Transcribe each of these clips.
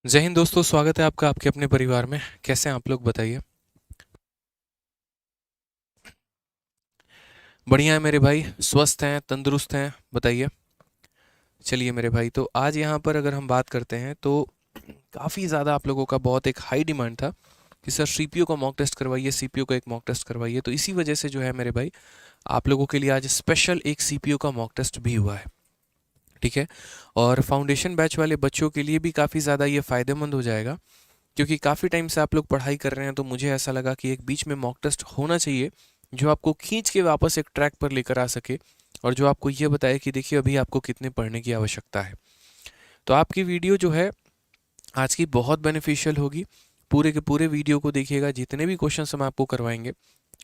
जय हिंद दोस्तों, स्वागत है आपका आपके अपने परिवार में। कैसे हैं आप लोग, बताइए। बढ़िया है मेरे भाई, स्वस्थ हैं, तंदुरुस्त हैं, बताइए। चलिए मेरे भाई, तो आज यहाँ पर अगर हम बात करते हैं तो काफ़ी ज़्यादा आप लोगों का बहुत एक हाई डिमांड था कि सर सीपीयू का मॉक टेस्ट करवाइए, सीपीयू का एक मॉक टेस्ट करवाइए। तो इसी वजह से जो है मेरे भाई, आप लोगों के लिए आज स्पेशल एक सीपीयू का मॉक टेस्ट भी हुआ है। ठीक है। और फाउंडेशन बैच वाले बच्चों के लिए भी काफ़ी ज़्यादा ये फ़ायदेमंद हो जाएगा, क्योंकि काफ़ी टाइम से आप लोग पढ़ाई कर रहे हैं, तो मुझे ऐसा लगा कि एक बीच में मॉक टेस्ट होना चाहिए जो आपको खींच के वापस एक ट्रैक पर लेकर आ सके और जो आपको ये बताए कि देखिए अभी आपको कितने पढ़ने की आवश्यकता है। तो आपकी वीडियो जो है आज की बहुत बेनिफिशियल होगी। पूरे के पूरे वीडियो को देखिएगा, जितने भी क्वेश्चन हम आपको करवाएंगे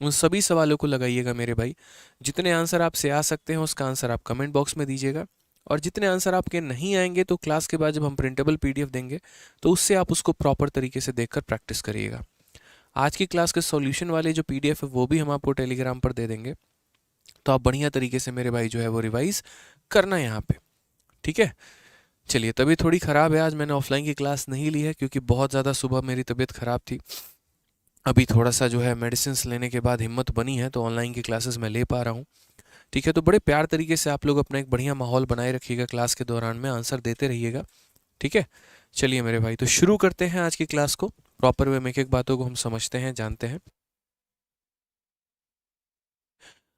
उन सभी सवालों को लगाइएगा मेरे भाई। जितने आंसर आपसे आ सकते हैं उसका आंसर आप कमेंट बॉक्स में दीजिएगा, और जितने आंसर आपके नहीं आएंगे तो क्लास के बाद जब हम प्रिंटेबल पीडीएफ देंगे तो उससे आप उसको प्रॉपर तरीके से देखकर प्रैक्टिस करिएगा। आज की क्लास के सॉल्यूशन वाले जो पीडीएफ है वो भी हम आपको टेलीग्राम पर दे देंगे, तो आप बढ़िया तरीके से मेरे भाई जो है वो रिवाइज करना यहाँ पे। ठीक है। चलिए, तबीयत थोड़ी ख़राब है, आज मैंने ऑफलाइन की क्लास नहीं ली है क्योंकि बहुत ज़्यादा सुबह मेरी तबीयत ख़राब थी। अभी थोड़ा सा जो है मेडिसिन लेने के बाद हिम्मत बनी है तो ऑनलाइन की क्लासेस मैं ले पा रहा हूँ। ठीक है। तो बड़े प्यार तरीके से आप लोग अपना एक बढ़िया माहौल बनाए रखिएगा, क्लास के दौरान में आंसर देते रहिएगा। ठीक है। चलिए मेरे भाई, तो शुरू करते हैं आज की क्लास को। प्रॉपर वे में एक एक बातों को हम समझते हैं, जानते हैं।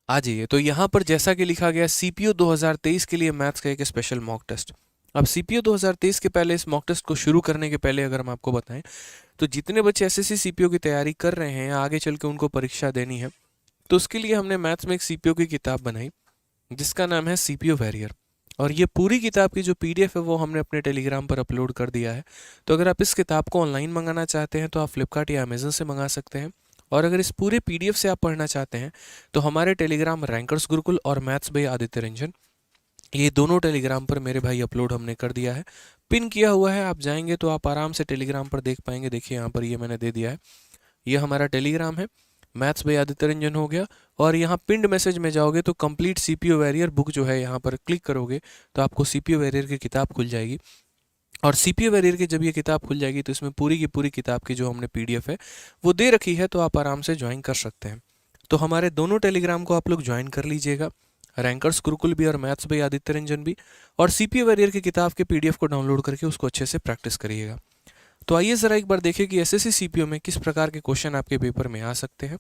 आ जाइए, तो यहाँ पर जैसा कि लिखा गया सीपीयू 2023 के लिए मैथ्स का एक स्पेशल मॉक टेस्ट। अब सीपीयू 2023 के पहले, इस मॉक टेस्ट को शुरू करने के पहले अगर हम आपको बताएं, तो जितने बच्चे एसएससी सीपीयू की तैयारी कर रहे हैं या आगे चल के उनको परीक्षा देनी है, तो उसके लिए हमने मैथ्स में एक सीपीयू की किताब बनाई जिसका नाम है सीपीयू वैरियर। और ये पूरी किताब की जो पीडीएफ है वो हमने अपने टेलीग्राम पर अपलोड कर दिया है। तो अगर आप इस किताब को ऑनलाइन मंगाना चाहते हैं तो आप फ्लिपकार्ट या अमेजन से मंगा सकते हैं। और अगर इस पूरे पीडीएफ से आप पढ़ना चाहते हैं तो हमारे टेलीग्राम रैंकर्स गुरुकुल और मैथ्स बाय आदित्य रंजन, ये दोनों टेलीग्राम पर मेरे भाई अपलोड हमने कर दिया है। पिन किया हुआ है, आप जाएंगे तो आप आराम से टेलीग्राम पर देख पाएंगे। देखिए यहाँ पर ये मैंने दे दिया है, ये हमारा टेलीग्राम है, मैथ्स बाय आदित्य रंजन हो गया। और यहाँ पिंड मैसेज में जाओगे तो कंप्लीट सीपीयू वैरियर बुक जो है, यहाँ पर क्लिक करोगे तो आपको सीपीयू वैरियर की किताब खुल जाएगी। और सीपीयू वैरियर की जब ये किताब खुल जाएगी तो इसमें पूरी की पूरी किताब की जो हमने पीडीएफ है वो दे रखी है, तो आप आराम से ज्वाइन कर सकते हैं। तो हमारे दोनों टेलीग्राम को आप लोग ज्वाइन कर लीजिएगा, रैंकर्स गुरुकुल भी और मैथ्स बाय आदित्य रंजन भी। और सीपीयू वैरियर की किताब के पीडीएफ को डाउनलोड करके उसको अच्छे से प्रैक्टिस करिएगा। तो आइए ज़रा एक बार देखें कि एसएससी सीपीयू में किस प्रकार के क्वेश्चन आपके पेपर में आ सकते हैं,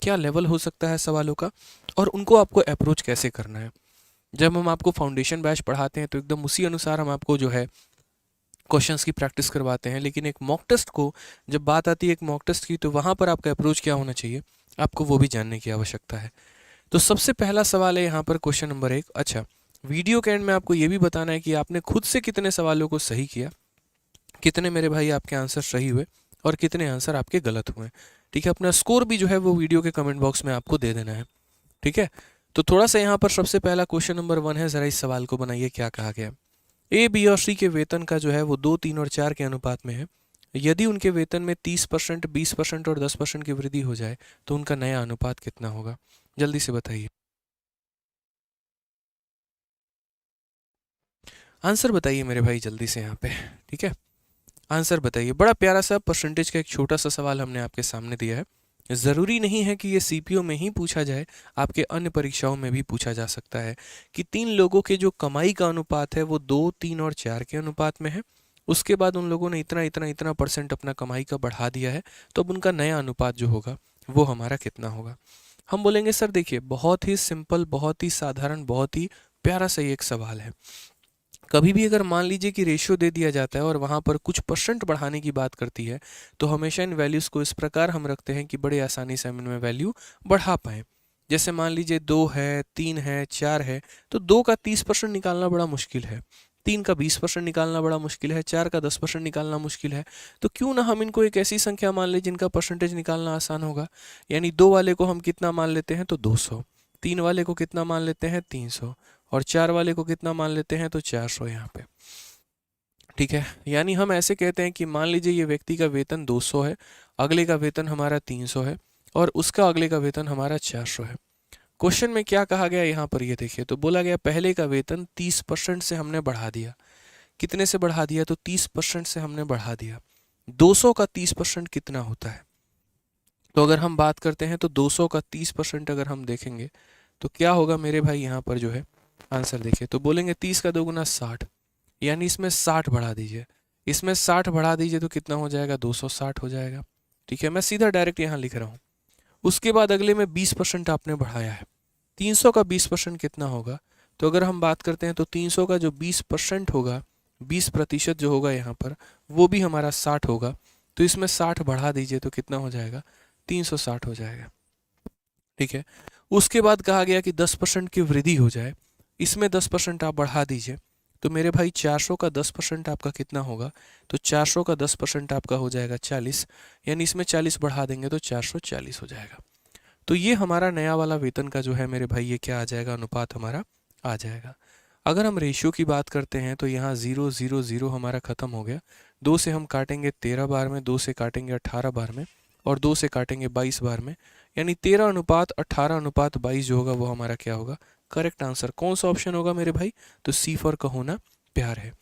क्या लेवल हो सकता है सवालों का, और उनको आपको अप्रोच कैसे करना है। जब हम आपको फाउंडेशन बैच पढ़ाते हैं तो एकदम उसी अनुसार हम आपको जो है क्वेश्चंस की प्रैक्टिस करवाते हैं, लेकिन एक मॉक टेस्ट को जब बात आती है एक मॉक टेस्ट की, तो वहाँ पर आपका अप्रोच क्या होना चाहिए आपको वो भी जानने की आवश्यकता है। तो सबसे पहला सवाल है यहाँ पर क्वेश्चन नंबर 1। अच्छा, वीडियो के एंड में आपको ये भी बताना है कि आपने खुद से कितने सवालों को सही किया, कितने मेरे भाई आपके आंसर सही हुए और कितने आंसर आपके गलत हुए। ठीक है। अपना स्कोर भी जो है वो वीडियो के कमेंट बॉक्स में आपको दे देना है। ठीक है। तो थोड़ा सा यहाँ पर सबसे पहला क्वेश्चन नंबर 1 है, ज़रा इस सवाल को बनाइए। क्या कहा गया, ए बी और सी के वेतन का जो है वो 2, 3 और 4 के अनुपात में है। यदि उनके वेतन में 30%, 20% और 10% की वृद्धि हो जाए तो उनका नया अनुपात कितना होगा। जल्दी से बताइए, आंसर बताइए मेरे भाई जल्दी से यहाँ पे। ठीक है, आंसर बताइए। बड़ा प्यारा सा परसेंटेज का एक छोटा सा सवाल हमने आपके सामने दिया है। ज़रूरी नहीं है कि ये सीपीयू में ही पूछा जाए, आपके अन्य परीक्षाओं में भी पूछा जा सकता है कि 3 लोगों के जो कमाई का अनुपात है वो 2, 3 और 4 के अनुपात में है। उसके बाद उन लोगों ने इतना इतना इतना परसेंट अपना कमाई का बढ़ा दिया है, तो अब उनका नया अनुपात जो होगा वो हमारा कितना होगा। हम बोलेंगे सर देखिए, बहुत ही सिंपल, बहुत ही साधारण, बहुत ही प्यारा सा ये एक सवाल है। कभी भी अगर मान लीजिए कि रेशियो दे दिया जाता है और वहाँ पर कुछ परसेंट बढ़ाने की बात करती है, तो हमेशा इन वैल्यूज़ को इस प्रकार हम रखते हैं कि बड़े आसानी से हम इनमें वैल्यू बढ़ा पाएँ। जैसे मान लीजिए 2 है, 3 है, 4 है, तो 2 का 30% निकालना बड़ा मुश्किल है, 3 का 20% निकालना बड़ा मुश्किल है, 4 का 10% निकालना मुश्किल है। तो क्यों ना हम इनको एक ऐसी संख्या मान लें जिनका परसेंटेज निकालना आसान होगा। यानी 2 वाले को हम कितना मान लेते हैं तो 200, 3 वाले को कितना मान लेते हैं 300, और 4 वाले को कितना मान लेते हैं तो 400 यहाँ पे। ठीक है। यानी हम ऐसे कहते हैं कि मान लीजिए ये व्यक्ति का वेतन 200 है, अगले का वेतन हमारा 300 है, और उसका अगले का वेतन हमारा 400 है। क्वेश्चन में क्या कहा गया यहाँ पर, ये देखिए, तो बोला गया पहले का वेतन 30% से हमने बढ़ा दिया। कितने से बढ़ा दिया, तो 30% से हमने बढ़ा दिया। 200 का 30% कितना होता है? तो अगर हम बात करते हैं तो 200 का 30% अगर हम देखेंगे तो क्या होगा मेरे भाई, यहाँ पर जो है आंसर देखिए, तो बोलेंगे 30 का 2 गुना 60, यानी इसमें 60 बढ़ा दीजिए, इसमें 60 बढ़ा दीजिए तो कितना हो जाएगा, 260 हो जाएगा। ठीक है, मैं सीधा डायरेक्ट यहाँ लिख रहा हूँ। उसके बाद अगले में 20% आपने बढ़ाया है, 300 का 20% कितना होगा? तो अगर हम बात करते हैं तो 300 का जो 20% होगा, 20% जो होगा यहाँ पर, वो भी हमारा 60 होगा। तो इसमें 60 बढ़ा दीजिए तो कितना हो जाएगा, 360 हो जाएगा। ठीक है, उसके बाद कहा गया कि 10% की वृद्धि हो जाए, इसमें 10% आप बढ़ा दीजिए, तो मेरे भाई 400 का 10% आपका कितना होगा, तो 400 का 10% आपका हो जाएगा 40, यानी इसमें 40 बढ़ा देंगे तो 440 हो जाएगा। तो ये हमारा नया वाला वेतन का जो है मेरे भाई, ये क्या आ जाएगा, अनुपात हमारा आ जाएगा। अगर हम रेशियो की बात करते हैं तो यहाँ 0 0 0 हमारा खत्म हो गया, 2 से हम काटेंगे 13 बार में, 2 से काटेंगे 18 बार में, और 2 से काटेंगे 22 बार में, यानी 13:18:22 जो होगा वो हमारा क्या होगा, करेक्ट आंसर। कौन सा ऑप्शन होगा मेरे भाई, तो सी फॉर कहो ना प्यार है।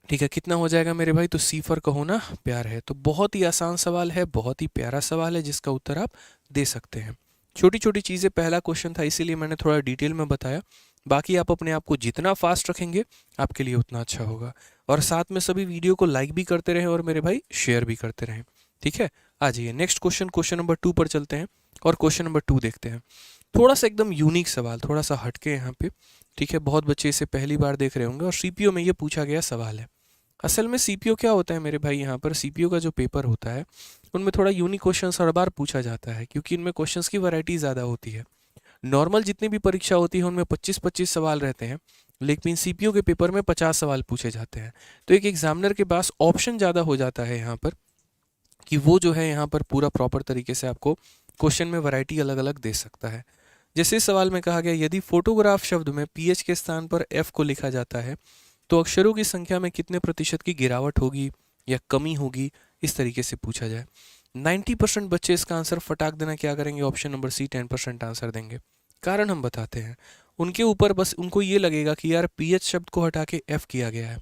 ठीक है, कितना हो जाएगा मेरे भाई, तो सी फॉर कहो ना प्यार है। तो बहुत ही आसान सवाल है, बहुत ही प्यारा सवाल है, जिसका उत्तर आप दे सकते हैं। छोटी छोटी चीज़ें, पहला क्वेश्चन था इसीलिए मैंने थोड़ा डिटेल में बताया, बाकी आप अपने आप को जितना फास्ट रखेंगे आपके लिए उतना अच्छा होगा। और साथ में सभी वीडियो को लाइक भी करते रहें और मेरे भाई शेयर भी करते रहें। ठीक है, आ जाइए नेक्स्ट क्वेश्चन, क्वेश्चन नंबर 2 पर चलते हैं और क्वेश्चन नंबर 2 देखते हैं। थोड़ा सा एकदम यूनिक सवाल, थोड़ा सा हटके यहाँ पे। ठीक है, बहुत बच्चे इसे पहली बार देख रहे होंगे और सीपीओ में ये पूछा गया सवाल है। असल में सीपीओ क्या होता है मेरे भाई, यहाँ पर सीपीओ का जो पेपर होता है उनमें थोड़ा यूनिक क्वेश्चन हर बार पूछा जाता है, क्योंकि इनमें क्वेश्चंस की वैरायटी ज़्यादा होती है। नॉर्मल जितनी भी परीक्षा होती है उनमें 25-25 सवाल रहते हैं, लेकिन सीपीओ के पेपर में 50 सवाल पूछे जाते हैं। तो एक एग्जामिनर के पास ऑप्शन ज़्यादा हो जाता है यहाँ पर, कि वो जो है यहाँ पर पूरा प्रॉपर तरीके से आपको क्वेश्चन में वैरायटी अलग अलग दे सकता है। जैसे इस सवाल में कहा गया, यदि फोटोग्राफ शब्द में पीएच के स्थान पर एफ को लिखा जाता है तो अक्षरों की संख्या में कितने प्रतिशत की गिरावट होगी या कमी होगी, इस तरीके से पूछा जाए। 90% बच्चे इसका आंसर फटाक देना क्या करेंगे, ऑप्शन नंबर सी 10% आंसर देंगे। कारण हम बताते हैं, उनके ऊपर बस उनको ये लगेगा कि यार पीएच शब्द को हटा के एफ किया गया है।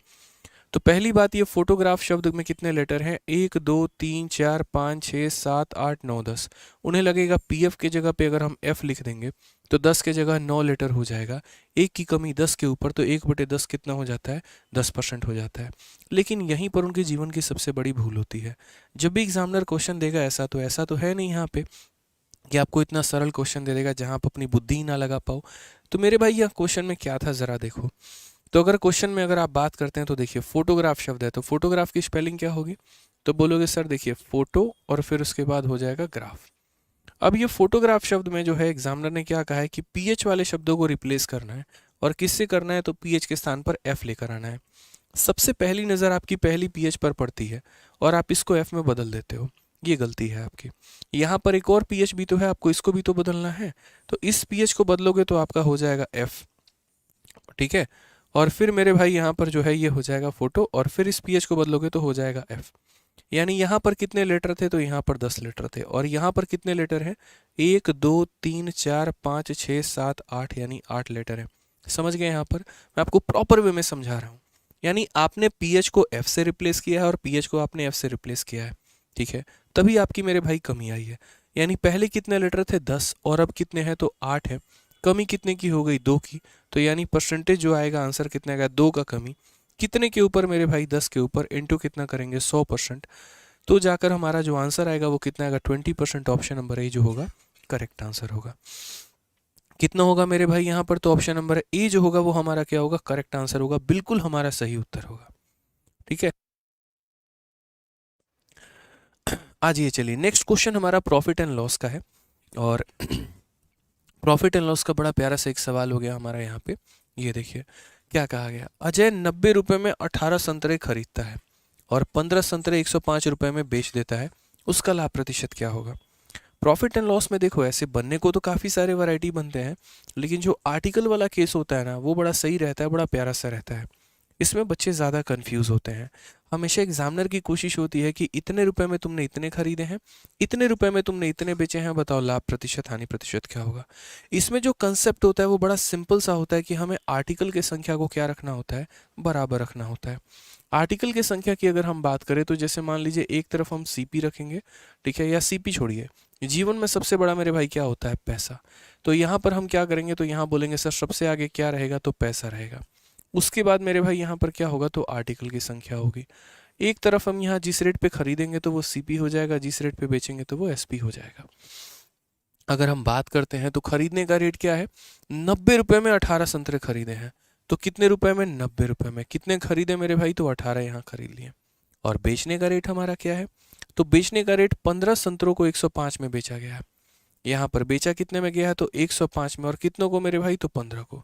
तो पहली बात, ये फोटोग्राफ शब्द में कितने लेटर हैं, 1 2 3 4 5 6 7 8 9 10। उन्हें लगेगा पीएफ के जगह पे अगर हम एफ लिख देंगे तो 10 के जगह 9 लेटर हो जाएगा, एक की कमी 10 के ऊपर, तो 1/10 कितना हो जाता है, 10% हो जाता है। लेकिन यहीं पर उनके जीवन की सबसे बड़ी भूल होती है। जब भी एग्जामिनर क्वेश्चन देगा, ऐसा तो है नहीं यहाँ पे कि आपको इतना सरल क्वेश्चन दे देगा जहाँ आप अपनी बुद्धि ही ना लगा पाओ। तो मेरे भाई यह क्वेश्चन में क्या था ज़रा देखो। तो अगर क्वेश्चन में अगर आप बात करते हैं तो देखिए, फोटोग्राफ शब्द है, तो फोटोग्राफ की स्पेलिंग क्या होगी, तो बोलोगे सर देखिए फोटो और फिर उसके बाद हो जाएगा ग्राफ। अब ये फोटोग्राफ शब्द में जो है एग्जामिनर ने क्या कहा है कि पीएच वाले शब्दों को रिप्लेस करना है, और किससे करना है, तो पीएच के स्थान पर एफ लेकर आना है। सबसे पहली नज़र आपकी पहली पीएच पर पड़ती है और आप इसको एफ में बदल देते हो, ये गलती है आपकी। यहाँ पर एक और पीएच भी तो है, आपको इसको भी तो बदलना है, तो इस पीएच को बदलोगे तो आपका हो जाएगा एफ। ठीक है, और फिर मेरे भाई यहाँ पर जो है ये हो जाएगा फोटो, और फिर इस पीएच को बदलोगे तो हो जाएगा एफ। यानी यहाँ पर कितने लेटर थे, तो यहाँ पर 10 लेटर थे, और यहाँ पर कितने लेटर हैं, 1 2 3 4 5 6 7 8, यानी 8 लेटर हैं। समझ गए, यहाँ पर मैं आपको प्रॉपर वे में समझा रहा हूँ। यानी आपने पीएच को एफ से रिप्लेस किया है और पीएच को आपने एफ से रिप्लेस किया है। ठीक है, तभी आपकी मेरे भाई कमी आई है। यानी पहले कितने लेटर थे, 10, और अब कितने हैं, तो 8 है। कमी कितने की हो गई, 2 की। तो यानी परसेंटेज जो आएगा, आंसर कितना आएगा, 2 का कमी कितने के ऊपर मेरे भाई, 10 के ऊपर, इंटू कितना करेंगे, 100%। तो जाकर हमारा जो आंसर आएगा वो कितना आएगा, 20%। ऑप्शन नंबर ए जो होगा करेक्ट आंसर होगा। कितना होगा मेरे भाई यहाँ पर, तो ऑप्शन नंबर ए जो होगा वो हमारा क्या होगा, करेक्ट आंसर होगा, बिल्कुल हमारा सही उत्तर होगा। ठीक है, आज ये चलिए नेक्स्ट क्वेश्चन हमारा प्रॉफिट एंड लॉस का है, और प्रॉफिट एंड लॉस का बड़ा प्यारा सा एक सवाल हो गया हमारा यहाँ पे। ये देखिए क्या कहा गया, अजय 90 रुपये में 18 संतरे खरीदता है और 15 संतरे 105 रुपये में बेच देता है, उसका लाभ प्रतिशत क्या होगा। प्रॉफिट एंड लॉस में देखो, ऐसे बनने को तो काफ़ी सारे वैरायटी बनते हैं, लेकिन जो आर्टिकल वाला केस होता है ना, वो बड़ा सही रहता है, बड़ा प्यारा सा रहता है। इसमें बच्चे ज़्यादा कंफ्यूज होते हैं। हमेशा एग्जामिनर की कोशिश होती है कि इतने रुपए में तुमने इतने खरीदे हैं, इतने रुपए में तुमने इतने बेचे हैं, बताओ लाभ प्रतिशत हानि प्रतिशत क्या होगा। इसमें जो कंसेप्ट होता है वो बड़ा सिंपल सा होता है कि हमें आर्टिकल की संख्या को क्या रखना होता है, बराबर रखना होता है। आर्टिकल की संख्या की अगर हम बात करें तो जैसे मान लीजिए एक तरफ हम सीपी रखेंगे, ठीक है, या सीपी छोड़िए, जीवन में सबसे बड़ा मेरे भाई क्या होता है, पैसा। तो यहाँ पर हम क्या करेंगे, तो यहाँ बोलेंगे सर सबसे आगे क्या रहेगा, तो पैसा रहेगा। उसके बाद मेरे भाई यहाँ पर क्या होगा, तो आर्टिकल की संख्या होगी। एक तरफ हम यहाँ जिस रेट पे खरीदेंगे तो वो सीपी हो जाएगा, जिस रेट पे बेचेंगे तो वो एसपी हो जाएगा। अगर हम बात करते हैं तो खरीदने का रेट क्या है, 90 रुपए में 18 संतरे खरीदे हैं, तो कितने रुपए में, 90 रुपए में। कितने खरीदे मेरे भाई, तो 18 यहाँ खरीद लिए। और बेचने का रेट हमारा क्या है, तो बेचने का रेट 15 संतरों को 105 में बेचा गया है। यहाँ पर बेचा कितने में गया है, तो 105 में, और कितनों को मेरे भाई, तो 15 को।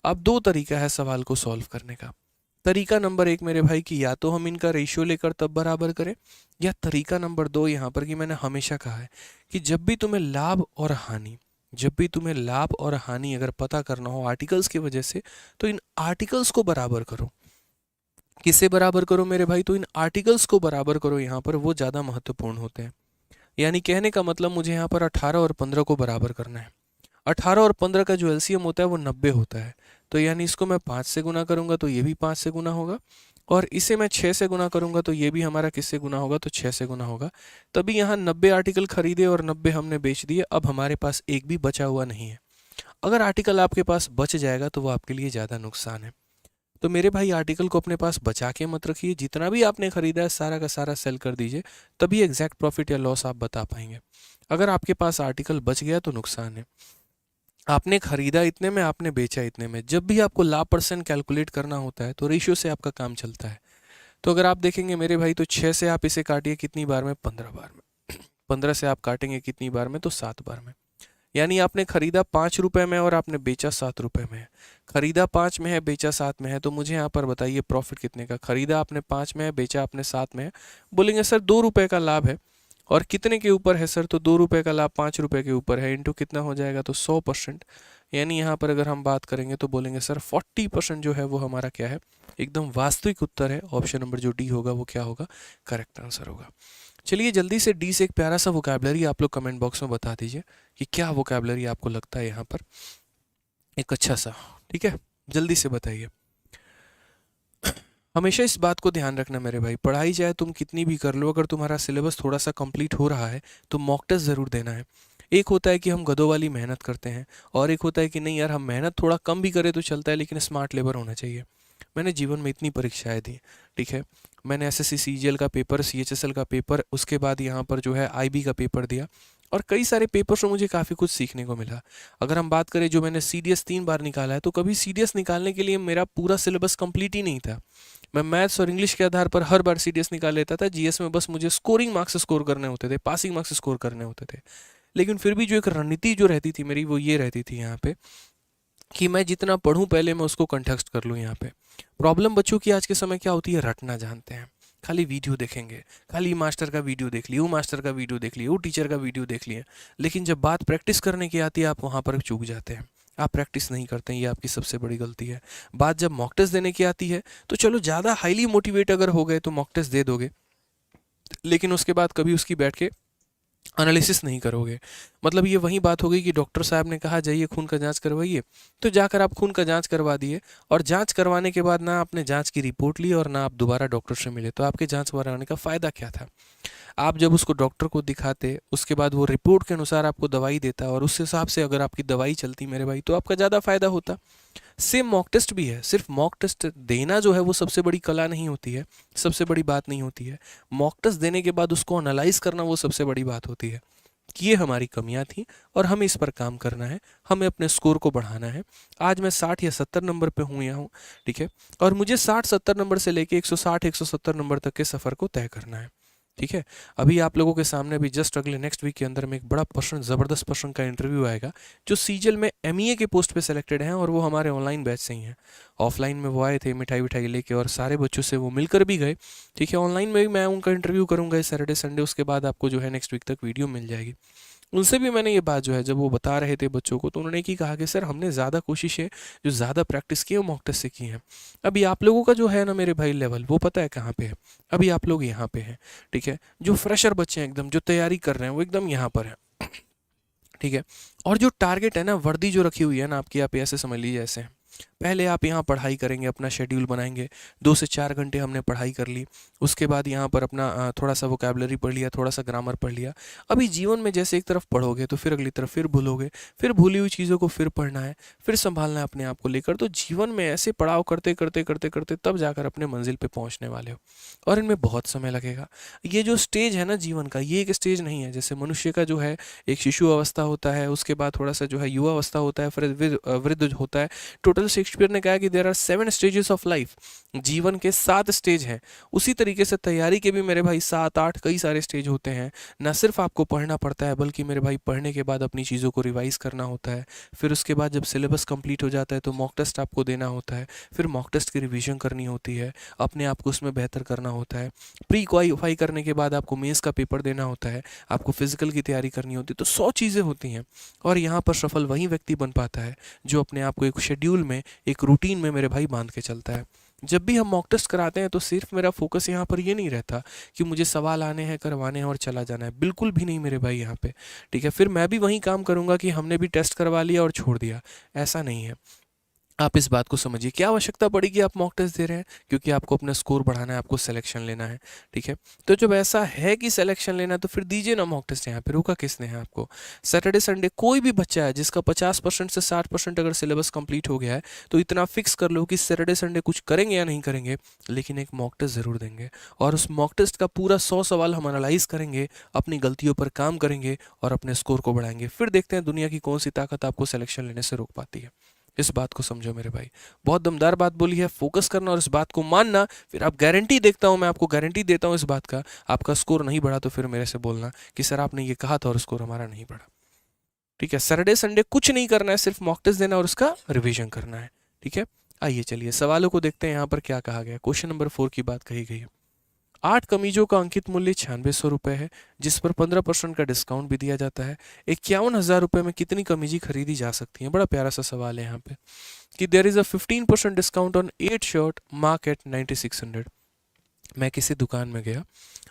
अब दो तरीका है सवाल को सॉल्व करने का। तरीका नंबर एक मेरे भाई कि या तो हम इनका रेशियो लेकर तब बराबर करें, या तरीका नंबर दो यहाँ पर कि मैंने हमेशा कहा है कि जब भी तुम्हें लाभ और हानि, जब भी तुम्हें लाभ और हानि अगर पता करना हो आर्टिकल्स की वजह से, तो इन आर्टिकल्स को बराबर करो। किससे बराबर करो मेरे भाई, तो इन आर्टिकल्स को बराबर करो, यहाँ पर वो ज़्यादा महत्वपूर्ण होते हैं। यानी कहने का मतलब मुझे यहाँ पर 18 और 15 को बराबर करना है। 18 और 15 का जो एलसीएम होता है वो 90 होता है। तो यानी इसको मैं 5 से गुना करूंगा तो ये भी 5 से गुना होगा, और इसे मैं 6 से गुना करूंगा तो ये भी हमारा किससे गुना होगा, तो 6 से गुना होगा। तभी यहाँ 90 आर्टिकल खरीदे और 90 हमने बेच दिए। अब हमारे पास एक भी बचा हुआ नहीं है। अगर आर्टिकल आपके पास बच जाएगा तो वो आपके लिए ज़्यादा नुकसान है। तो मेरे भाई आर्टिकल को अपने पास बचा के मत रखिए, जितना भी आपने खरीदा है सारा का सारा सेल कर दीजिए, तभी एग्जैक्ट प्रॉफिट या लॉस आप बता पाएंगे। अगर आपके पास आर्टिकल बच गया तो नुकसान है। आपने खरीदा इतने में, आपने बेचा इतने में। जब भी आपको लाभ परसेंट कैलकुलेट करना होता है तो रेशियो से आपका काम चलता है। तो अगर आप देखेंगे मेरे भाई, तो 6 से आप इसे काटिए कितनी बार में, 15 बार में। 15 से आप काटेंगे कितनी बार में, तो 7 बार में। यानी आपने खरीदा 5 रुपए में और आपने बेचा 7 रुपए में। खरीदा 5 में है, बेचा 7 में है, तो मुझे यहाँ पर बताइए प्रॉफिट कितने का। खरीदा आपने 5 में है, बेचा आपने 7 में है। बोलेंगे सर 2 रुपए का लाभ है, और कितने के ऊपर है सर, तो 2 रुपए का लाभ 5 रुपए के ऊपर है, इंटू कितना हो जाएगा, तो 100%। यानी यहाँ पर अगर हम बात करेंगे तो बोलेंगे सर 40% जो है वो हमारा क्या है, एकदम वास्तविक उत्तर है। ऑप्शन नंबर जो डी होगा वो क्या होगा, करेक्ट आंसर होगा। चलिए जल्दी से डी से एक प्यारा सा वोकैबुलरी आप लोग कमेंट बॉक्स में बता दीजिए कि क्या वोकैबुलरी आपको लगता है यहाँ पर एक अच्छा सा, ठीक है, जल्दी से बताइए। हमेशा इस बात को ध्यान रखना मेरे भाई, पढ़ाई चाहे तुम कितनी भी कर लो, अगर तुम्हारा सिलेबस थोड़ा सा कंप्लीट हो रहा है तो मॉक टेस्ट ज़रूर देना है। एक होता है कि हम गधों वाली मेहनत करते हैं, और एक होता है कि नहीं यार हम मेहनत थोड़ा कम भी करें तो चलता है, लेकिन स्मार्ट लेबर होना चाहिए। मैंने जीवन में इतनी परीक्षाएं दी, ठीक है, मैंने एसएससी सीजीएल का पेपर, सीएचएसएल का पेपर, उसके बाद यहाँ पर जो है आईबी का पेपर दिया, और कई सारे पेपर से मुझे काफ़ी कुछ सीखने को मिला। अगर हम बात करें जो मैंने सीडीएस 3 बार निकाला है, तो कभी सीडीएस निकालने के लिए मेरा पूरा सिलेबस कंप्लीट ही नहीं था। मैं मैथ्स और इंग्लिश के आधार पर हर बार सीडीएस निकाल लेता था। जीएस में बस मुझे स्कोरिंग मार्क्स स्कोर करने होते थे, पासिंग मार्क्स स्कोर करने होते थे। लेकिन फिर भी जो एक रणनीति जो रहती थी मेरी, वो ये रहती थी यहाँ पे कि मैं जितना पढ़ूं पहले मैं उसको कंटेक्स्ट कर लूँ। यहाँ पे प्रॉब्लम बच्चों की आज के समय क्या होती है, रटना जानते हैं, खाली वीडियो देखेंगे, खाली मास्टर का वीडियो देख लिए, वो मास्टर का वीडियो देख लिए, वो टीचर का वीडियो देख लिए, लेकिन जब बात प्रैक्टिस करने की आती है आप वहाँ पर चूक जाते हैं। आप प्रैक्टिस नहीं करते हैं, ये आपकी सबसे बड़ी गलती है। बात जब मॉक टेस्ट देने की आती है तो चलो ज़्यादा हाईली मोटिवेट अगर हो गए तो मॉक टेस्ट दे दोगे, लेकिन उसके बाद कभी उसकी बैठ के एनालिसिस नहीं करोगे। मतलब ये वही बात हो गई कि डॉक्टर साहब ने कहा जाइए खून का जांच करवाइए, तो जाकर आप खून का जांच करवा दिए, और जांच करवाने के बाद ना आपने जांच की रिपोर्ट ली और ना आप दोबारा डॉक्टर से मिले, तो आपके जांच करवाने का फ़ायदा क्या था। आप जब उसको डॉक्टर को दिखाते, उसके बाद वो रिपोर्ट के अनुसार आपको दवाई देता, और उस हिसाब से अगर आपकी दवाई चलती मेरे भाई, तो आपका ज़्यादा फायदा होता। सेम मॉक टेस्ट भी है, सिर्फ मॉक टेस्ट देना जो है वो सबसे बड़ी कला नहीं होती है, सबसे बड़ी बात नहीं होती है। मॉक टेस्ट देने के बाद उसको एनालाइज करना वो सबसे बड़ी बात होती है कि ये हमारी कमियां थी और हमें इस पर काम करना है, हमें अपने स्कोर को बढ़ाना है। आज मैं 60 या 70 नंबर पे हूँ, यहाँ हूँ, ठीक है, और मुझे 60-70 नंबर से लेके 160-170 नंबर तक के सफ़र को तय करना है, ठीक है। अभी आप लोगों के सामने भी जस्ट अगले नेक्स्ट वीक के अंदर में एक बड़ा पर्सन, ज़बरदस्त पर्सन का इंटरव्यू आएगा जो सीजीएल में एमईए के पोस्ट पे सेलेक्टेड हैं, और वो हमारे ऑनलाइन बैच से ही हैं। ऑफलाइन में वो आए थे मिठाई विठाई लेके, और सारे बच्चों से वो मिलकर भी गए, ठीक है। ऑनलाइन में भी मैं उनका इंटरव्यू करूँगा इस सैटरडे संडे, उसके बाद आपको जो है नेक्स्ट वीक तक वीडियो मिल जाएगी। उनसे भी मैंने ये बात जो है जब वो बता रहे थे बच्चों को, तो उन्होंने की कहा कि सर हमने ज़्यादा कोशिशें जो ज़्यादा प्रैक्टिस की है वो मॉक टेस्ट से की हैं। अभी आप लोगों का जो है ना मेरे भाई लेवल, वो पता है कहाँ पे है? अभी आप लोग यहाँ पे हैं, ठीक है? जो फ्रेशर बच्चे हैं एकदम, जो तैयारी कर रहे हैं, वो एकदम यहाँ पर हैं, ठीक है? और जो टारगेट है ना, वर्दी जो रखी हुई है ना आपकी, आप ऐसे समझ लीजिए ऐसे, पहले आप यहाँ पढ़ाई करेंगे, अपना शेड्यूल बनाएंगे, 2 से 4 घंटे हमने पढ़ाई कर ली, उसके बाद यहाँ पर अपना थोड़ा सा वोकेबलरी पढ़ लिया, थोड़ा सा ग्रामर पढ़ लिया। अभी जीवन में जैसे एक तरफ पढ़ोगे तो फिर अगली तरफ फिर भूलोगे, फिर भूली हुई चीज़ों को फिर पढ़ना है, फिर संभालना है अपने आप को लेकर। तो जीवन में ऐसे पड़ाव करते करते करते करते तब जाकर अपने मंजिल पे पहुँचने वाले हो, और इनमें बहुत समय लगेगा। ये जो स्टेज है ना जीवन का, ये एक स्टेज नहीं है। जैसे मनुष्य का जो है एक शिशु अवस्था होता है, उसके बाद थोड़ा सा जो है युवा अवस्था होता है, फिर वृद्ध होता है। टोटल शेक्सपियर ने कहा कि there are 7 stages of life, जीवन के 7 स्टेज हैं। उसी तरीके से तैयारी के भी मेरे भाई 7-8 कई सारे स्टेज होते हैं। ना सिर्फ आपको पढ़ना पड़ता है, बल्कि मेरे भाई पढ़ने के बाद अपनी चीज़ों को रिवाइज करना होता है। फिर उसके बाद जब सिलेबस कंप्लीट हो जाता है तो मॉक टेस्ट आपको देना होता है, फिर मॉक टेस्ट की रिवीजन करनी होती है, अपने आप को उसमें बेहतर करना होता है। प्री क्वालिफाई करने के बाद आपको मेंस का पेपर देना होता है, आपको फिजिकल की तैयारी करनी होती है। तो 100 चीज़ें होती हैं, और यहाँ पर सफल वही व्यक्ति बन पाता है जो अपने आप को एक शेड्यूल में, एक रूटीन में मेरे भाई बांध के चलता है। जब भी हम मॉक टेस्ट कराते हैं तो सिर्फ मेरा फोकस यहाँ पर ये नहीं रहता कि मुझे सवाल आने हैं, करवाने हैं और चला जाना है, बिल्कुल भी नहीं मेरे भाई यहाँ पे, ठीक है? फिर मैं भी वही काम करूँगा कि हमने भी टेस्ट करवा लिया और छोड़ दिया, ऐसा नहीं है। आप इस बात को समझिए, क्या आवश्यकता पड़ी कि आप मॉक टेस्ट दे रहे हैं? क्योंकि आपको अपना स्कोर बढ़ाना है, आपको सिलेक्शन लेना है, ठीक है? तो जब ऐसा है कि सिलेक्शन लेना है तो फिर दीजिए ना मॉक टेस्ट, यहाँ पे रोका किसने है आपको? सैटरडे संडे कोई भी बच्चा है जिसका 50% से 60% अगर सिलेबस कंप्लीट हो गया है, तो इतना फिक्स कर लो कि सैटरडे संडे कुछ करेंगे या नहीं करेंगे, लेकिन एक मॉक टेस्ट ज़रूर देंगे। और उस मॉक टेस्ट का पूरा 100 सवाल हम एनालाइज करेंगे, अपनी गलतियों पर काम करेंगे और अपने स्कोर को बढ़ाएंगे। फिर देखते हैं दुनिया की कौन सी ताकत आपको सिलेक्शन लेने से रोक पाती है। इस बात को समझो मेरे भाई, बहुत दमदार बात बोली है। फोकस करना और इस बात को मानना, फिर आप गारंटी देखता हूँ, मैं आपको गारंटी देता हूँ इस बात का, आपका स्कोर नहीं बढ़ा तो फिर मेरे से बोलना कि सर आपने ये कहा था और स्कोर हमारा नहीं बढ़ा, ठीक है? सैटरडे संडे कुछ नहीं करना है, सिर्फ मॉक टेस्ट देना और उसका रिवीजन करना है, ठीक है? आइए चलिए सवालों को देखते हैं, यहाँ पर क्या कहा गया। क्वेश्चन नंबर 4 की बात कही गई है। 8 कमीजों का अंकित मूल्य 9600 रुपये है, जिस पर 15% का डिस्काउंट भी दिया जाता है। 51,000 रुपये में कितनी कमीजें खरीदी जा सकती हैं? बड़ा प्यारा सा सवाल है यहाँ पे कि there is a 15% discount on 8 shirt mark at 9600। मैं किसी दुकान में गया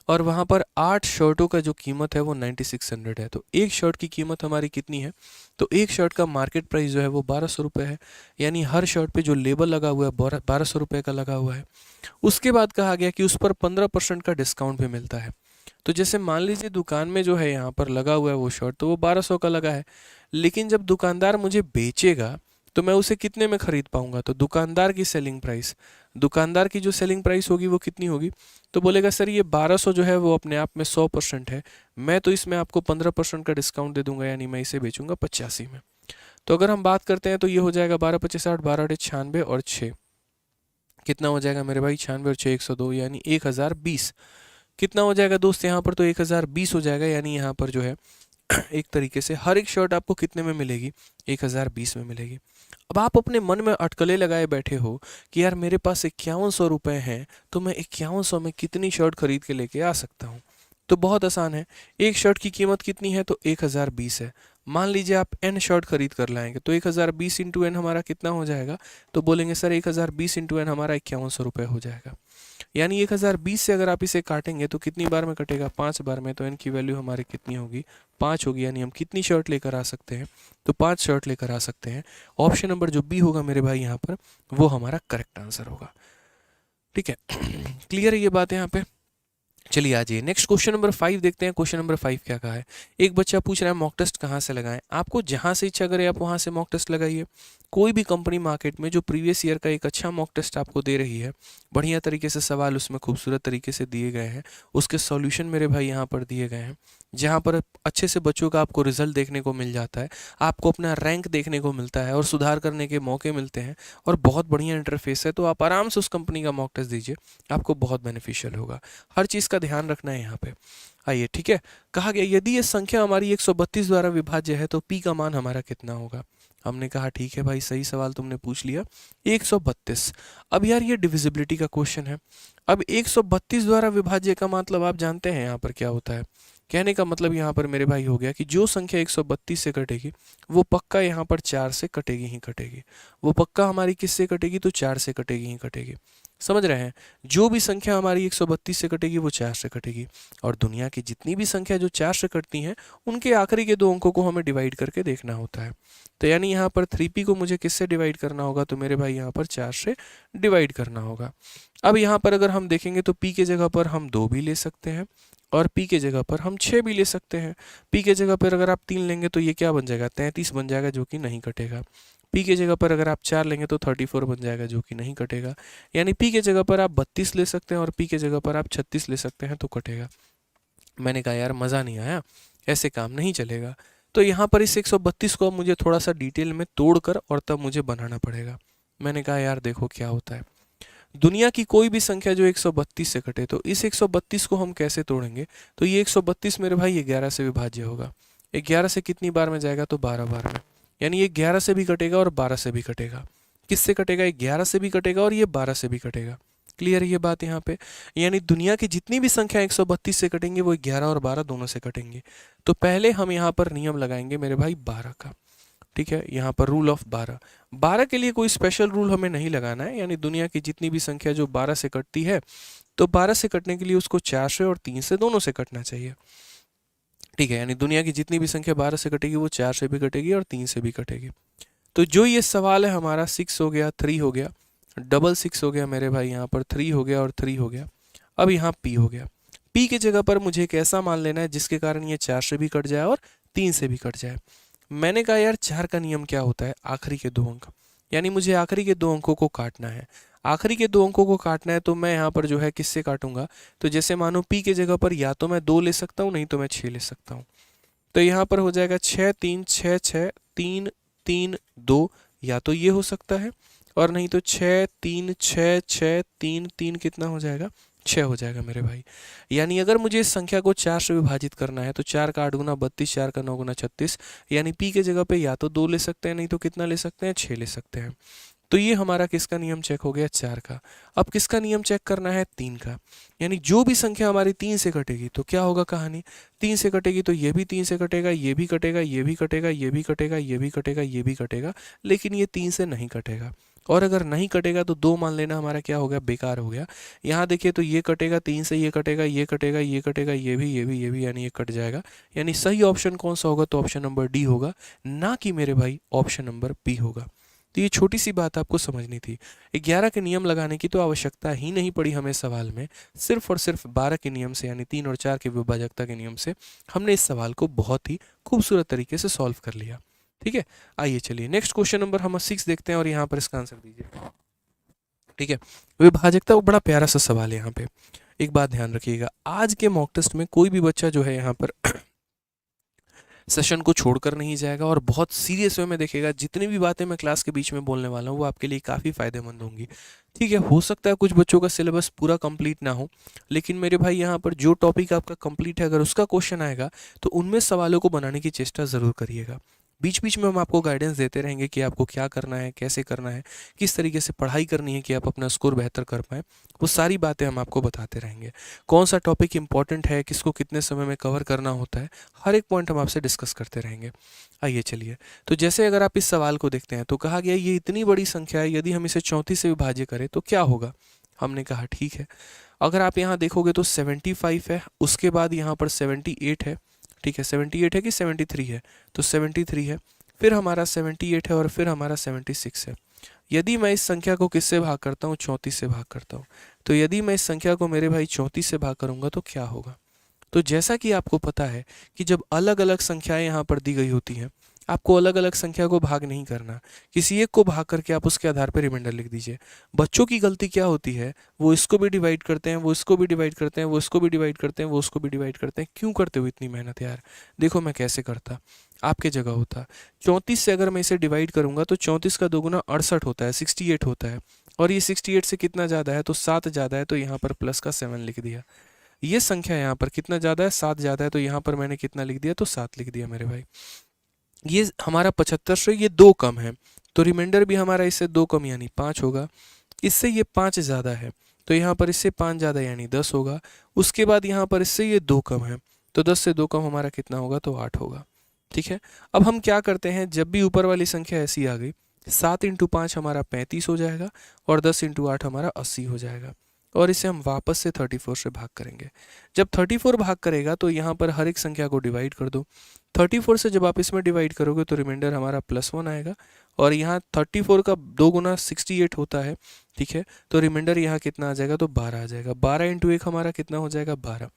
और वहाँ पर 8 शर्टों का जो कीमत है वो 9600 है। तो एक शर्ट की कीमत हमारी कितनी है? तो एक शर्ट का मार्केट प्राइस जो है वो 1200 रुपये है, यानी हर शर्ट पे जो लेबल लगा हुआ है 1200 रुपये का लगा हुआ है। उसके बाद कहा गया कि उस पर 15% का डिस्काउंट भी मिलता है। तो जैसे मान लीजिए दुकान में जो है यहाँ पर लगा हुआ है वो शर्ट, तो वो 1200 का लगा है, लेकिन जब दुकानदार मुझे बेचेगा तो मैं उसे कितने में खरीद पाऊंगा? तो दुकानदार की सेलिंग प्राइस, दुकानदार की जो सेलिंग प्राइस होगी वो कितनी होगी? तो बोलेगा सर ये 1200 जो है वो अपने आप में 100% है, मैं तो इसमें आपको 15% का डिस्काउंट दे दूंगा, यानी मैं इसे बेचूंगा 85 में। तो अगर हम बात करते हैं तो ये हो जाएगा 12 25 60, 12 96 और 6, कितना हो जाएगा मेरे भाई? 96 और 6 102, यानी 1020। कितना हो जाएगा दोस्त यहाँ पर? तो 1020 हो जाएगा, यानी यहाँ पर जो है एक तरीके से हर एक शर्ट आपको कितने में मिलेगी? 1020 में मिलेगी। अब आप अपने मन में अटकलें लगाए बैठे हो कि यार मेरे पास 5100 रुपये हैं, तो मैं 5100 में कितनी शर्ट खरीद के लेके आ सकता हूँ? तो बहुत आसान है, एक शर्ट की कीमत कितनी है? तो 1020 है। मान लीजिए आप n शर्ट खरीद कर लाएंगे, तो 1020 इंटू एन हमारा कितना हो जाएगा? तो बोलेंगे सर 1020 इंटू एन हमारा 5100 रुपये हो जाएगा। यानी 1020 से अगर आप इसे काटेंगे तो कितनी बार में कटेगा? 5 बार में। तो एन की वैल्यू हमारी कितनी होगी? 5 होगी। यानी हम कितनी शर्ट लेकर आ सकते हैं? तो 5 शर्ट लेकर आ सकते हैं। ऑप्शन नंबर जो बी होगा मेरे भाई यहाँ पर, वो हमारा करेक्ट आंसर होगा, ठीक है? क्लियर है ये बात यहाँ पे? चलिए आ जाइए नेक्स्ट क्वेश्चन नंबर 5 देखते हैं। क्वेश्चन नंबर 5 क्या कहा है? एक बच्चा पूछ रहा है मॉक टेस्ट कहाँ से लगाएं? आपको जहाँ से इच्छा करे आप वहाँ से मॉक टेस्ट लगाइए। कोई भी कंपनी मार्केट में जो प्रीवियस ईयर का एक अच्छा मॉक टेस्ट आपको दे रही है, बढ़िया तरीके से सवाल उसमें खूबसूरत तरीके से दिए गए हैं, उसके सॉल्यूशन मेरे भाई यहाँ पर दिए गए हैं, जहाँ पर अच्छे से बच्चों का आपको रिजल्ट देखने को मिल जाता है, आपको अपना रैंक देखने को मिलता है और सुधार करने के मौके मिलते हैं, और बहुत बढ़िया इंटरफेस है। तो आप आराम से उस कंपनी का मॉक टेस्ट दीजिए, आपको बहुत बेनिफिशियल होगा। हर चीज़ का ध्यान रखना है यहाँ पे। आइए ठीक है, कहा गया यदि ये संख्या हमारी 132 द्वारा विभाज्य है तो पी का मान हमारा कितना होगा? हमने कहा ठीक है भाई, सही सवाल तुमने पूछ लिया, 132। अब यार ये डिविजिबिलिटी का क्वेश्चन है। अब 132 द्वारा विभाज्य का मतलब आप जानते हैं यहाँ पर क्या होता है? कहने का मतलब यहाँ पर मेरे भाई हो गया कि जो संख्या 132 से कटेगी वो पक्का यहाँ पर 4 से कटेगी ही कटेगी। वो पक्का हमारी किससे कटेगी, तो 4 से कटेगी ही कटेगी। समझ रहे हैं, जो भी संख्या हमारी 132 से कटेगी वो 4 से कटेगी। और दुनिया की जितनी भी संख्या जो 4 से कटती हैं उनके आखिरी के दो अंकों को हमें डिवाइड करके देखना होता है। तो यानी यहाँ पर 3p को मुझे किससे डिवाइड करना होगा, तो मेरे भाई यहाँ पर 4 से डिवाइड करना होगा। अब यहाँ पर अगर हम देखेंगे तो p के जगह पर हम 2 भी ले सकते हैं और p के जगह पर हम 6 भी ले सकते हैं। p के जगह पर अगर आप 3 लेंगे तो ये क्या बन जाएगा, 33 बन जाएगा, जो कि नहीं कटेगा। p के जगह पर अगर आप 4 लेंगे तो 34 बन जाएगा, जो कि नहीं कटेगा। यानी p के जगह पर आप 32 ले सकते हैं और p के जगह पर आप 36 ले सकते हैं, तो कटेगा। मैंने कहा यार मज़ा नहीं आया, ऐसे काम नहीं चलेगा। तो यहाँ पर इस 132 को अब मुझे थोड़ा सा डिटेल में तोड़कर और तब मुझे बनाना पड़ेगा। मैंने कहा यार देखो क्या होता है, दुनिया की कोई भी संख्या जो 132 से कटे तो इस 132 को हम कैसे तोड़ेंगे, तो ये 132 मेरे भाई 11 से विभाज्य होगा। 11 से कितनी बार में जाएगा, तो 12 बार में। यानी ये 11 से भी कटेगा और 12 से भी कटेगा। किससे कटेगा, 11 से भी कटेगा और ये 12 से भी कटेगा। क्लियर है ये बात यहाँ पे। यानी दुनिया की जितनी भी संख्या 132 से कटेंगे वो 11 और 12 दोनों से कटेंगे। तो पहले हम यहाँ पर नियम लगाएंगे मेरे भाई 12 का। ठीक है, यहाँ पर रूल ऑफ 12। 12 के लिए कोई स्पेशल रूल हमें नहीं लगाना है। यानी दुनिया की जितनी भी संख्या जो 12 से कटती है तो 12 से कटने के लिए उसको 4 से और 3 से दोनों से कटना चाहिए। ठीक है, यानी दुनिया की जितनी भी संख्या 12 से कटेगी वो 4 से भी कटेगी और 3 से भी कटेगी। तो जो ये सवाल है हमारा 6 हो गया, 3 हो गया, डबल 6 हो गया मेरे भाई, यहाँ पर 3 हो गया और 3 हो गया। अब यहाँ p हो गया। p की जगह पर मुझे एक ऐसा मान लेना है जिसके कारण ये 4 से भी कट जाए और 3 से भी कट जाए। मैंने कहा यार 4 का नियम क्या होता है, आखिरी के दो अंक। यानी मुझे आखिरी के दो अंकों को काटना है। आखिरी के दो अंकों को काटना है तो मैं यहाँ पर जो है किससे काटूंगा, तो जैसे मानो p की जगह पर या तो मैं 2 ले सकता हूँ, नहीं तो मैं 6 ले सकता हूँ। तो यहाँ पर हो जाएगा 6 3 6 6 3 3 2, या तो ये हो सकता है और नहीं तो 6 3 6 6 3 3 कितना हो जाएगा, 6 हो जाएगा मेरे भाई। यानी अगर मुझे इस संख्या को 4 से विभाजित करना है तो 4 का 8 गुना 32, 4 का 9 गुना 36। यानी p के जगह पे या तो 2 ले सकते हैं, नहीं तो कितना ले सकते हैं, 6 ले सकते हैं। तो ये हमारा किसका नियम चेक हो गया, 4 का। अब किसका नियम चेक करना है, 3 का। यानी जो भी संख्या हमारी 3 से कटेगी तो क्या होगा कहानी, 3 से कटेगी तो ये भी 3 से कटेगा, ये भी कटेगा, ये भी कटेगा, ये भी कटेगा, ये भी कटेगा, ये भी कटेगा, लेकिन ये 3 से नहीं कटेगा। और अगर नहीं कटेगा तो 2 मान लेना हमारा क्या हो गया, बेकार हो गया। यहाँ देखिए तो ये कटेगा, 3 से ये कटेगा, ये कटेगा, ये कटेगा, ये भी, ये भी, ये भी, यानी ये कट जाएगा। यानी सही ऑप्शन कौन सा होगा, तो ऑप्शन नंबर डी होगा, ना कि मेरे भाई ऑप्शन नंबर बी होगा। तो ये छोटी सी बात आपको समझनी थी। 11 के नियम लगाने की तो आवश्यकता ही नहीं पड़ी हमें सवाल में, सिर्फ और सिर्फ 12 के नियम से यानी 3 और 4 के विभाजकता के नियम से हमने इस सवाल को बहुत ही खूबसूरत तरीके से सॉल्व कर लिया। ठीक है, आइए चलिए नेक्स्ट क्वेश्चन नंबर हम 6 देखते हैं और यहाँ पर इसका आंसर दीजिए। ठीक है, विभाजकता वो बड़ा प्यारा सा सवाल है। यहाँ पे एक बात ध्यान रखिएगा, आज के मॉक टेस्ट में कोई भी बच्चा जो है यहाँ पर सेशन को छोड़कर नहीं जाएगा और बहुत सीरियस वे में देखेगा। जितनी भी बातें मैं क्लास के बीच में बोलने वाला हूँ वो आपके लिए काफ़ी फ़ायदेमंद होंगी। ठीक है, हो सकता है कुछ बच्चों का सिलेबस पूरा कंप्लीट ना हो, लेकिन मेरे भाई यहाँ पर जो टॉपिक आपका कंप्लीट है अगर उसका क्वेश्चन आएगा तो उनमें सवालों को बनाने की चेष्टा ज़रूर करिएगा। बीच बीच में हम आपको गाइडेंस देते रहेंगे कि आपको क्या करना है, कैसे करना है, किस तरीके से पढ़ाई करनी है कि आप अपना स्कोर बेहतर कर पाएँ। वो सारी बातें हम आपको बताते रहेंगे। कौन सा टॉपिक इंपॉर्टेंट है, किसको कितने समय में कवर करना होता है, हर एक पॉइंट हम आपसे डिस्कस करते रहेंगे। आइए चलिए, तो जैसे अगर आप इस सवाल को देखते हैं तो कहा गया ये इतनी बड़ी संख्या है, यदि हम इसे 34 से विभाज्य करें तो क्या होगा। हमने कहा ठीक है, अगर आप यहाँ देखोगे तो 75 है, उसके बाद यहाँ पर 78 है। ठीक है, 78 है कि 73 है, तो 73 है, फिर हमारा 78 है और फिर हमारा 76 है। यदि मैं इस संख्या को किससे भाग करता हूँ, 34 से भाग करता हूँ। तो यदि मैं इस संख्या को मेरे भाई 34 से भाग करूँगा तो क्या होगा। तो जैसा कि आपको पता है कि जब अलग अलग संख्याएं यहाँ पर दी गई होती हैं, आपको अलग अलग संख्या को भाग नहीं करना, किसी एक को भाग करके आप उसके आधार पर रिमाइंडर लिख दीजिए। बच्चों की गलती क्या होती है, वो इसको भी डिवाइड करते हैं, वो इसको भी डिवाइड करते हैं, वो इसको भी डिवाइड करते हैं, वो उसको भी डिवाइड करते हैं। क्यों करते हो इतनी मेहनत यार। देखो मैं कैसे करता, आपके जगह होता। 34 से अगर मैं इसे डिवाइड करूंगा तो 34 का 2 गुना 68 होता है, 68 होता है, और ये 68 से कितना ज़्यादा है, तो 7 ज़्यादा है, तो यहाँ पर प्लस का 7 लिख दिया। ये संख्या यहाँ पर कितना ज़्यादा है, 7 ज़्यादा है, तो यहाँ पर मैंने कितना लिख दिया, तो 7 लिख दिया मेरे भाई। ये हमारा 75 से ये 2 कम है, तो रिमाइंडर भी हमारा इससे 2 कम यानी 5 होगा। इससे ये 5 ज़्यादा है, तो यहाँ पर इससे 5 ज़्यादा यानी 10 होगा। उसके बाद यहाँ पर इससे ये 2 कम है, तो 10 से 2 कम हमारा कितना होगा, तो 8 होगा। ठीक है, अब हम क्या करते हैं, जब भी ऊपर वाली संख्या ऐसी आ गई, 7 इंटू 5 हमारा 35 हो जाएगा और 10 इंटू 8 हमारा 80 हो जाएगा, और इसे हम वापस से 34 से भाग करेंगे। जब 34 भाग करेगा तो यहाँ पर हर एक संख्या को डिवाइड कर दो। 34 से जब आप इसमें डिवाइड करोगे तो रिमाइंडर हमारा +1 आएगा, और यहाँ 34 का 2 गुना 68 होता है। ठीक है, तो रिमाइंडर यहाँ कितना आ जाएगा, तो 12 आ जाएगा। 12 इंटू 1 हमारा कितना हो जाएगा, 12।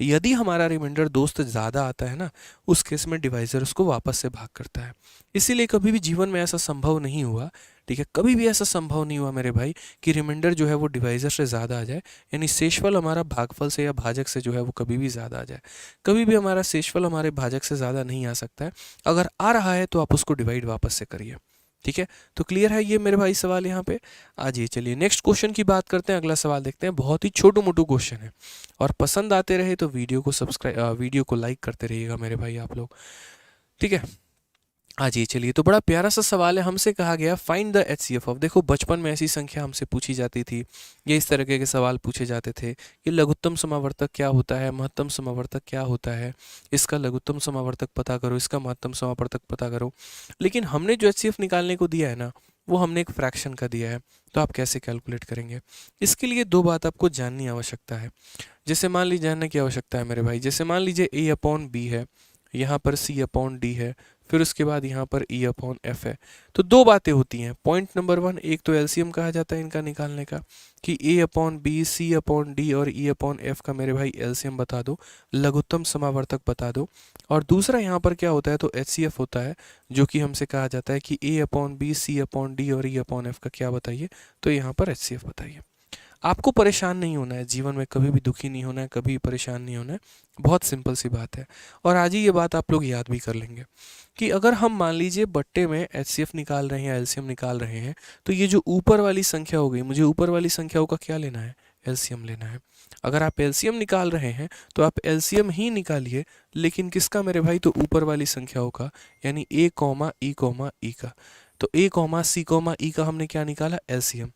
यदि हमारा रिमाइंडर दोस्त ज़्यादा आता है ना, उस केस में डिवाइज़र उसको वापस से भाग करता है। इसीलिए कभी भी जीवन में ऐसा संभव नहीं हुआ, ठीक है, कभी भी ऐसा संभव नहीं हुआ मेरे भाई कि रिमाइंडर जो है वो डिवाइज़र से ज़्यादा आ जाए, यानी शेषफल हमारा भागफल से या भाजक से जो है वो कभी भी ज़्यादा आ जाए। कभी भी हमारा शेषफल हमारे भाजक से ज़्यादा नहीं आ सकता है। अगर आ रहा है तो आप उसको डिवाइड वापस से करिए। ठीक है, तो क्लियर है ये मेरे भाई सवाल यहाँ पे। आज ये चलिए नेक्स्ट क्वेश्चन की बात करते हैं, अगला सवाल देखते हैं। बहुत ही छोटू मोटू क्वेश्चन है, और पसंद आते रहे तो वीडियो को लाइक करते रहिएगा मेरे भाई आप लोग। ठीक है, हाँ जी चलिए, तो बड़ा प्यारा सा सवाल है। हमसे कहा गया फाइंड द HCF ऑफ। देखो बचपन में ऐसी संख्या हमसे पूछी जाती थी, ये इस तरह के सवाल पूछे जाते थे कि लघुत्तम समावर्तक क्या होता है, महत्तम समावर्तक क्या होता है, इसका लघुत्तम समावर्तक पता करो, इसका महत्तम समावर्तक पता करो। लेकिन हमने जो HCF निकालने को दिया है ना, वो हमने एक फ्रैक्शन का दिया है, तो आप कैसे कैलकुलेट करेंगे? इसके लिए दो बात आपको जाननी आवश्यकता है। जैसे मान लीजिए, जानने की आवश्यकता है मेरे भाई, जैसे मान लीजिए A/B है, यहाँ पर C/D है, फिर उसके बाद यहाँ पर E/F है। तो दो बातें होती हैं। पॉइंट नंबर 1, एक तो एलसीएम कहा जाता है इनका निकालने का, कि A/B, C/D और E/F का मेरे भाई एलसीएम बता दो, लघुत्तम समावर्तक बता दो। और दूसरा यहाँ पर क्या होता है, तो HCF होता है, जो कि हमसे कहा जाता है कि A/B, C/D और E/F का क्या बताइए, तो यहाँ पर HCF बताइए। आपको परेशान नहीं होना है जीवन में, कभी भी दुखी नहीं होना है, कभी परेशान नहीं होना है। बहुत सिंपल सी बात है, और आज ही ये बात आप लोग याद भी कर लेंगे कि अगर हम मान लीजिए बट्टे में HCF निकाल रहे हैं या एलसीएम निकाल रहे हैं, तो ये जो ऊपर वाली संख्या हो गई, मुझे ऊपर वाली संख्याओं का क्या लेना है, एलसीएम लेना है। अगर आप एलसीएम निकाल रहे हैं तो आप एलसीएम ही निकालिए, लेकिन किसका मेरे भाई, तो ऊपर वाली संख्याओं का, यानी A, E, का। तो A, C, E का हमने क्या निकाला, एलसीएम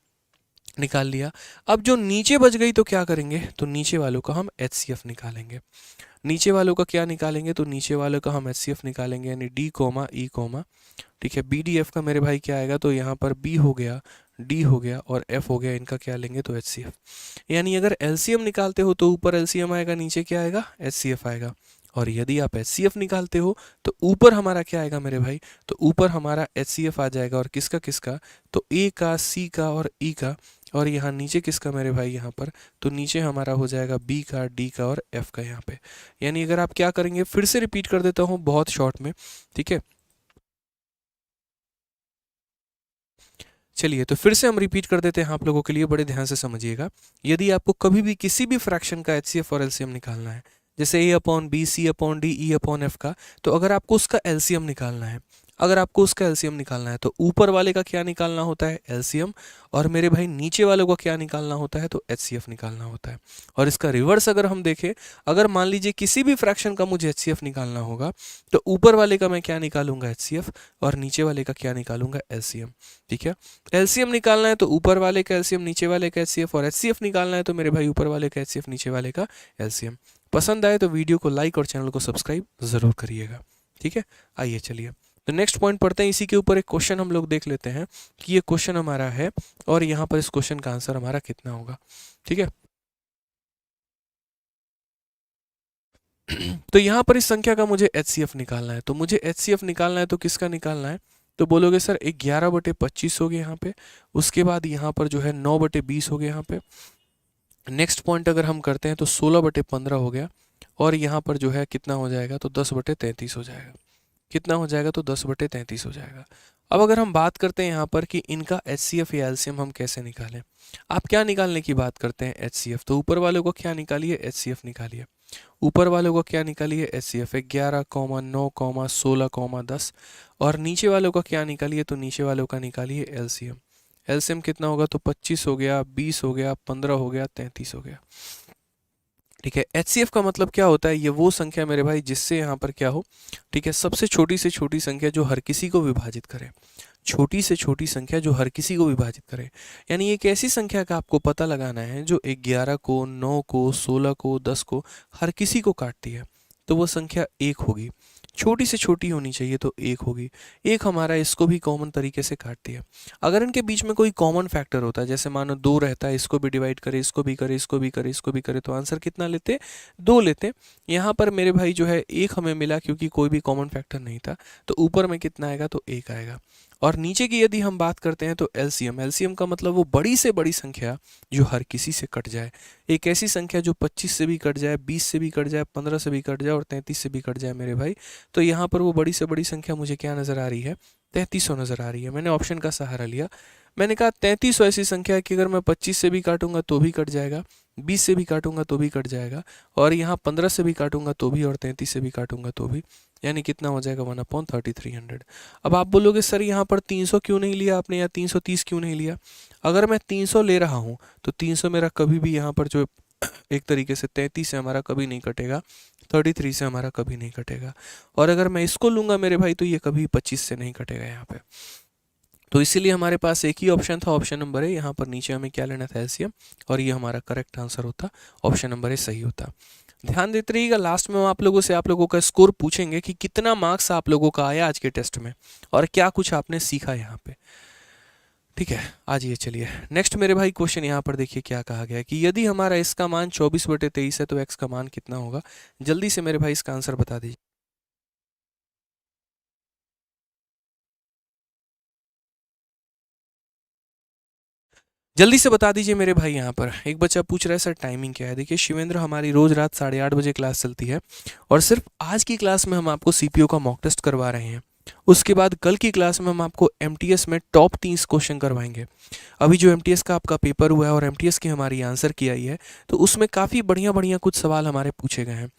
निकाल लिया। अब जो नीचे बच गई तो क्या करेंगे, तो नीचे वालों का हम HCF निकालेंगे। नीचे वालों का क्या निकालेंगे, तो नीचे वालों का हम HCF निकालेंगे, यानी D, E, ठीक है। BDF का मेरे भाई क्या आएगा, तो यहाँ पर B हो गया, D हो गया और F हो गया, इनका क्या लेंगे, तो HCF। यानी अगर LCM निकालते हो तो ऊपर LCM आएगा, नीचे क्या आएगा, HCF आएगा। और यदि आप HCF निकालते हो तो ऊपर हमारा क्या आएगा मेरे भाई, तो ऊपर हमारा HCF आ जाएगा, और किसका किसका, तो A का, C का और E का। और यहाँ नीचे किसका मेरे भाई, यहाँ पर तो नीचे हमारा हो जाएगा B का, D का और F का यहाँ पे। यानी अगर आप क्या करेंगे, फिर से रिपीट कर देता हूँ बहुत शॉर्ट में, ठीक है। चलिए, तो फिर से हम रिपीट कर देते हैं आप लोगों के लिए, बड़े ध्यान से समझिएगा। यदि आपको कभी भी किसी भी फ्रैक्शन का HCF और LCM निकालना है, जैसे A/B, C/D, E/F का, तो अगर आपको उसका LCM निकालना है, अगर आपको उसका LCM निकालना है तो ऊपर वाले का क्या निकालना होता है, LCM, और मेरे भाई नीचे वालों का क्या निकालना होता है, तो HCF निकालना होता है। और इसका रिवर्स अगर हम देखें, अगर मान लीजिए किसी भी फ्रैक्शन का मुझे HCF निकालना होगा, तो ऊपर वाले का मैं क्या निकालूंगा, HCF, और नीचे वाले का क्या निकालूंगा, LCM। ठीक है, एलसीएम निकालना है तो ऊपर वाले का एलसीएम, नीचे वाले का एचसीएफ, और एचसीएफ निकालना है तो मेरे भाई ऊपर वाले का एचसीएफ, नीचे वाले का एलसीएम। पसंद आए तो वीडियो को लाइक और चैनल को सब्सक्राइब जरूर करिएगा। ठीक है, आइए चलिए तो नेक्स्ट पॉइंट पढ़ते हैं। इसी के ऊपर एक क्वेश्चन हम लोग देख लेते हैं कि ये क्वेश्चन हमारा है और यहाँ पर इस क्वेश्चन का आंसर हमारा कितना होगा। ठीक है, तो यहाँ पर इस संख्या का मुझे HCF निकालना है, तो मुझे HCF निकालना है तो किसका निकालना है, तो बोलोगे सर 11/25 हो गए यहाँ पे, उसके बाद यहाँ पर जो है 9/20 हो गया यहाँ पे। नेक्स्ट पॉइंट अगर हम करते हैं तो 16/15 हो गया, और यहाँ पर जो है कितना हो जाएगा, तो 10/33 हो जाएगा। कितना हो जाएगा, तो 10/33 हो जाएगा। अब अगर हम बात करते हैं यहाँ पर कि इनका HCF या LCM हम कैसे निकालें, आप क्या निकालने की बात करते हैं, HCF, तो ऊपर वालों को क्या निकालिए, HCF निकालिए। ऊपर वालों को क्या निकालिए, HCF, 11, 9, 16, 10, और नीचे वालों का क्या निकालिए, तो नीचे वालों का निकालिए LCM। LCM कितना होगा, तो 25 हो गया, 20 हो गया, 15 हो गया, 33 हो गया। ठीक है, HCF का मतलब क्या होता है, ये वो संख्या मेरे भाई जिससे यहाँ पर क्या हो, ठीक है, सबसे छोटी से छोटी संख्या जो हर किसी को विभाजित करे, छोटी से छोटी संख्या जो हर किसी को विभाजित करे। यानी एक ऐसी संख्या का आपको पता लगाना है जो 11 को, 9 को, 16 को, 10 को, हर किसी को काटती है। तो वो संख्या 1 होगी। छोटी से छोटी होनी चाहिए तो 1 होगी। 1 हमारा इसको भी कॉमन तरीके से काट दिया। अगर इनके बीच में कोई कॉमन फैक्टर होता है, जैसे मानो 2 रहता है, इसको भी डिवाइड करे, इसको भी करे, इसको भी करे, इसको भी करे, तो आंसर कितना लेते? 2 लेते। यहाँ पर मेरे भाई जो है 1 हमें मिला क्योंकि कोई भी कॉमन फैक्टर नहीं था, तो ऊपर में कितना आएगा? तो 1 आएगा। और नीचे की यदि हम बात करते हैं तो एलसीएम, एलसीएम का मतलब वो बड़ी से बड़ी संख्या जो हर किसी से कट जाए। एक ऐसी संख्या जो 25 से भी कट जाए, 20 से भी कट जाए, 15 से भी कट जाए और 33 से भी कट जाए मेरे भाई। तो यहाँ पर वो बड़ी से बड़ी संख्या मुझे क्या नज़र आ रही है? 3300 नज़र आ रही है। मैंने ऑप्शन का सहारा लिया। मैंने कहा 3300 ऐसी संख्या है कि अगर मैं 25 से भी काटूंगा तो भी कट जाएगा, 20 से भी काटूंगा तो भी कट जाएगा, और यहाँ 15 से भी काटूंगा तो भी, और 33 से भी काटूंगा तो भी। यानी कितना हो जाएगा? 1/3300। अब आप बोलोगे सर यहाँ पर 300 क्यों नहीं लिया आपने, या 330 क्यों नहीं लिया? अगर मैं 300 ले रहा हूँ तो 300 मेरा कभी भी यहाँ पर जो एक तरीके से 33 से हमारा कभी नहीं कटेगा, 33 से हमारा कभी नहीं कटेगा। और अगर मैं इसको लूँगा मेरे भाई तो ये कभी 25 से नहीं कटेगा यहाँ पे। तो इसीलिए हमारे पास एक ही ऑप्शन था, ऑप्शन नंबर ए। यहाँ पर नीचे हमें क्या लेना था? एलसीएम। और ये हमारा करेक्ट आंसर होता, ऑप्शन नंबर ए सही होता। ध्यान देते रहिएगा, लास्ट में हम आप लोगों से आप लोगों का स्कोर पूछेंगे कि कितना मार्क्स आप लोगों का आया आज के टेस्ट में और क्या कुछ आपने सीखा यहाँ पे। ठीक है, आज ये चलिए नेक्स्ट मेरे भाई क्वेश्चन यहाँ पर देखिए क्या कहा गया है कि यदि हमारा इसका मान 24/23 है तो एक्स का मान कितना होगा? जल्दी से मेरे भाई इसका आंसर बता दीजिए। जल्दी से बता दीजिए मेरे भाई। यहाँ पर एक बच्चा पूछ रहा है सर टाइमिंग क्या है? देखिए शिवेंद्र, हमारी रोज रात 8:30 बजे क्लास चलती है और सिर्फ आज की क्लास में हम आपको सीपीओ का मॉक टेस्ट करवा रहे हैं। उसके बाद कल की क्लास में हम आपको एमटीएस में टॉप 30 क्वेश्चन करवाएंगे। अभी जो एमटीएस का आपका पेपर हुआ है और एमटीएस की हमारी आंसर की आई है, तो उसमें काफ़ी बढ़िया बढ़िया कुछ सवाल हमारे पूछे गए हैं।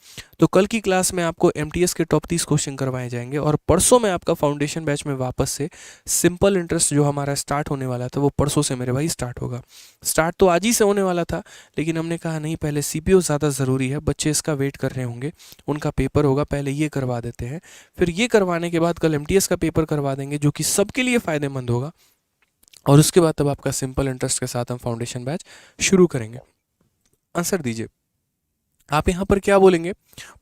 तो कल की क्लास में आपको एमटीएस के टॉप 30 क्वेश्चन करवाए जाएंगे और परसों में आपका फाउंडेशन बैच में वापस से सिंपल इंटरेस्ट जो हमारा स्टार्ट होने वाला था वो परसों से मेरे भाई स्टार्ट होगा। स्टार्ट तो आज ही से होने वाला था, लेकिन हमने कहा नहीं, पहले सीपीओ ज़्यादा ज़रूरी है, बच्चे इसका वेट कर रहे होंगे, उनका पेपर होगा, पहले ये करवा देते हैं। फिर ये करवाने के बाद कल एमटीएस का पेपर करवा देंगे जो कि सबके लिए फ़ायदेमंद होगा। और उसके बाद तब आपका सिंपल इंटरेस्ट के साथ हम फाउंडेशन बैच शुरू करेंगे। आंसर दीजिए। आप यहाँ पर क्या बोलेंगे?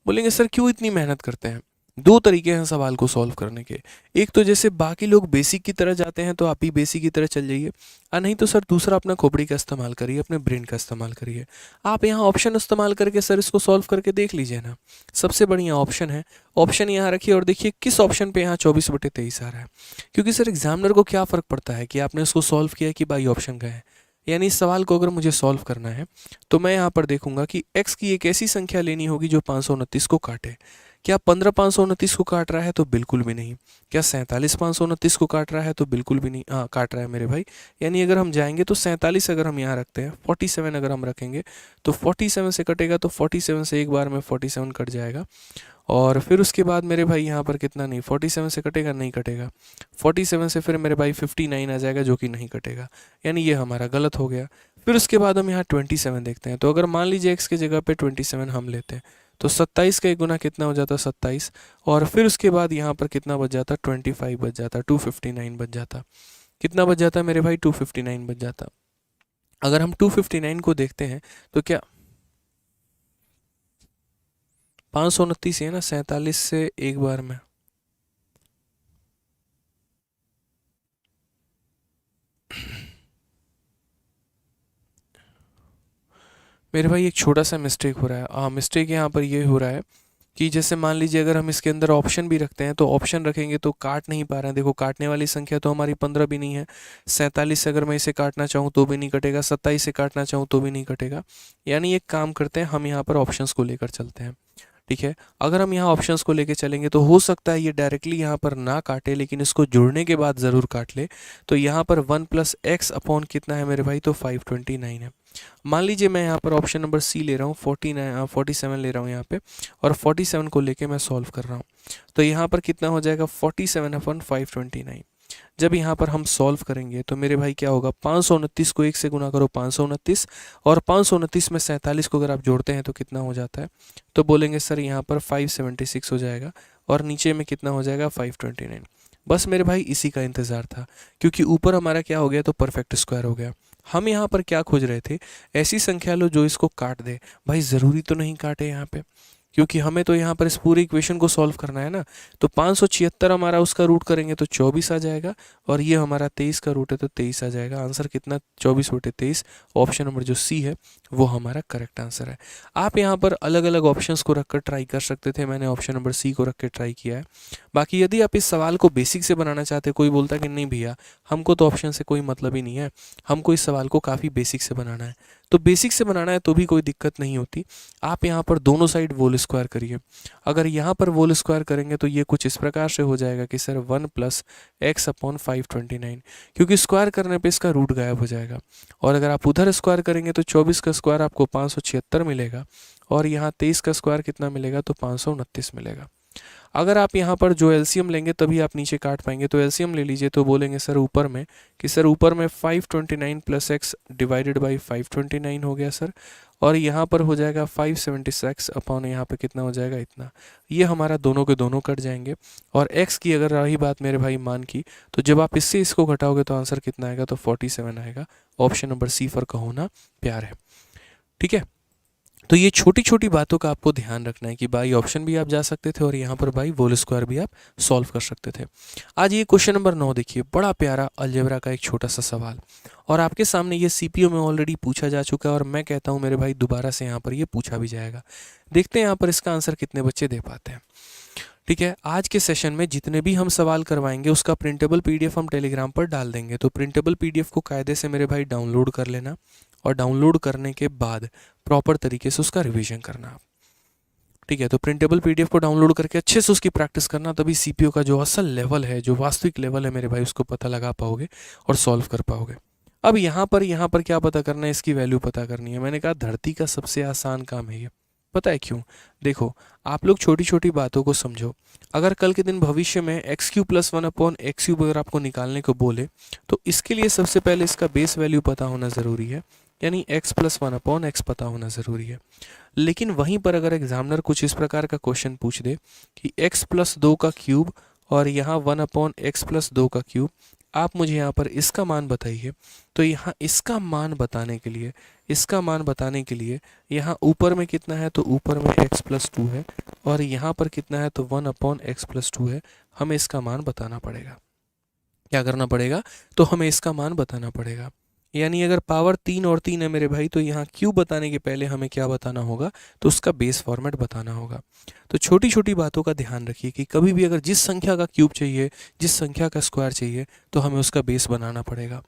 बोलेंगे सर क्यों इतनी मेहनत करते हैं? दो तरीके हैं सवाल को सॉल्व करने के। एक तो जैसे बाकी लोग बेसिक की तरह जाते हैं तो आप भी बेसिक की तरह चल जाइए, और नहीं तो सर दूसरा अपना खोपड़ी का इस्तेमाल करिए, अपने ब्रेन का इस्तेमाल करिए। आप यहाँ ऑप्शन इस्तेमाल करके सर इसको सॉल्व करके देख लीजिए ना, सबसे बढ़िया ऑप्शन है। ऑप्शन यहाँ रखिए और देखिए किस ऑप्शन पे यहाँ 24/23 आ रहा है। क्योंकि सर एग्जामिनर को क्या फ़र्क पड़ता है कि आपने उसको सॉल्व किया कि बाई ऑप्शन का है। यानी इस सवाल को अगर मुझे सॉल्व करना है तो मैं यहाँ पर देखूंगा कि x की एक ऐसी संख्या लेनी होगी जो 529 को काटे। क्या 15 529 को काट रहा है? तो बिल्कुल भी नहीं। क्या 47 529 को काट रहा है? तो बिल्कुल भी नहीं। हाँ काट रहा है मेरे भाई। यानी अगर हम जाएंगे तो 47 अगर हम यहाँ रखते हैं, 47 अगर हम रखेंगे तो 47 से कटेगा, तो 47 से एक बार में 47 कट जाएगा। और फिर उसके बाद मेरे भाई यहाँ पर कितना नहीं, 47 से कटेगा, नहीं कटेगा। 47 से फिर मेरे भाई 59 आ जाएगा जो कि नहीं कटेगा, यानी ये हमारा गलत हो गया। फिर उसके बाद हम यहाँ 27 देखते हैं। तो अगर मान लीजिए x की जगह पे 27 हम लेते हैं तो 27 का एक गुना कितना हो जाता? 27। और फिर उसके बाद यहाँ पर कितना बच जाता? 25 बच जाता, 259 बच जाता। कितना बच जाता मेरे भाई? 259 बच जाता। अगर हम 259 को देखते हैं तो क्या 529 है ना, 47 से एक बार में मेरे भाई एक छोटा सा मिस्टेक हो रहा है। हाँ, मिस्टेक यहाँ पर ये हो रहा है कि जैसे मान लीजिए अगर हम इसके अंदर ऑप्शन भी रखते हैं तो ऑप्शन रखेंगे तो काट नहीं पा रहे हैं। देखो काटने वाली संख्या तो हमारी 15 भी नहीं है। 47 से अगर मैं इसे काटना चाहूँ तो भी नहीं कटेगा, 27 से काटना चाहूँ तो भी नहीं कटेगा। यानी एक काम करते हैं, हम यहाँ पर ऑप्शंस को लेकर चलते हैं। ठीक है, अगर हम यहाँ ऑप्शंस को लेके चलेंगे तो हो सकता है ये डायरेक्टली यहाँ पर ना काटे, लेकिन इसको जुड़ने के बाद ज़रूर काट ले। तो यहाँ पर 1 + x अपॉन कितना है मेरे भाई? तो 529 है। मान लीजिए मैं यहाँ पर ऑप्शन नंबर सी ले रहा हूँ, 47 ले रहा हूँ यहाँ पे, और 47 को लेके मैं सॉल्व कर रहा हूँ। तो यहाँ पर कितना हो जाएगा? 47/529। जब यहाँ पर हम सॉल्व करेंगे तो मेरे भाई क्या होगा? 529 को 1 से गुना करो, 529, और 529 में 47 को अगर आप जोड़ते हैं तो कितना हो जाता है? तो बोलेंगे सर यहाँ पर 576 हो जाएगा, और नीचे में कितना हो जाएगा? 529। बस मेरे भाई इसी का इंतज़ार था, क्योंकि ऊपर हमारा क्या हो गया? तो परफेक्ट स्क्वायर हो गया। हम यहाँ पर क्या खोज रहे थे? ऐसी संख्या लो जो इसको काट दे। भाई ज़रूरी तो नहीं काटे यहाँ पे, क्योंकि हमें तो यहाँ पर इस पूरी इक्वेशन को सॉल्व करना है ना। तो 576 हमारा उसका रूट करेंगे तो 24 आ जाएगा, और ये हमारा 23 का रूट है तो 23 आ जाएगा। आंसर कितना, 24 बटे 23। ऑप्शन नंबर जो सी है वो हमारा करेक्ट आंसर है। आप यहाँ पर अलग अलग ऑप्शंस को रखकर ट्राई कर सकते थे, मैंने ऑप्शन नंबर सी को रख के ट्राई किया है। बाकी यदि आप इस सवाल को बेसिक से बनाना चाहते हैं, कोई बोलता है कि नहीं भैया हमको तो ऑप्शन से कोई मतलब ही नहीं है, हमको इस सवाल को काफ़ी बेसिक से बनाना है, तो बेसिक से बनाना है तो भी कोई दिक्कत नहीं होती। आप यहाँ पर दोनों साइड होल स्क्वायर करिए। अगर यहाँ पर होल स्क्वायर करेंगे तो ये कुछ इस प्रकार से हो जाएगा कि सर 1 प्लस एक्स अपॉन 529, क्योंकि स्क्वायर करने पे इसका रूट गायब हो जाएगा। और अगर आप उधर स्क्वायर करेंगे तो 24 का स्क्वायर आपको 576 मिलेगा, और यहाँ 23 का स्क्वायर कितना मिलेगा, तो 529 मिलेगा। अगर आप यहाँ पर जो एलसीएम लेंगे तभी आप नीचे काट पाएंगे, तो एलसीएम ले लीजिए। तो बोलेंगे सर ऊपर में कि सर ऊपर में 529 प्लस एक्स डिवाइडेड बाई 529 हो गया सर, और यहाँ पर हो जाएगा 576 अपॉन यहाँ पे कितना हो जाएगा, इतना। ये हमारा दोनों के दोनों कट जाएंगे। और x की अगर रही बात मेरे भाई मान की, तो जब आप इससे इसको घटाओगे तो आंसर कितना आएगा, तो 47 आएगा। ऑप्शन नंबर सी फॉर कहो ना प्यार है। ठीक है, तो ये छोटी छोटी बातों का आपको ध्यान रखना है कि बाई ऑप्शन भी आप जा सकते थे और यहाँ पर बाई होल स्क्वायर भी आप सॉल्व कर सकते थे। आज ये क्वेश्चन नंबर 9 देखिए, बड़ा प्यारा अलजेब्रा का एक छोटा सा सवाल, और आपके सामने ये सीपीओ में ऑलरेडी पूछा जा चुका है, और मैं कहता हूँ मेरे भाई दोबारा से यहाँ पर ये पूछा भी जाएगा। देखते हैं यहाँ पर इसका आंसर कितने बच्चे दे पाते हैं। ठीक है, आज के सेशन में जितने भी हम सवाल करवाएंगे उसका प्रिंटेबल पीडीएफ हम टेलीग्राम पर डाल देंगे। तो प्रिंटेबल पीडीएफ को कायदे से मेरे भाई डाउनलोड कर लेना, और डाउनलोड करने के बाद प्रॉपर तरीके से उसका रिवीजन करना आप। ठीक है, तो प्रिंटेबल पीडीएफ को डाउनलोड करके अच्छे से उसकी प्रैक्टिस करना, तभी सीपीओ का जो असल लेवल है, जो वास्तविक लेवल है मेरे भाई, उसको पता लगा पाओगे और सॉल्व कर पाओगे। अब यहाँ पर क्या पता करना है, इसकी वैल्यू पता करनी है। मैंने कहा धरती का सबसे आसान काम है ये, पता है क्यों? देखो, आप लोग छोटी छोटी बातों को समझो। अगर कल के दिन भविष्य में x Q plus 1 upon x cube अगर आपको निकालने को बोले, तो इसके लिए सबसे पहले इसका बेस वैल्यू पता होना ज़रूरी है, यानी x प्लस 1 अपॉन एक्स पता होना ज़रूरी है। लेकिन वहीं पर अगर एग्जामिनर कुछ इस प्रकार का क्वेश्चन पूछ दे कि x प्लस 2 का क्यूब और यहाँ 1 अपॉन एक्स प्लस 2 का क्यूब, आप मुझे यहाँ पर इसका मान बताइए। तो यहाँ इसका मान बताने के लिए यहाँ ऊपर में कितना है, तो ऊपर में x प्लस 2 है, और यहाँ पर कितना है, तो 1 अपॉन एक्स प्लस 2 है। हमें इसका मान बताना पड़ेगा। क्या करना पड़ेगा, तो हमें इसका मान बताना पड़ेगा। यानी अगर पावर 3 और 3 है मेरे भाई, तो यहाँ क्यूब बताने के पहले हमें क्या बताना होगा, तो उसका बेस फॉर्मेट बताना होगा। तो छोटी छोटी बातों का ध्यान रखिए कि कभी भी अगर जिस संख्या का क्यूब चाहिए, जिस संख्या का स्क्वायर चाहिए, तो हमें उसका बेस बनाना पड़ेगा।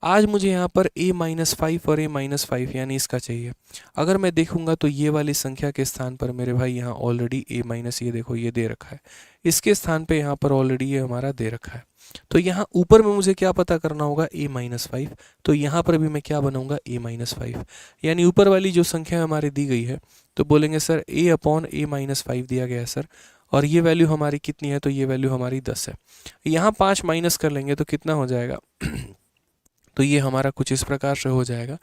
आज मुझे यहाँ पर a-5 और a-5 यानी इसका चाहिए। अगर मैं देखूंगा तो ये वाली संख्या के स्थान पर मेरे भाई यहाँ ऑलरेडी a- ये देखो ये दे रखा है, इसके स्थान पे यहाँ पर ऑलरेडी ये हमारा दे रखा है। तो यहाँ ऊपर में मुझे क्या पता करना होगा, a-5। तो यहाँ पर भी मैं क्या बनाऊंगा, a-5, यानी ऊपर वाली जो संख्या हमारी दी गई है, तो बोलेंगे सर a अपॉन a-5 दिया गया है सर, और ये वैल्यू हमारी कितनी है, तो ये वैल्यू हमारी 10 है। यहाँ 5 माइनस कर लेंगे तो कितना हो जाएगा तो ये हमारा कुछ इस प्रकार से हो जाएगा।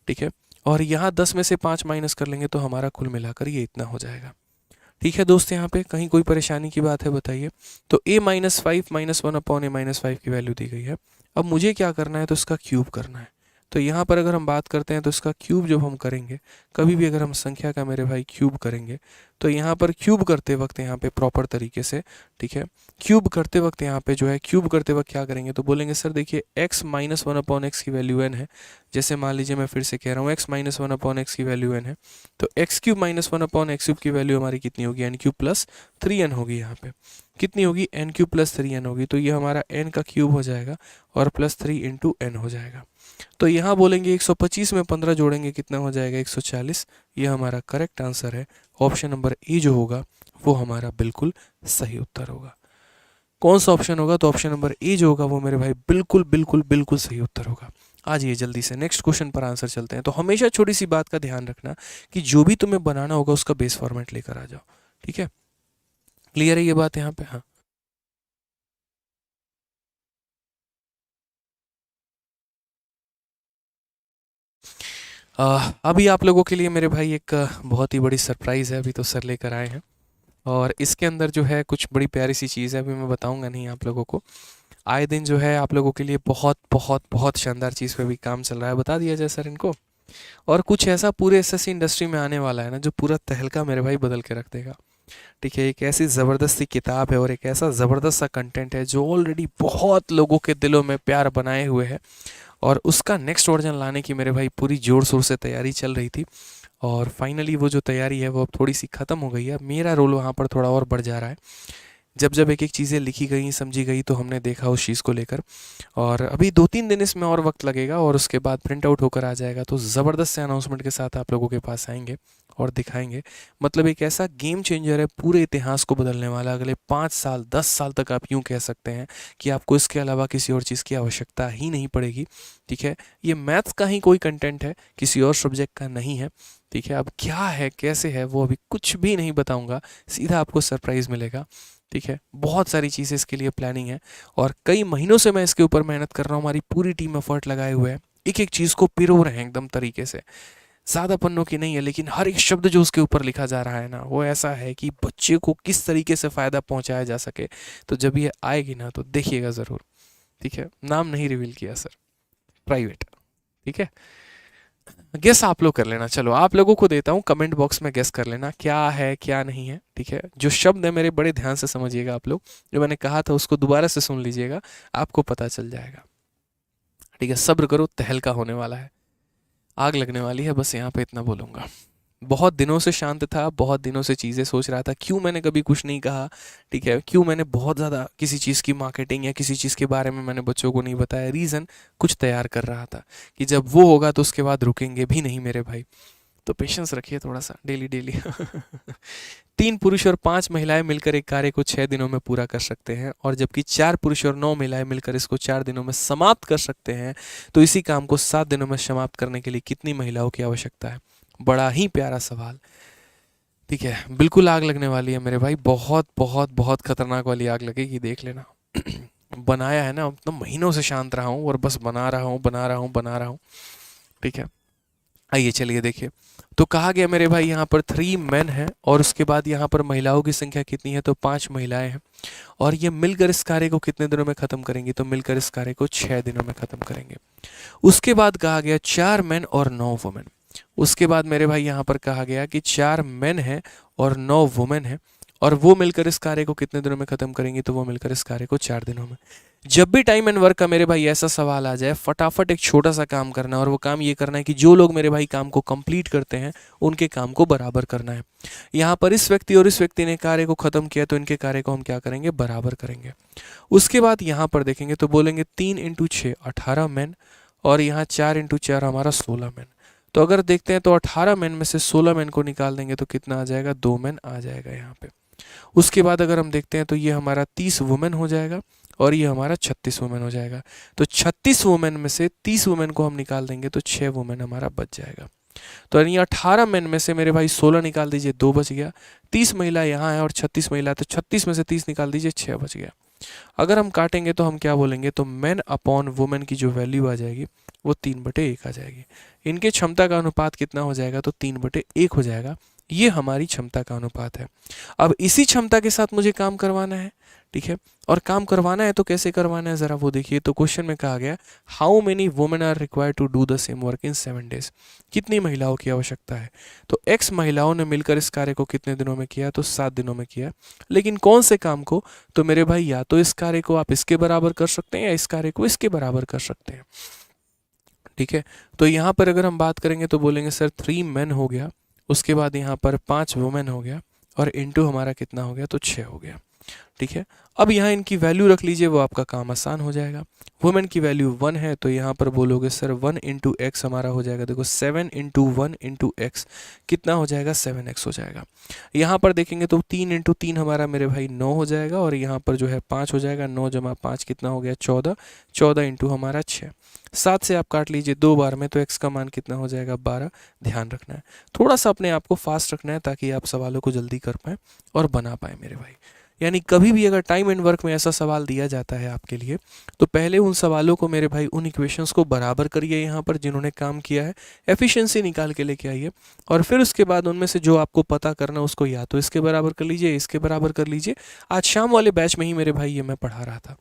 ठीक है, और यहाँ 10 में से 5 माइनस कर लेंगे तो हमारा कुल मिलाकर ये इतना हो जाएगा। ठीक है दोस्त, यहाँ पे कहीं कोई परेशानी की बात है बताइए। तो a-5 माइनस 1 अपॉन a-5 की वैल्यू दी गई है। अब मुझे क्या करना है, तो इसका क्यूब करना है। तो यहाँ पर अगर हम बात करते हैं तो इसका क्यूब जब हम करेंगे, कभी भी अगर हम संख्या का मेरे भाई क्यूब करेंगे, तो यहाँ पर क्यूब करते वक्त यहाँ पे प्रॉपर तरीके से, ठीक है, क्यूब करते वक्त यहाँ पे जो है क्यूब करते वक्त क्या करेंगे, तो बोलेंगे सर देखिए x माइनस 1 अपॉन एक्स की वैल्यू n है। जैसे मान लीजिए मैं फिर से कह रहा हूँ x माइनस 1 अपॉन एक्स की वैल्यू n है, तो x cube minus 1 upon x cube की वैल्यू हमारी कितनी होगी, एन क्यूब प्लस 3n होगी। यहाँ पे कितनी होगी, एन क्यूब प्लस 3n होगी। तो ये हमारा n का क्यूब हो जाएगा और प्लस 3 इंटू n हो जाएगा। तो यहाँ बोलेंगे 125 में 15 जोड़ेंगे कितना हो जाएगा, 140। ये हमारा करेक्ट आंसर है। ऑप्शन नंबर ए जो होगा वो हमारा बिल्कुल सही उत्तर होगा। कौन सा ऑप्शन होगा, तो ऑप्शन नंबर ए जो होगा वो मेरे भाई बिल्कुल बिल्कुल बिल्कुल सही उत्तर होगा। आ जाइए जल्दी से नेक्स्ट क्वेश्चन पर आंसर चलते हैं। तो हमेशा छोटी सी बात का ध्यान रखना कि जो भी तुम्हें बनाना होगा उसका बेस फॉर्मेट लेकर आ जाओ। ठीक है, क्लियर है ये बात यहाँ पे? हाँ, अभी आप लोगों के लिए मेरे भाई एक बहुत ही बड़ी सरप्राइज़ है, अभी तो सर लेकर आए हैं, और इसके अंदर जो है कुछ बड़ी प्यारी सी चीज़ है, अभी मैं बताऊंगा नहीं आप लोगों को। आए दिन जो है आप लोगों के लिए बहुत बहुत बहुत शानदार चीज़ पे भी काम चल रहा है, बता दिया जाए सर इनको। और कुछ ऐसा पूरे एसएससी इंडस्ट्री में आने वाला है ना जो पूरा तहलका मेरे भाई बदल के रख देगा। ठीक है, एक ऐसी ज़बरदस्ती किताब है और एक ऐसा ज़बरदस्त सा कंटेंट है जो ऑलरेडी बहुत लोगों के दिलों में प्यार बनाए हुए है, और उसका नेक्स्ट वर्जन लाने की मेरे भाई पूरी ज़ोर शोर से तैयारी चल रही थी। और फाइनली वो जो तैयारी है वो अब थोड़ी सी ख़त्म हो गई है। मेरा रोल वहाँ पर थोड़ा और बढ़ जा रहा है। जब जब एक एक चीज़ें लिखी गई समझी गई तो हमने देखा उस चीज़ को लेकर, और अभी 2-3 दिन इसमें और वक्त लगेगा और उसके बाद प्रिंट आउट होकर आ जाएगा, तो ज़बरदस्त से अनाउंसमेंट के साथ आप लोगों के पास आएंगे और दिखाएंगे। मतलब एक ऐसा गेम चेंजर है, पूरे इतिहास को बदलने वाला। अगले 5 साल 10 साल तक आप यूँ कह सकते हैं कि आपको इसके अलावा किसी और चीज़ की आवश्यकता ही नहीं पड़ेगी। ठीक है, ये मैथ्स का ही कोई कंटेंट है, किसी और सब्जेक्ट का नहीं है। ठीक है, अब क्या है कैसे है वो अभी कुछ भी नहीं बताऊंगा, सीधा आपको सरप्राइज़ मिलेगा। ठीक है, बहुत सारी चीज़ें इसके लिए प्लानिंग है और कई महीनों से मैं इसके ऊपर मेहनत कर रहा हूँ। हमारी पूरी टीम एफर्ट लगाए हुए है, एक एक चीज़ को पिरो रहे हैं एकदम तरीके से। ज़्यादा पन्नों की नहीं है, लेकिन हर एक शब्द जो उसके ऊपर लिखा जा रहा है ना, वो ऐसा है कि बच्चे को किस तरीके से फ़ायदा पहुंचाया जा सके। तो जब ये आएगी ना तो देखिएगा ज़रूर। ठीक है, नाम नहीं रिवील किया सर, प्राइवेट। ठीक है, गेस आप लोग कर लेना। चलो आप लोगों को देता हूँ, कमेंट बॉक्स में गेस कर लेना क्या है क्या नहीं है। ठीक है, जो शब्द है मेरे बड़े ध्यान से समझिएगा आप लोग, जो मैंने कहा था उसको दोबारा से सुन लीजिएगा, आपको पता चल जाएगा। ठीक है, सब्र करो, तहलका होने वाला है, आग लगने वाली है, बस यहाँ पे इतना बोलूँगा। बहुत दिनों से शांत था, बहुत दिनों से चीज़ें सोच रहा था, क्यों मैंने कभी कुछ नहीं कहा। ठीक है, क्यों मैंने बहुत ज़्यादा किसी चीज़ की मार्केटिंग या किसी चीज़ के बारे में मैंने बच्चों को नहीं बताया। रीज़न कुछ तैयार कर रहा था कि जब वो होगा तो उसके बाद रुकेंगे भी नहीं मेरे भाई। तो पेशेंस रखिए थोड़ा सा, डेली डेली 3 पुरुष और 5 महिलाएं मिलकर एक कार्य को 6 दिनों में पूरा कर सकते हैं, और जबकि 4 पुरुष और 9 महिलाएं मिलकर इसको 4 दिनों में समाप्त कर सकते हैं, तो इसी काम को 7 दिनों में समाप्त करने के लिए कितनी महिलाओं की आवश्यकता है। बड़ा ही प्यारा सवाल। ठीक है, बिल्कुल आग लगने वाली है मेरे भाई, बहुत बहुत बहुत खतरनाक वाली आग लगेगी, देख लेना। बनाया है ना, तो महीनों से शांत रहा हूँ और बस बना रहा हूँ बना रहा हूँ बना रहा हूँ। ठीक है, आइए चलिए देखिए। तो कहा गया मेरे भाई यहाँ पर 3 मेन है, और उसके बाद यहाँ पर महिलाओं की संख्या कितनी है, तो 5 महिलाएं हैं, और ये मिलकर इस कार्य को कितने दिनों में खत्म करेंगी, तो मिलकर इस कार्य को 6 दिनों में खत्म करेंगे। उसके बाद कहा गया 4 मेन और 9 वुमेन। उसके बाद मेरे भाई यहाँ पर कहा गया कि 4 मेन है और 9 वुमेन है, और वो मिलकर इस कार्य को कितने दिनों में खत्म करेंगी, तो वो मिलकर इस कार्य को 4 दिनों में। जब भी टाइम एंड वर्क का मेरे भाई ऐसा सवाल आ जाए, फटाफट एक छोटा सा काम करना है, और वो काम ये करना है कि जो लोग मेरे भाई काम को कंप्लीट करते हैं उनके काम को बराबर करना है। यहाँ पर इस व्यक्ति और इस व्यक्ति ने कार्य को खत्म किया, तो इनके कार्य को हम क्या करेंगे, बराबर करेंगे। उसके बाद यहाँ पर देखेंगे तो बोलेंगे 3 × 6 18 मेन, और यहाँ 4 × 4 हमारा 16 मेन। तो अगर देखते हैं तो 18 मेन में से 16 मेन को निकाल देंगे तो कितना आ जाएगा, 2 मेन आ जाएगा यहाँ पे। उसके बाद अगर हम देखते हैं तो ये हमारा 30 वुमेन हो जाएगा, और ये हमारा 36 वुमेन हो जाएगा। तो 36 वुमेन में से 30 वुमेन को हम निकाल देंगे तो 6 वुमेन हमारा बच जाएगा। तो यानी 18 मेन में से मेरे भाई 16 निकाल दीजिए, 2 बच गया। 30 महिला यहाँ है और 36 महिला, तो 36 में से 30 निकाल दीजिए, 6 बच गया। अगर हम काटेंगे तो हम क्या बोलेंगे, तो मेन अपॉन वुमेन की जो वैल्यू आ जाएगी वो 3/1 आ जाएगी। इनके क्षमता का अनुपात कितना हो जाएगा, तो 3/1 हो जाएगा। ये हमारी क्षमता का अनुपात है। अब इसी क्षमता के साथ मुझे काम करवाना है। ठीक है, और काम करवाना है तो कैसे करवाना है, ज़रा वो देखिए। तो क्वेश्चन में कहा गया how many women are required to do the same work in 7 days. कितनी महिलाओं की आवश्यकता है, तो x महिलाओं ने मिलकर इस कार्य को कितने दिनों में किया, तो 7 दिनों में किया। लेकिन कौन से काम को, तो मेरे भाई या तो इस कार्य को आप इसके बराबर कर सकते हैं या इस कार्य को इसके बराबर कर सकते हैं। ठीक है, तो यहाँ पर अगर हम बात करेंगे तो बोलेंगे सर 3 मेन हो गया, उसके बाद यहाँ पर 5 वुमेन हो गया, और इंटू हमारा कितना हो गया, तो 6 हो गया। ठीक है, अब यहाँ इनकी वैल्यू रख लीजिए, वो आपका काम आसान हो जाएगा। वुमेन की वैल्यू 1 है, तो यहाँ पर बोलोगे सर 1 × x हमारा हो जाएगा, देखो 7 × 1 × x कितना हो जाएगा, 7x हो जाएगा। यहाँ पर देखेंगे तो 3 × 3 हमारा मेरे भाई 9 हो जाएगा, और यहाँ पर जो है 5 हो जाएगा। 9 + 5 कितना हो गया, 14। 14 इंटू हमारा 6। 7 से आप काट लीजिए 2 बार में, तो x का मान कितना हो जाएगा, 12। ध्यान रखना है, थोड़ा सा अपने आप को फास्ट रखना है ताकि आप सवालों को जल्दी कर पाएँ और बना पाएँ मेरे भाई। यानी कभी भी अगर टाइम एंड वर्क में ऐसा सवाल दिया जाता है आपके लिए, तो पहले उन सवालों को मेरे भाई, उन इक्वेशंस को बराबर करिए यहाँ पर जिन्होंने काम किया है, एफिशिएंसी निकाल के लेके आइए, और फिर उसके बाद उनमें से जो आपको पता करना उसको या तो इसके बराबर कर लीजिए, इसके बराबर कर लीजिए। आज शाम वाले बैच में ही मेरे भाई ये मैं पढ़ा रहा था।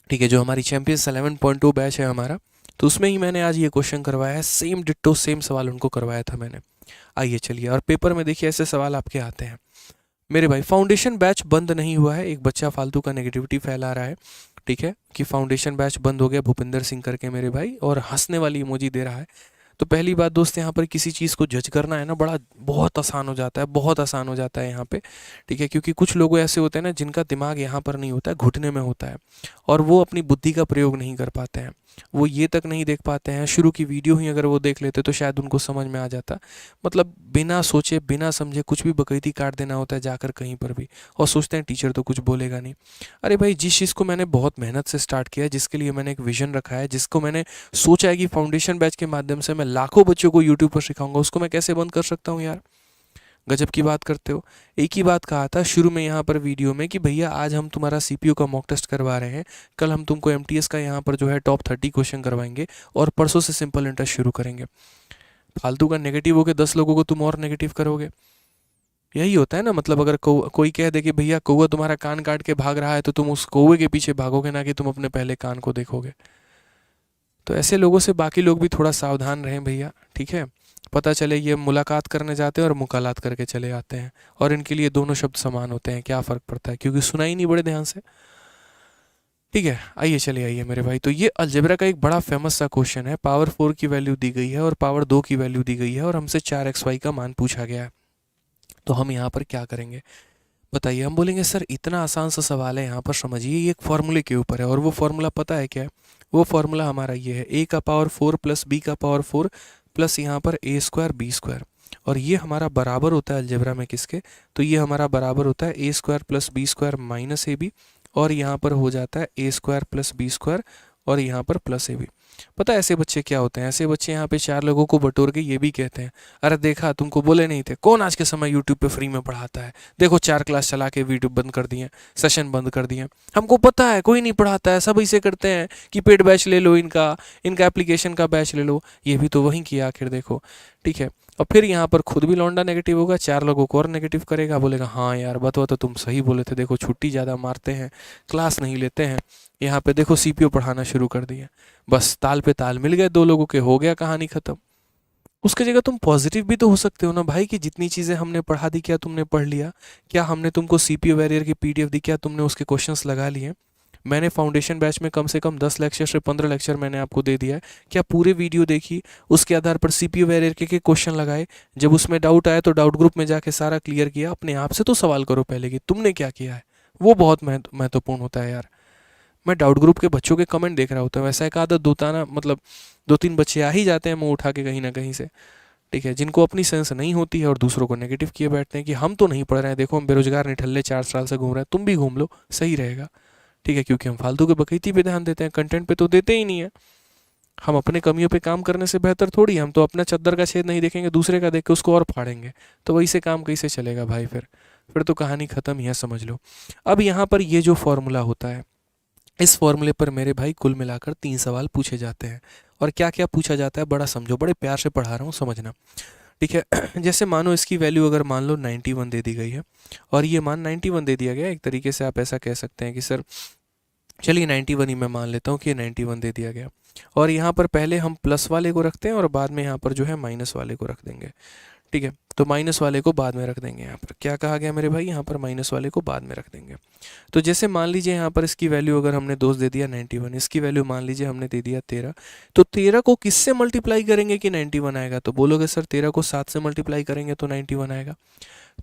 ठीक है, जो हमारी चैंपियंस 11.2 बैच है हमारा, तो उसमें ही मैंने आज ये क्वेश्चन करवाया है, सेम डिट्टो सेम सवाल उनको करवाया था मैंने। आइए चलिए, और पेपर में देखिए ऐसे सवाल आपके आते हैं मेरे भाई। फाउंडेशन बैच बंद नहीं हुआ है, एक बच्चा फालतू का नेगेटिविटी फैला रहा है, ठीक है, कि फाउंडेशन बैच बंद हो गया भूपिंदर सिंह करके मेरे भाई, और हंसने वाली इमोजी दे रहा है। तो पहली बात दोस्त, यहाँ पर किसी चीज़ को जज करना है ना, बड़ा बहुत आसान हो जाता है, बहुत आसान हो जाता है यहाँ पे, ठीक है, क्योंकि कुछ लोग ऐसे होते हैं ना जिनका दिमाग यहाँ पर नहीं होता है, घुटने में होता है, और वो अपनी बुद्धि का प्रयोग नहीं कर पाते हैं। वो ये तक नहीं देख पाते हैं, शुरू की वीडियो ही अगर वो देख लेते तो शायद उनको समझ में आ जाता। मतलब बिना सोचे बिना समझे कुछ भी बकैती काट देना होता है जाकर कहीं पर भी, और सोचते हैं टीचर तो कुछ बोलेगा नहीं। अरे भाई, जिस चीज़ को मैंने बहुत मेहनत से स्टार्ट किया है, जिसके लिए मैंने एक विजन रखा है, जिसको मैंने सोचा है कि फाउंडेशन बैच के माध्यम से मैं लाखों बच्चों को यूट्यूब पर सिखाऊंगा, उसको मैं कैसे बंद कर सकता हूँ यार? गजब की बात करते हो। एक ही बात कहा था शुरू में यहाँ पर वीडियो में कि भैया आज हम तुम्हारा सीपीयू का मॉक टेस्ट करवा रहे हैं, कल हम तुमको एमटीएस का यहाँ पर जो है टॉप 30 क्वेश्चन करवाएंगे, और परसों से सिंपल इंटरेस्ट शुरू करेंगे। फालतू का नेगेटिव हो के 10 लोगों को तुम और नेगेटिव करोगे। यही होता है ना, मतलब अगर कोई कह दे कि भैया कौवा तुम्हारा कान काट के भाग रहा है, तो तुम उस कौवे के पीछे भागोगे, ना कि तुम अपने पहले कान को देखोगे। तो ऐसे लोगों से बाकी लोग भी थोड़ा सावधान रहें भैया, ठीक है। पता चले ये मुलाकात करने जाते हैं और मुकालात करके चले आते हैं, और इनके लिए दोनों शब्द समान होते हैं, क्या फ़र्क पड़ता है, क्योंकि सुना ही नहीं बड़े ध्यान से। ठीक है, आइए चलिए आइए मेरे भाई। तो ये अलजेब्रा का एक बड़ा फेमस सा क्वेश्चन है। पावर 4 की वैल्यू दी गई है और पावर 2 की वैल्यू दी गई है, और हमसे 4xy का मान पूछा गया है। तो हम यहाँ पर क्या करेंगे बताइए? हम बोलेंगे सर इतना आसान सा सवाल है, यहाँ पर समझिए, ये एक फॉर्मूले के ऊपर है, और वो फॉर्मूला पता है क्या है? वो फॉर्मूला हमारा ये है, a का पावर 4 प्लस b का पावर 4 प्लस यहाँ पर a स्क्वायर b स्क्वायर, और ये हमारा बराबर होता है अलजेब्रा में किसके? तो ये हमारा बराबर होता है a square plus b square minus A B, और यहाँ पर हो जाता है a square plus b square, और यहाँ पर प्लस ए बी। पता है ऐसे बच्चे क्या होते हैं? ऐसे बच्चे यहाँ पे 4 लोगों को बटोर के ये भी कहते हैं, अरे देखा, तुमको बोले नहीं थे, कौन आज के समय यूट्यूब पे फ्री में पढ़ाता है, देखो 4 क्लास चला के वीडियो बंद कर दिए, सेशन बंद कर दिए, हमको पता है कोई नहीं पढ़ाता है, सब ऐसे करते हैं कि पेड बैच ले लो, इनका इनका एप्लीकेशन का बैच ले लो। ये भी तो वहीं किया आखिर, देखो, ठीक है। और फिर यहाँ पर खुद भी लौंडा नेगेटिव होगा, 4 लोगों को और नेगेटिव करेगा, बोलेगा हाँ यार बतवा, तो तुम सही बोले थे, देखो छुट्टी ज़्यादा मारते हैं, क्लास नहीं लेते हैं, यहाँ पे देखो सीपीयू पढ़ाना शुरू कर दिया। बस ताल पे ताल मिल गए 2 लोगों के, हो गया कहानी खत्म। उसके जगह तुम पॉजिटिव भी तो हो सकते हो ना भाई, कि जितनी चीज़ें हमने पढ़ा दी क्या तुमने पढ़ लिया? क्या हमने तुमको सीपीयू वैरियर की पीडीएफ दी, क्या तुमने उसके क्वेश्चंस लगा लिए? मैंने फाउंडेशन बैच में कम से कम 10 लेक्चर से 15 लेक्चर मैंने आपको दे दिया है, क्या पूरे वीडियो देखी, उसके आधार पर सीपीयू वैरियर के क्वेश्चन लगाए, जब उसमें डाउट आया तो डाउट ग्रुप में जाके सारा क्लियर किया। अपने आप से तो सवाल करो पहले कि तुमने क्या किया है, वो बहुत महत्वपूर्ण होता है यार। मैं डाउट ग्रुप के बच्चों के कमेंट देख रहा होता हूँ, वैसा एक आदत दोताना, मतलब 2-3 बच्चे आ ही जाते हैं मुंह उठा के कहीं ना कहीं से, ठीक है, जिनको अपनी सेंस नहीं होती है और दूसरों को नेगेटिव किए बैठते हैं कि हम तो नहीं पढ़ रहे हैं, देखो हम बेरोजगार निठल्ले 4 साल से घूम रहे हैं, तुम भी घूम लो, सही रहेगा, ठीक है। क्योंकि हम फालतू के बकैती पे ध्यान देते हैं, कंटेंट पे तो देते ही नहीं है। हम अपने कमियों पे काम करने से बेहतर थोड़ी, हम तो अपना चद्दर का छेद नहीं देखेंगे, दूसरे का देख के उसको और फाड़ेंगे, तो वही से काम कैसे चलेगा भाई? फिर तो कहानी खत्म ही है, समझ लो। अब यहाँ पर ये जो फॉर्मूला होता है, इस फॉर्मूले पर मेरे भाई कुल मिलाकर 3 सवाल पूछे जाते हैं। और क्या क्या पूछा जाता है, बड़ा समझो, बड़े प्यार से पढ़ा रहा हूँ, समझना, ठीक है। जैसे मानो इसकी वैल्यू अगर मान लो 91 दे दी गई है, और ये मान 91 दे दिया गया, एक तरीके से आप ऐसा कह सकते हैं कि सर चलिए 91 ही मैं मान लेता हूँ कि 91 दे दिया गया, और यहाँ पर पहले हम प्लस वाले को रखते हैं और बाद में यहाँ पर जो है माइनस वाले को रख देंगे, ठीक है। तो माइनस वाले को बाद में रख देंगे, यहाँ पर क्या कहा गया मेरे भाई, यहाँ पर माइनस वाले को बाद में रख देंगे। तो जैसे मान लीजिए यहाँ पर इसकी वैल्यू अगर हमने दोस्त दे दिया 91, इसकी वैल्यू मान लीजिए हमने दे दिया 13, तो 13 को किससे मल्टीप्लाई करेंगे कि 91 आएगा? तो बोलोगे सर 13 को 7 से मल्टीप्लाई करेंगे तो 91 आएगा।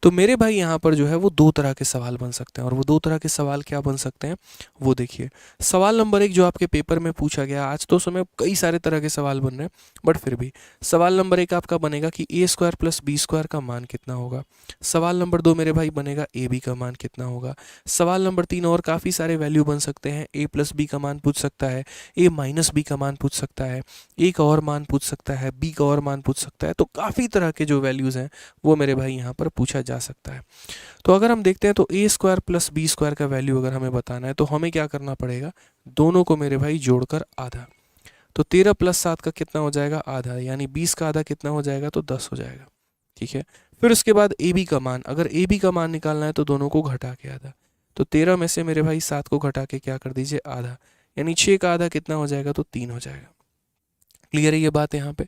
तो मेरे भाई यहाँ पर जो है वो 2 तरह के सवाल बन सकते हैं, और वो 2 तरह के सवाल क्या बन सकते हैं वो देखिए। सवाल नंबर 1 जो आपके पेपर में पूछा गया, आज तो समय कई सारे तरह के सवाल बन रहे हैं, बट फिर भी सवाल नंबर 1 आपका बनेगा कि ए स्क्वायर प्लस बी स्क्वायर का मान कितना होगा। सवाल नंबर 2 मेरे भाई बनेगा ए बी का मान कितना होगा। सवाल नंबर 3 और काफ़ी सारे वैल्यू बन सकते हैं, ए प्लस बी का मान पूछ सकता है, ए माइनस बी का मान पूछ सकता है, ए का और मान पूछ सकता है, बी का और मान पूछ सकता है। तो काफ़ी तरह के जो वैल्यूज़ हैं वो मेरे भाई यहाँ पर पूछा जा सकता है। तो अगर हम देखते हैं तो ए स्क्वायर प्लस बी स्क्वायर का वैल्यू अगर हमें बताना है तो हमें क्या करना पड़ेगा, दोनों को मेरे भाई जोड़कर आधा। तो 13 प्लस 7 का कितना हो जाएगा, आधा, यानी 20 का आधा कितना हो जाएगा, तो 10 हो जाएगा, ठीक है। फिर उसके बाद ए बी का मान, अगर ए बी का मान निकालना है तो दोनों को घटा के आधा। तो 13 में से मेरे भाई 7 को घटा के क्या कर दीजिए, आधा, यानी 6 का आधा कितना हो जाएगा, तो 3 हो जाएगा। क्लियर है ये बात यहाँ पे?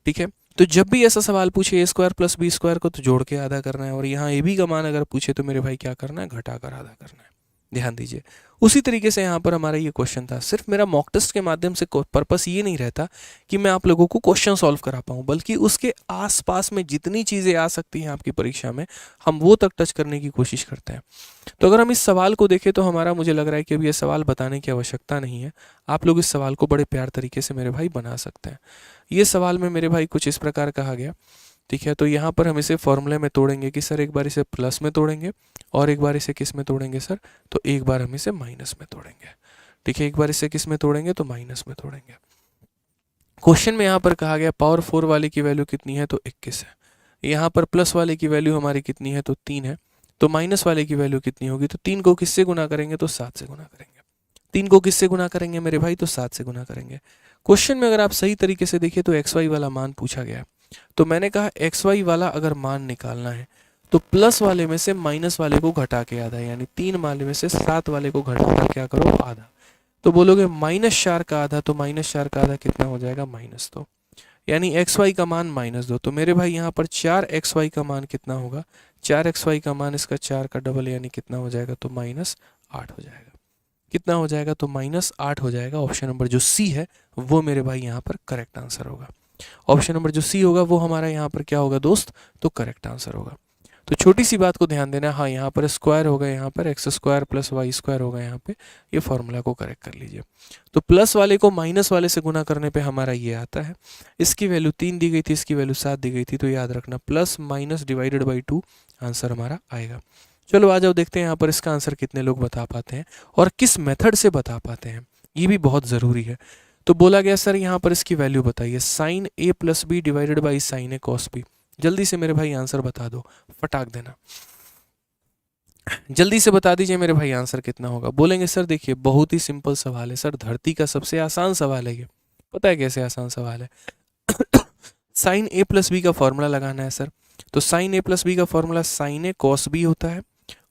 ठीक है, तो जब भी ऐसा सवाल पूछे ए स्क्वायर प्लस बी स्क्वायर को तो जोड़ के आधा करना है, और यहाँ ए बी का मान अगर पूछे तो मेरे भाई क्या करना है, घटा कर आधा करना है। ध्यान दीजिए, उसी तरीके से यहाँ पर हमारा ये क्वेश्चन था। सिर्फ मेरा मॉक टेस्ट के माध्यम से पर्पस ये नहीं रहता कि मैं आप लोगों को क्वेश्चन सॉल्व करा पाऊँ, बल्कि उसके आसपास में जितनी चीज़ें आ सकती हैं आपकी परीक्षा में, हम वो तक टच करने की कोशिश करते हैं। तो अगर हम इस सवाल को देखें तो हमारा, मुझे लग रहा है कि अभी ये सवाल बताने की आवश्यकता नहीं है। आप लोग इस सवाल को बड़े प्यार तरीके से मेरे भाई बना सकते हैं। ये सवाल में मेरे भाई कुछ इस प्रकार कहा गया, ठीक है। तो यहाँ पर हम इसे फॉर्मूले में तोड़ेंगे कि सर एक बार इसे प्लस में तोड़ेंगे और एक बार इसे किस में तोड़ेंगे सर, तो एक बार हम इसे माइनस में तोड़ेंगे। ठीक है, एक बार इसे किस में तोड़ेंगे, तो माइनस में तोड़ेंगे। क्वेश्चन में यहाँ पर कहा गया पावर 4 वाले की वैल्यू कितनी है, तो 21 है। यहाँ पर प्लस वाले की वैल्यू हमारी कितनी है, तो 3 है। तो माइनस वाले की वैल्यू कितनी होगी, तो 3 को किससे गुना करेंगे, तो 7 से गुना करेंगे। 3 को किससे गुना करेंगे मेरे भाई, तो 7 से गुना करेंगे। क्वेश्चन में अगर आप सही तरीके से देखिए तो एक्स वाई वाला मान पूछा गया है। तो मैंने कहा एक्स वाई वाला अगर मान निकालना है तो प्लस वाले में से माइनस वाले को घटा के आधा, यानी 3 वाले में से 7 वाले को घटा कर क्या करो, आधा। तो बोलोगे -4 का आधा, तो -4 का आधा कितना हो जाएगा, -2, यानी एक्स वाई का मान -2। तो मेरे भाई यहाँ पर 4xy का मान कितना होगा, 4xy का मान इसका 4 का डबल, यानी कितना हो जाएगा, तो -8 हो जाएगा। कितना हो जाएगा, तो -8 हो जाएगा। ऑप्शन नंबर जो सी है वो मेरे भाई यहाँ पर करेक्ट आंसर होगा। ऑप्शन नंबर जो सी होगा वो हमारा यहाँ पर क्या होगा दोस्त, तो करेक्ट आंसर होगा। तो छोटी सी बात को ध्यान देना, हाँ यहाँ पर स्क्वायर होगा, यहाँ पर X square plus Y square होगा, यहाँ पे ये फॉर्मूला को करेक्ट कर लीजिए। तो प्लस वाले को माइनस वाले से गुना करने पे हमारा ये आता है। इसकी वैल्यू 3 दी गई थी, इसकी वैल्यू 7 दी गई थी, तो याद रखना plus minus divided by 2 answer हमारा आएगा। चलो आ जाओ देखते हैं यहाँ पर इसका आंसर कितने लोग बता पाते हैं और किस मेथड से बता पाते हैं, ये भी बहुत ज़रूरी है। तो बोला गया सर यहाँ पर इसकी वैल्यू बताइए, sine A plus B divided by sine A cos B. जल्दी से मेरे भाई आंसर बता दो, फटाक देना, जल्दी से बता दीजिए मेरे भाई आंसर कितना होगा। बोलेंगे सर देखिए बहुत ही सिंपल सवाल है सर, धरती का सबसे आसान सवाल है ये। पता है कैसे आसान सवाल है? साइन ए प्लस बी का फॉर्मूला लगाना है सर। तो साइन ए प्लस बी का formula sine A cos B होता है,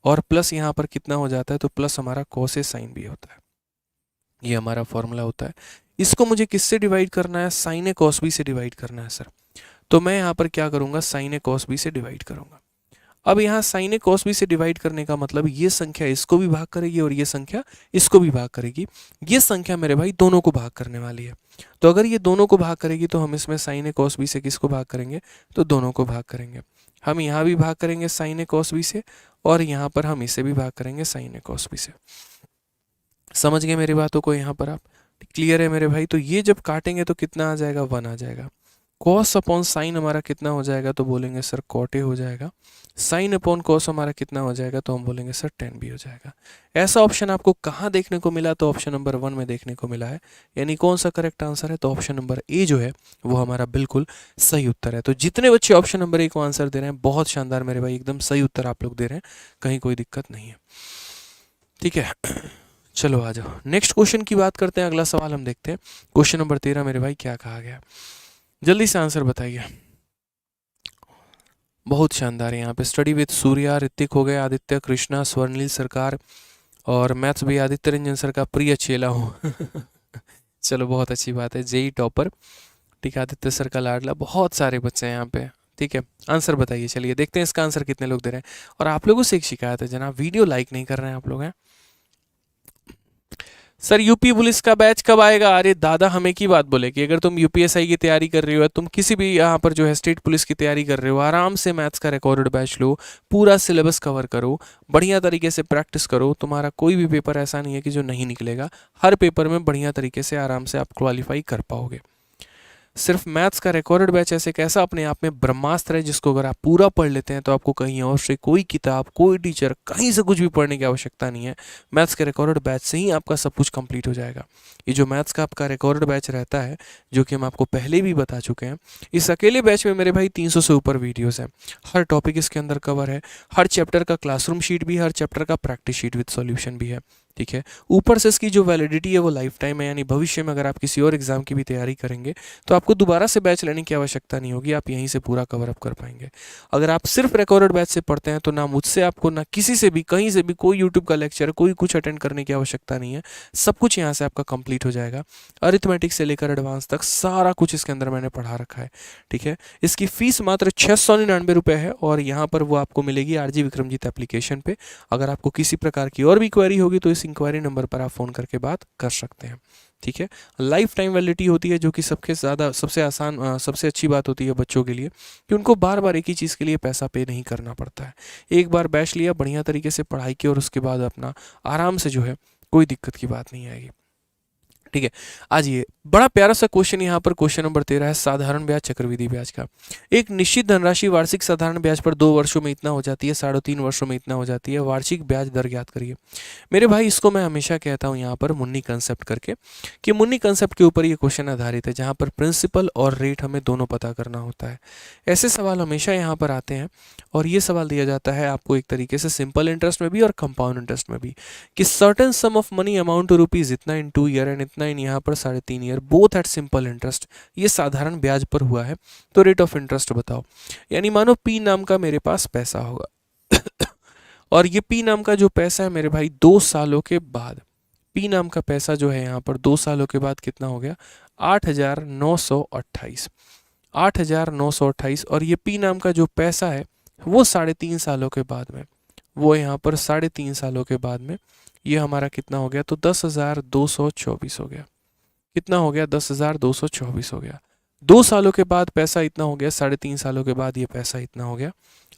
और प्लस यहाँ पर कितना हो जाता है, तो प्लस हमारा कॉस ए साइन बी होता है। ये हमारा फॉर्मूला होता है। इसको मुझे किससे डिवाइड करना है, साइन ए कॉस बी से डिवाइड करना है सर। तो मैं यहाँ पर क्या करूँगा, साइन ए कॉस बी से डिवाइड करूँगा। अब यहाँ साइन ए कॉस बी से डिवाइड करने का मतलब ये संख्या इसको भी भाग करेगी और ये संख्या इसको भी भाग करेगी। ये संख्या मेरे भाई दोनों को भाग करने वाली है। तो अगर ये दोनों को भाग करेगी तो हम इसमें साइन ए कॉस बी से किसको भाग करेंगे, तो दोनों को भाग करेंगे। हम यहाँ भी भाग करेंगे साइन ए कॉस बी से, और यहाँ पर हम इसे भी भाग करेंगे साइन ए कॉस बी से। समझ गए मेरी बातों को यहाँ पर आप? क्लियर है मेरे भाई? तो ये जब काटेंगे तो कितना आ जाएगा, 1 आ जाएगा। कॉस अपॉन साइन हमारा कितना हो जाएगा, तो बोलेंगे सर कॉट ए हो जाएगा। साइन अपॉन कॉस हमारा कितना हो जाएगा, तो हम बोलेंगे सर tan भी हो जाएगा। ऐसा ऑप्शन आपको कहाँ देखने को मिला, तो ऑप्शन नंबर 1 में देखने को मिला है। यानी कौन सा करेक्ट आंसर है, तो ऑप्शन नंबर ए जो है वो हमारा बिल्कुल सही उत्तर है। तो जितने बच्चे ऑप्शन नंबर ए को आंसर दे रहे हैं बहुत शानदार मेरे भाई, एकदम सही उत्तर आप लोग दे रहे हैं, कहीं कोई दिक्कत नहीं है। ठीक है, चलो आ जाओ नेक्स्ट क्वेश्चन की बात करते हैं। अगला सवाल हम देखते हैं, क्वेश्चन नंबर 13 मेरे भाई क्या कहा गया, जल्दी से आंसर बताइए। बहुत शानदार है। यहाँ पे स्टडी विद सूर्या, ऋतिक हो गए, आदित्य, कृष्णा, स्वर्णिल सरकार, और मैथ्स भी आदित्य रंजन सर का प्रिय चेला हूँ। चलो बहुत अच्छी बात है, जेई टॉपर, ठीक है, आदित्य सर का लाडला, बहुत सारे बच्चे हैं यहाँ पे। ठीक है, आंसर बताइए। चलिए देखते हैं इसका आंसर कितने लोग दे रहे हैं। और आप लोगों से एक शिकायत है जनाब, वीडियो लाइक नहीं कर रहे हैं आप लोग हैं। सर यूपी पुलिस का बैच कब आएगा? अरे दादा हमें की बात बोले कि अगर तुम यूपीएसआई की तैयारी कर रहे हो, तुम किसी भी यहाँ पर जो है स्टेट पुलिस की तैयारी कर रहे हो, आराम से मैथ्स का रिकॉर्डेड बैच लो, पूरा सिलेबस कवर करो, बढ़िया तरीके से प्रैक्टिस करो। तुम्हारा कोई भी पेपर ऐसा नहीं है कि जो नहीं निकलेगा, हर पेपर में बढ़िया तरीके से आराम से आप क्वालिफाई कर पाओगे। सिर्फ मैथ्स का रिकॉर्डेड बैच ऐसे कैसा अपने आप में ब्रह्मास्त्र है, जिसको अगर आप पूरा पढ़ लेते हैं तो आपको कहीं और से कोई किताब, कोई टीचर, कहीं से कुछ भी पढ़ने की आवश्यकता नहीं है। मैथ्स के रिकॉर्डेड बैच से ही आपका सब कुछ कंप्लीट हो जाएगा। ये जो मैथ्स का आपका रिकॉर्डेड बैच रहता है, जो कि हम आपको पहले भी बता चुके हैं, इस अकेले बैच में मेरे भाई 300 से ऊपर वीडियोज़ हैं। हर टॉपिक इसके अंदर कवर है, हर चैप्टर का क्लासरूम शीट भी, हर चैप्टर का प्रैक्टिस शीट विद सॉल्यूशन भी है। ठीक है। ऊपर से इसकी जो वैलिडिटी है वो लाइफ टाइम है, यानी भविष्य में अगर आप किसी और एग्जाम की भी तैयारी करेंगे तो आपको दोबारा से बैच लेने की आवश्यकता नहीं होगी, आप यहीं से पूरा कवर अप कर पाएंगे। अगर आप सिर्फ रिकॉर्डेड बैच से पढ़ते हैं तो ना मुझसे आपको ना किसी से भी कहीं से भी कोई यूट्यूब का लेक्चर कोई कुछ अटेंड करने की आवश्यकता नहीं है, सब कुछ यहाँ से आपका कंप्लीट हो जाएगा। अरिथमेटिक से लेकर एडवांस तक सारा कुछ इसके अंदर मैंने पढ़ा रखा है। ठीक है, इसकी फीस मात्र 699 है और यहाँ पर वो आपको मिलेगी आरजी विक्रमजीत एप्लीकेशन पे। अगर आपको किसी प्रकार की और भी क्वेरी होगी तो इस इंक्वायरी नंबर पर आप फ़ोन करके बात कर सकते हैं। ठीक है, लाइफ टाइम वैलिडिटी होती है, जो कि सबसे आसान सबसे अच्छी बात होती है बच्चों के लिए कि उनको बार बार एक ही चीज़ के लिए पैसा पे नहीं करना पड़ता है। एक बार बैच लिया, बढ़िया तरीके से पढ़ाई की और उसके बाद अपना आराम से जो है कोई दिक्कत की बात नहीं आएगी। ठीक है, आज ये बड़ा प्यारा सा क्वेश्चन यहाँ पर क्वेश्चन नंबर 13 है, साधारण ब्याज चक्रवृद्धि ब्याज का। एक निश्चित धनराशि वार्षिक साधारण ब्याज पर 2 वर्षों में इतना हो जाती है, 3.5 वर्षों में इतना हो जाती है, वार्षिक ब्याज दर ज्ञात करिए। मेरे भाई इसको मैं हमेशा कहता हूँ यहाँ पर मुन्नी कंसेप्ट करके, कि मुन्नी कंसेप्ट के ऊपर ये क्वेश्चन आधारित है, जहाँ पर प्रिंसिपल और रेट हमें दोनों पता करना होता है। ऐसे सवाल हमेशा यहाँ पर आते हैं और ये सवाल दिया जाता है आपको एक तरीके से सिंपल इंटरेस्ट में भी और कंपाउंड इंटरेस्ट में भी, कि certain sum of money amount to rupees इतना इन 2 ईयर एंड इतना इन यहाँ पर 3.5 year, both at simple interest. ये साधारण ब्याज पर हुआ है, तो रेट ऑफ इंटरेस्ट बताओ। यानी मानो पी नाम का मेरे पास पैसा होगा और ये पी नाम का जो पैसा है मेरे भाई 2 सालों के बाद, पी नाम का पैसा जो है यहाँ पर 2 सालों के बाद कितना हो गया, 8,928, 8,928। और ये पी नाम का जो पैसा है वो 3.5 सालों के बाद में, वो यहाँ पर 3.5 सालों के बाद में ये हमारा कितना हो गया, तो 10,224 हो गया। कितना हो गया, 10,224 हो गया। 2 सालों के बाद पैसा इतना हो गया, 3.5 सालों के बाद ये पैसा इतना हो गया,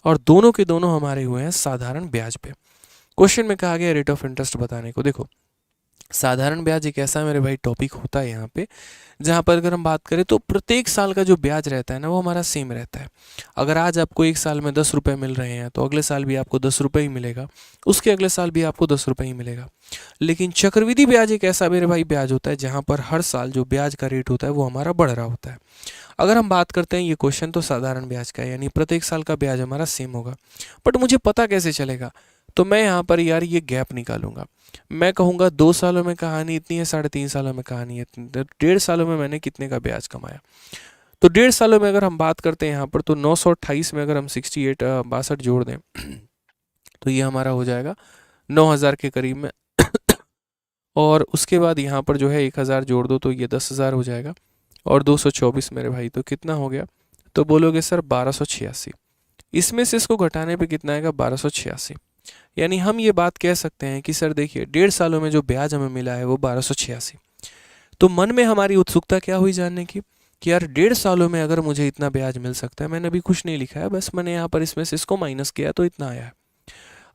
और दोनों के दोनों हमारे हुए हैं साधारण ब्याज पे। क्वेश्चन में कहा गया रेट ऑफ इंटरेस्ट बताने को। देखो, साधारण ब्याज एक ऐसा मेरे भाई टॉपिक होता है यहाँ पे, जहाँ पर अगर हम बात करें तो प्रत्येक साल का जो ब्याज रहता है ना वो हमारा सेम रहता है। अगर आज आपको एक साल में 10 रुपये मिल रहे हैं तो अगले साल भी आपको 10 रुपये ही मिलेगा, उसके अगले साल भी आपको 10 रुपये ही मिलेगा। लेकिन चक्रवृद्धि ब्याज एक ऐसा मेरे भाई ब्याज होता है जहाँ पर हर साल जो ब्याज का रेट होता है वो हमारा बढ़ रहा होता है। अगर हम बात करते हैं ये क्वेश्चन तो साधारण ब्याज का है, यानी प्रत्येक साल का ब्याज हमारा सेम होगा। बट मुझे पता कैसे चलेगा, तो मैं यहाँ पर यार ये गैप निकालूंगा। मैं कहूँगा 2 सालों में कहानी इतनी है, 3.5 सालों में कहानी है इतनी, तो 1.5 सालों में मैंने कितने का ब्याज कमाया। तो 1.5 सालों में अगर हम बात करते हैं यहाँ पर, तो 928 में अगर हम 62 जोड़ दें तो ये हमारा हो जाएगा 9,000 के करीब में और उसके बाद यहाँ पर जो है 1,000 जोड़ दो तो ये 10,000 हो जाएगा, और 224 मेरे भाई तो कितना हो गया, तो बोलोगे सर 1286। इसमें से इसको घटाने पे कितना आएगा, 1286। यानी हम ये बात कह सकते हैं कि सर देखिए 1.5 सालों में जो ब्याज हमें मिला है वो 1286। तो मन में हमारी उत्सुकता क्या हुई जानने की, कि यार 1.5 सालों में अगर मुझे इतना ब्याज मिल सकता है, मैंने अभी कुछ नहीं लिखा है, बस मैंने यहाँ पर इसमें से इसको माइनस किया तो इतना आया है।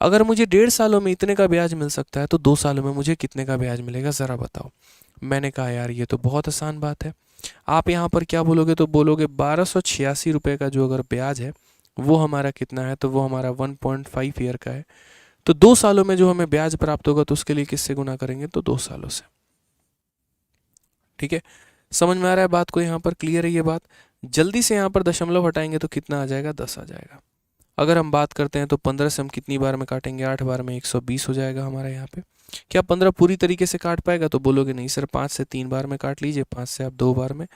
अगर मुझे 1.5 सालों में इतने का ब्याज मिल सकता है तो 2 सालों में मुझे कितने का ब्याज मिलेगा, ज़रा बताओ। मैंने कहा यार ये तो बहुत आसान बात है। आप यहाँ पर क्या बोलोगे, तो बोलोगे 1286 रुपये का जो अगर ब्याज है वो हमारा कितना है, तो वो हमारा 1.5 ईयर का है। तो 2 सालों में जो हमें ब्याज प्राप्त होगा तो उसके लिए किससे गुना करेंगे, तो 2 सालों से। ठीक है, समझ में आ रहा है बात को, यहाँ पर क्लियर है ये बात। जल्दी से यहाँ पर दशमलव हटाएंगे तो कितना आ जाएगा, 10 आ जाएगा। अगर हम बात करते हैं तो 15 से हम कितनी बार में काटेंगे, 8 बार में 120 हो जाएगा हमारा यहाँ पे। क्या 15 पूरी तरीके से काट पाएगा, तो बोलोगे नहीं सर 5 से 3 बार में काट लीजिए, 5 से आप 2 बार में,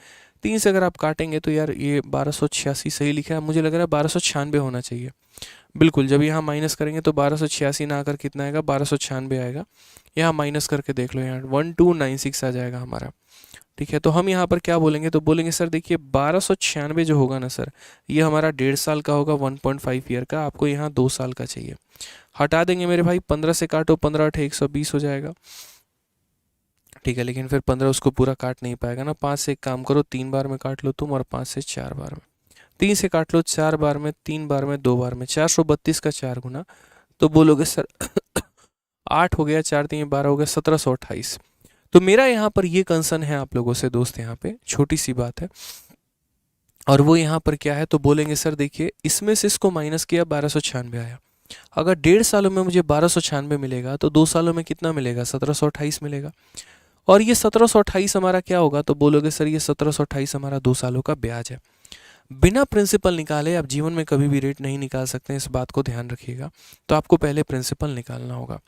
3 से अगर आप काटेंगे तो यार ये 1286 सही लिखा है, मुझे लग रहा है 1296 होना चाहिए। बिल्कुल, जब यहाँ माइनस करेंगे तो 1286 ना आकर कितना आएगा, 1296 आएगा। यहाँ माइनस करके देख लो, यहाँ 1296 आ जाएगा हमारा। ठीक है, तो हम यहाँ पर क्या बोलेंगे, तो बोलेंगे सर देखिए 1296 जो होगा ना सर, ये हमारा 1.5 साल का होगा, 1.5 ईयर का। आपको यहाँ 2 साल का चाहिए। हटा देंगे मेरे भाई, 15 से काटो, 15 8 120 हो जाएगा। ठीक है, लेकिन फिर 15 उसको पूरा काट नहीं पाएगा ना। 5 से एक काम करो, 3 बार में काट लो तुम, और 5 से 4 बार में, 3 से काट लो 4 बार में, 3 बार में, 2 बार में, 432 का 4 गुना, तो बोलोगे सर 8 हो गया, 4 3 12 हो गया, 1728। तो मेरा यहाँ पर ये कंसर्न है आप लोगों से दोस्त, यहाँ पे छोटी सी बात है, और वो यहाँ पर क्या है, तो बोलेंगे सर देखिए इसमें से इसको माइनस किया, 1296 आया। अगर 1.5 सालों में मुझे 1296 मिलेगा तो 2 सालों में कितना मिलेगा, 1728 मिलेगा। और ये 1728 हमारा क्या होगा, तो बोलोगे सर ये 1728 हमारा 2 सालों का ब्याज है। बिना प्रिंसिपल निकाले आप जीवन में कभी भी रेट नहीं निकाल सकते हैं, इस बात को ध्यान रखिएगा। तो आपको पहले प्रिंसिपल निकालना होगा।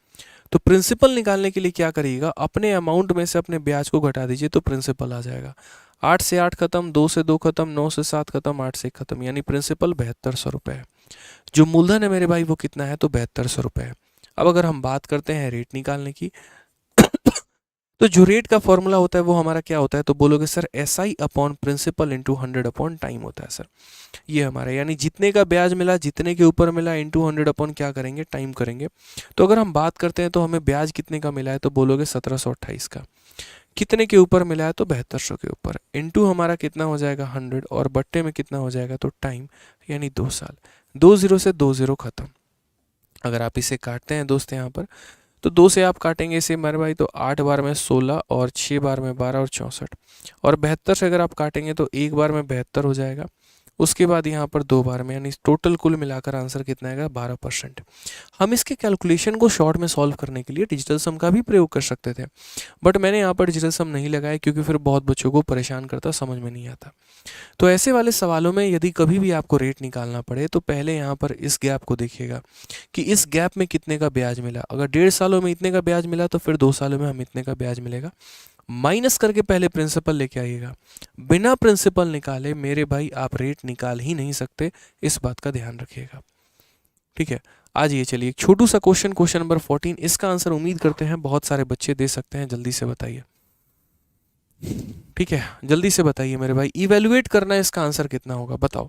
तो प्रिंसिपल निकालने के लिए क्या करिएगा, अपने अमाउंट में से अपने ब्याज को घटा दीजिए तो प्रिंसिपल आ जाएगा। 8 से 8 खत्म, 2 से 2 खत्म, 9 से 7 खत्म, 8 से 1 खत्म, यानी प्रिंसिपल 7200 रुपये है। जो मूलधन है मेरे भाई वो कितना है, तो 7200 रुपये है। अब अगर हम बात करते हैं रेट निकालने की तो जो रेट का फॉर्मूला होता है वो हमारा क्या होता है, तो बोलोगे sir SI upon principal into 100 upon time होता है सर। ये हमारा यानी जितने का ब्याज मिला, जितने के ऊपर मिला, इंटू 100 अपॉन क्या करेंगे, टाइम करेंगे। तो अगर हम बात करते हैं तो हमें ब्याज कितने का मिला है, तो बोलोगे 1728 का। कितने के ऊपर मिला है, तो 7200 के ऊपर, इंटू हमारा कितना हो जाएगा 100, और बट्टे में कितना हो जाएगा, तो टाइम, यानी 2 साल। 20 से 20 खत्म। अगर आप इसे काटते हैं दोस्त यहाँ पर, तो 2 से आप काटेंगे इसे मेरे भाई, तो 8 बार में 16 और 6 बार में 12 और 64, और 72 से अगर आप काटेंगे तो 1 बार में 72 हो जाएगा। उसके बाद यहाँ पर 2 बार में, यानी टोटल कुल मिलाकर आंसर कितना आएगा, 12%। हम इसके कैलकुलेशन को शॉर्ट में सॉल्व करने के लिए डिजिटल सम का भी प्रयोग कर सकते थे, बट मैंने यहाँ पर डिजिटल सम नहीं लगाया क्योंकि फिर बहुत बच्चों को परेशान करता, समझ में नहीं आता। तो ऐसे वाले सवालों में यदि कभी भी आपको रेट निकालना पड़े तो पहले यहाँ पर इस गैप को देखिएगा कि इस गैप में कितने का ब्याज मिला। अगर 1.5 सालों में इतने का ब्याज मिला तो फिर 2 सालों में हम इतने का ब्याज मिलेगा, माइनस करके पहले प्रिंसिपल लेके आइएगा। बिना प्रिंसिपल निकाले मेरे भाई आप रेट निकाल ही नहीं सकते, इस बात का ध्यान रखिएगा। ठीक है, आज ये चलिए एक छोटू सा क्वेश्चन, क्वेश्चन नंबर 14, इसका आंसर उम्मीद करते हैं बहुत सारे बच्चे दे सकते हैं, जल्दी से बताइए। ठीक है, जल्दी से बताइए मेरे भाई, इवेल्युएट करना है, इसका आंसर कितना होगा, बताओ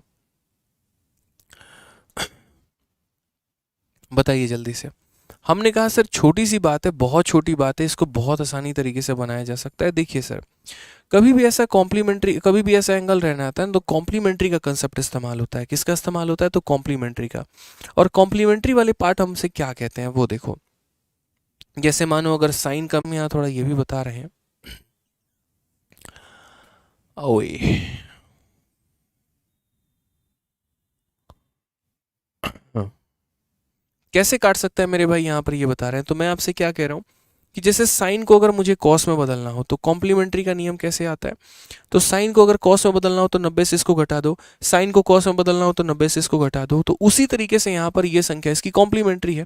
बताइए जल्दी से। हमने कहा सर छोटी सी बात है, बहुत छोटी बात है, इसको बहुत आसानी तरीके से बनाया जा सकता है। देखिए सर, कभी भी ऐसा कॉम्प्लीमेंट्री, कभी भी ऐसा एंगल रहना आता है ना, तो कॉम्प्लीमेंट्री का कंसेप्ट इस्तेमाल होता है। किसका इस्तेमाल होता है, तो कॉम्प्लीमेंट्री का। और कॉम्प्लीमेंट्री वाले पार्ट हमसे क्या कहते हैं वो देखो। जैसे मानो अगर साइन का, हम यहाँ थोड़ा ये भी बता रहे हैं। ओए हाँ। कैसे काट सकता है मेरे भाई, यहाँ पर ये बता रहे हैं। तो मैं आपसे क्या कह रहा हूँ कि जैसे साइन को अगर मुझे कॉस में बदलना हो तो कॉम्प्लीमेंट्री का नियम कैसे आता है, तो साइन को अगर कॉस में बदलना हो तो 90 से इसको घटा दो, साइन को कॉस में बदलना हो तो 90 से इसको घटा दो। तो उसी तरीके से यहाँ पर ये संख्या इसकी कॉम्प्लीमेंट्री है।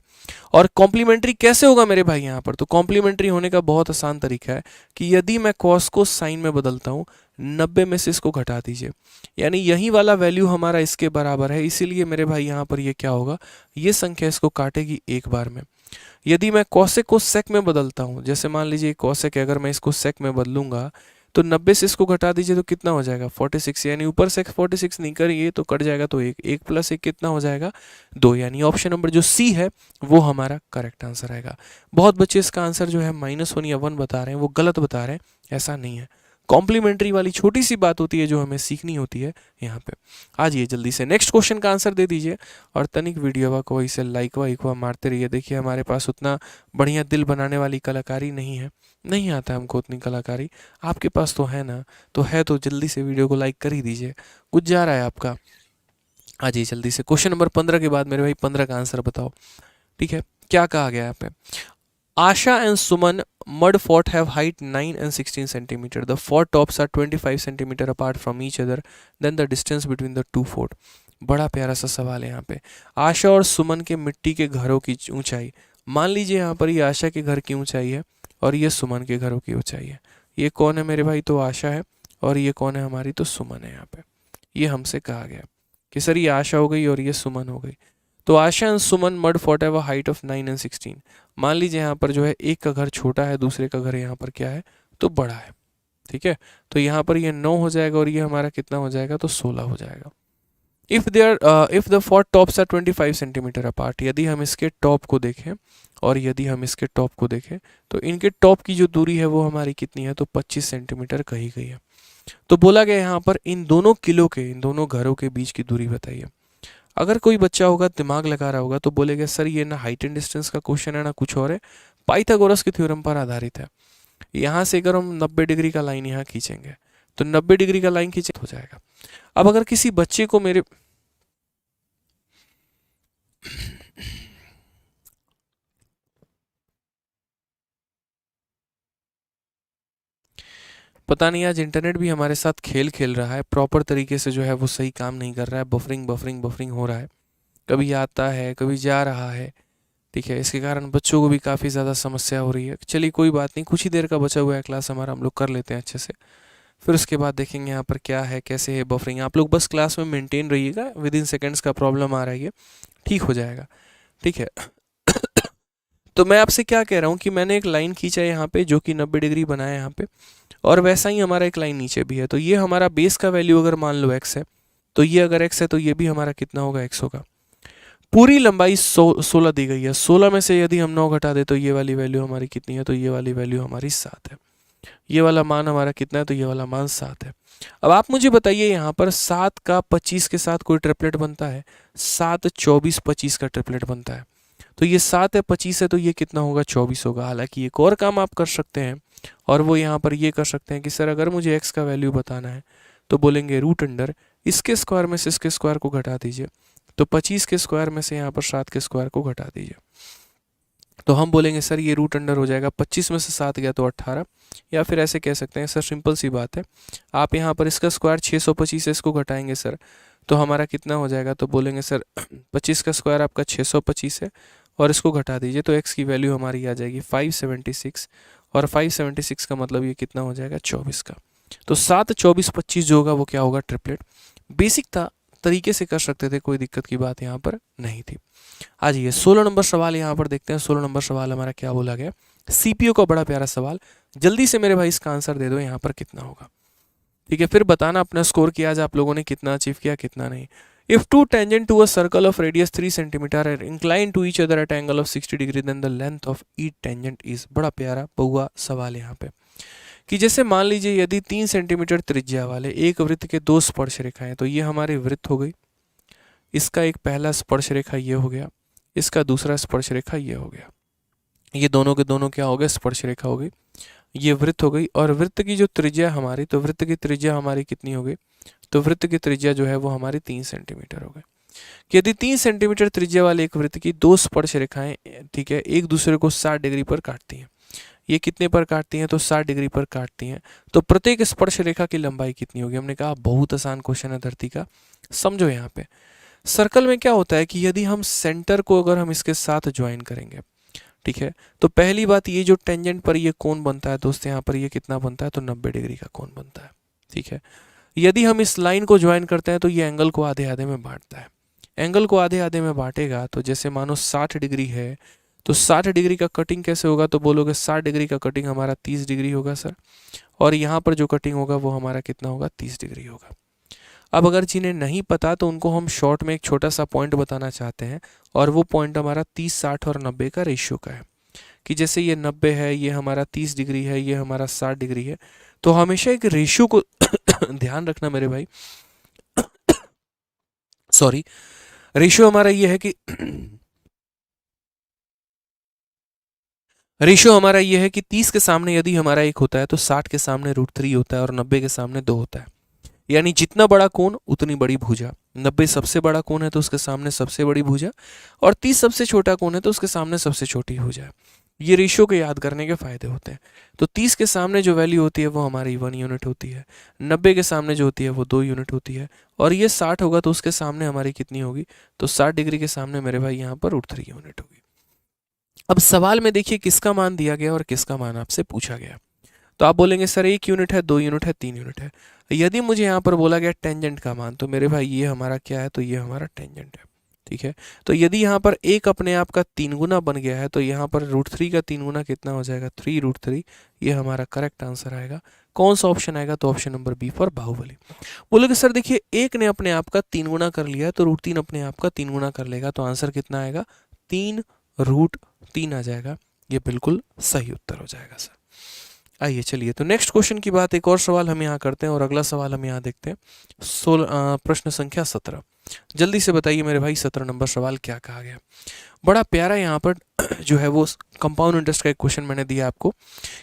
और कॉम्प्लीमेंट्री कैसे होगा मेरे भाई, यहाँ पर तो कॉम्प्लीमेंट्री होने का बहुत आसान तरीका है कि यदि मैं कॉस को साइन में बदलता हूँ, 90 में से इसको घटा दीजिए, यानी यही वाला वैल्यू हमारा इसके बराबर है। इसीलिए मेरे भाई यहाँ पर ये क्या होगा, ये संख्या इसको काटेगी एक बार में। यदि मैं कॉसेक को सेक में बदलता हूँ, जैसे मान लीजिए कॉसेक है, अगर मैं इसको सेक में बदलूंगा तो 90 से इसको घटा दीजिए तो कितना हो जाएगा, 46, यानी ऊपर से 46 नहीं करिए तो कट जाएगा, तो एक, एक प्लस एक कितना हो जाएगा, 2, यानी ऑप्शन नंबर जो सी है वो हमारा करेक्ट आंसर आएगा। बहुत बच्चे इसका आंसर जो है -1 या 1 बता रहे हैं, वो गलत बता रहे हैं, ऐसा नहीं है। कॉम्प्लीमेंट्री वाली छोटी सी बात होती है जो हमें सीखनी होती है यहाँ पे। आज ये जल्दी से नेक्स्ट क्वेश्चन का आंसर दे दीजिए, और तनिक वीडियो को इसे लाइक वाइक मारते रहिए। देखिए हमारे पास उतना बढ़िया दिल बनाने वाली कलाकारी नहीं है, नहीं आता हमको उतनी कलाकारी, आपके पास तो है ना, तो है तो जल्दी से वीडियो को लाइक कर ही दीजिए, कुछ जा रहा है आपका। आ जाइए जल्दी से क्वेश्चन नंबर 15 के बाद मेरे भाई 15 का आंसर बताओ। ठीक है, क्या कहा गया है यहाँ पे, Asha and Suman mud fort have height 9 and 16 centimeter. The fort tops are 25 centimeter apart from each other. Then the distance between the two fort. बड़ा प्यारा सा सवाल है यहाँ पे। आशा और सुमन के मिट्टी के घरों की ऊंचाई, मान लीजिए यहाँ पर ये आशा के घर की ऊंचाई है और ये सुमन के घरों की ऊंचाई है। ये कौन है मेरे भाई, तो आशा है, और ये कौन है हमारी, तो सुमन है। यहाँ पे ये हमसे कहा गया कि सर ये आशा हो गई और ये सुमन हो गई। तो आशा एंड सुमन मड फॉट have a height of 9 and 16। मान लीजिए यहाँ पर जो है एक का घर छोटा है, दूसरे का घर यहाँ पर क्या है, तो बड़ा है। ठीक है, तो यहाँ पर ये 9 हो जाएगा और ये हमारा कितना हो जाएगा, तो 16 हो जाएगा। If the four tops are 25 centimetre apart, यदि हम इसके टॉप को देखें और यदि हम इसके टॉप को देखें तो इनके टॉप की जो दूरी है वो हमारी कितनी है, तो 25 सेंटीमीटर कही गई है। तो बोला गया यहाँ पर इन दोनों किलों के, इन दोनों घरों के बीच की दूरी बताइए। अगर कोई बच्चा होगा दिमाग लगा रहा होगा तो बोलेगा सर ये ना हाइट एंड डिस्टेंस का क्वेश्चन है ना कुछ और है, पाइथागोरस के थ्योरम पर आधारित है। यहाँ से अगर हम 90 डिग्री का लाइन यहाँ खींचेंगे तो 90 डिग्री का लाइन खींचे हो जाएगा। अब अगर किसी बच्चे को मेरे पता नहीं आज इंटरनेट भी हमारे साथ खेल खेल रहा है, प्रॉपर तरीके से जो है वो सही काम नहीं कर रहा है, बफरिंग बफरिंग बफरिंग हो रहा है, कभी आता है कभी जा रहा है। ठीक है, इसके कारण बच्चों को भी काफ़ी ज़्यादा समस्या हो रही है। चलिए कोई बात नहीं, कुछ ही देर का बचा हुआ है क्लास हमारा, हम लोग कर लेते हैं अच्छे से, फिर उसके बाद देखेंगे यहाँ पर क्या है कैसे है बफरिंग। आप लोग बस क्लास में मेंटेन रहिएगा, विद इन सेकेंड्स का प्रॉब्लम आ रहा है, ये ठीक हो जाएगा। ठीक है। तो मैं आपसे क्या कह रहा हूँ कि मैंने एक लाइन खींचा है यहाँ पे जो कि 90 डिग्री बनाया है यहाँ पे, और वैसा ही हमारा एक लाइन नीचे भी है। तो ये हमारा बेस का वैल्यू अगर मान लो x है, तो ये अगर x है तो ये भी हमारा कितना होगा, x होगा। पूरी लंबाई 16 दी गई है, 16 में से यदि हम 9 घटा दे तो ये वाली वैल्यू हमारी कितनी है, तो ये वाली वैल्यू हमारी 7 है। ये वाला मान हमारा कितना है, तो ये वाला मान 7 है। अब आप मुझे बताइए यहाँ पर 7 का 25 के साथ कोई ट्रिपलेट बनता है? 7 24 25 का ट्रिपलेट बनता है। तो ये 7 है 25 है तो ये कितना होगा, 24 होगा। हालांकि एक और काम आप कर सकते हैं, और वो यहाँ पर ये कर सकते हैं कि सर अगर मुझे x का वैल्यू बताना है तो बोलेंगे रूट अंडर इसके स्क्वायर में से इसके स्क्वायर को घटा दीजिए, तो 25 के स्क्वायर में से यहाँ पर 7 के स्क्वायर को घटा दीजिए। तो हम बोलेंगे सर ये रूट अंडर हो जाएगा, 25 में से 7 गया तो 18, या फिर ऐसे कह सकते हैं सर सिंपल सी बात है, आप यहाँ पर इसका स्क्वायर 625 है, इसको घटाएंगे सर तो हमारा कितना हो जाएगा, तो बोलेंगे सर 25 का स्क्वायर आपका 625 है और इसको घटा दीजिए तो x की वैल्यू हमारी आ जाएगी 576, और 576 का मतलब ये कितना हो जाएगा, 24 का। तो 7 24 25 जो होगा वो क्या होगा, ट्रिपलेट। बेसिक था, तरीके से कर सकते थे, कोई दिक्कत की बात यहाँ पर नहीं थी। आ जाइए 16 नंबर सवाल यहाँ पर देखते हैं। 16 नंबर सवाल हमारा क्या बोला गया, सीपीयू का बड़ा प्यारा सवाल। जल्दी से मेरे भाई इसका आंसर दे दो यहाँ पर कितना होगा। ठीक है, फिर बताना अपना स्कोर कि आज आप लोगों ने कितना अचीव किया कितना नहीं। If two tangent to a circle of radius 3 centimetre are incline to each other at angle of 60 degree then the length of each tangent is. बड़ा प्यारा बहुआ सवाल यहाँ पे, कि जैसे मान लीजिए यदि 3 सेंटीमीटर त्रिज्या वाले एक वृत्त के 2 स्पर्श रेखाएं, तो ये हमारी वृत्त हो गई, इसका एक पहला स्पर्श रेखा ये हो गया, इसका दूसरा स्पर्श रेखा ये हो गया, ये दोनों के दोनों क्या हो गए, स्पर्श रेखा हो गई, ये वृत्त हो गई। और वृत्त की जो त्रिज्या हमारी, तो वृत्त की त्रिज्या हमारी कितनी हो गई, तो वृत्त की त्रिज्या जो है वो हमारी 3 सेंटीमीटर हो गई। यदि 3 सेंटीमीटर त्रिज्या वाले एक वृत्त की 2 स्पर्श रेखाएं, ठीक है, एक दूसरे को 60 डिग्री पर काटती हैं, ये कितने पर काटती हैं, तो 60 डिग्री पर काटती हैं, तो प्रत्येक स्पर्श रेखा की लंबाई कितनी होगी। हमने कहा बहुत आसान क्वेश्चन है धरती का, समझो यहाँ पे। सर्कल में क्या होता है कि यदि हम सेंटर को अगर हम इसके साथ ज्वाइन करेंगे, ठीक है, तो पहली बात ये जो टेंजेंट पर ये कोण बनता है दोस्त, यहाँ पर ये कितना बनता है, तो 90 डिग्री का कोण बनता है। ठीक है, यदि हम इस लाइन को ज्वाइन करते हैं तो ये एंगल को आधे आधे में बांटता है। एंगल को आधे आधे में बांटेगा तो जैसे मानो 60 डिग्री है, तो 60 डिग्री का कटिंग कैसे होगा, तो बोलोगे 60 डिग्री का कटिंग हमारा 30 डिग्री होगा सर, और यहाँ पर जो कटिंग होगा वो हमारा कितना होगा, 30 डिग्री होगा। अब अगर जिन्हें नहीं पता तो उनको हम शॉर्ट में एक छोटा सा पॉइंट बताना चाहते हैं, और वो पॉइंट हमारा 30 60 और 90 का रेशियो का है, कि जैसे ये 90 है, ये हमारा 30 डिग्री है, ये हमारा 60 डिग्री है। तो हमेशा एक रेशियो को ध्यान रखना मेरे भाई, सॉरी, रेशियो हमारा ये है कि रेशियो हमारा ये है कि 30 के सामने यदि हमारा 1 होता है तो 60 के सामने √3 होता है, और 90 के सामने 2 होता है। यानी जितना बड़ा कोण उतनी बड़ी भुजा। 90 सबसे बड़ा कोण है तो उसके सामने सबसे बड़ी भुजा, और 30 सबसे छोटा कोण है तो उसके सामने सबसे छोटी भुजा। ये रेशियो को याद करने के फायदे होते हैं। तो 30 के सामने जो वैल्यू होती है वो हमारी 1 यूनिट होती है, 90 के सामने जो होती है वो 2 यूनिट होती है, और ये 60 होगा तो उसके सामने हमारी कितनी होगी, तो 60 डिग्री के सामने मेरे भाई यहाँ पर √3 यूनिट होगी। अब सवाल में देखिए किसका मान दिया गया और किसका मान आपसे पूछा गया। तो आप बोलेंगे सर 1 यूनिट है, 2 यूनिट है, 3 यूनिट है। यदि मुझे यहाँ पर बोला गया टेंजेंट का मान, तो मेरे भाई ये हमारा क्या है, तो ये हमारा टेंजेंट है। ठीक है, तो यदि यहाँ पर 1 अपने आप का 3 गुना बन गया है, तो यहाँ पर √3 का 3 गुना कितना हो जाएगा, 3√3। ये हमारा करेक्ट आंसर आएगा। कौन सा ऑप्शन आएगा, तो option number B for Baahubali. बोलोगे सर देखिए 1 ने अपने आप का 3 गुना कर लिया है, तो √3 अपने आप का 3 गुना कर लेगा, तो आंसर कितना आएगा, 3√3 आ जाएगा। ये बिल्कुल सही उत्तर हो जाएगा सर। आइए चलिए, तो नेक्स्ट क्वेश्चन की बात, एक और सवाल हम यहाँ करते हैं, और अगला सवाल हम यहाँ देखते हैं। प्रश्न संख्या 17। जल्दी से बताइए मेरे भाई 17 नंबर सवाल क्या कहा गया। बड़ा प्यारा यहाँ पर जो है वो कंपाउंड इंटरेस्ट का एक क्वेश्चन मैंने दिया आपको,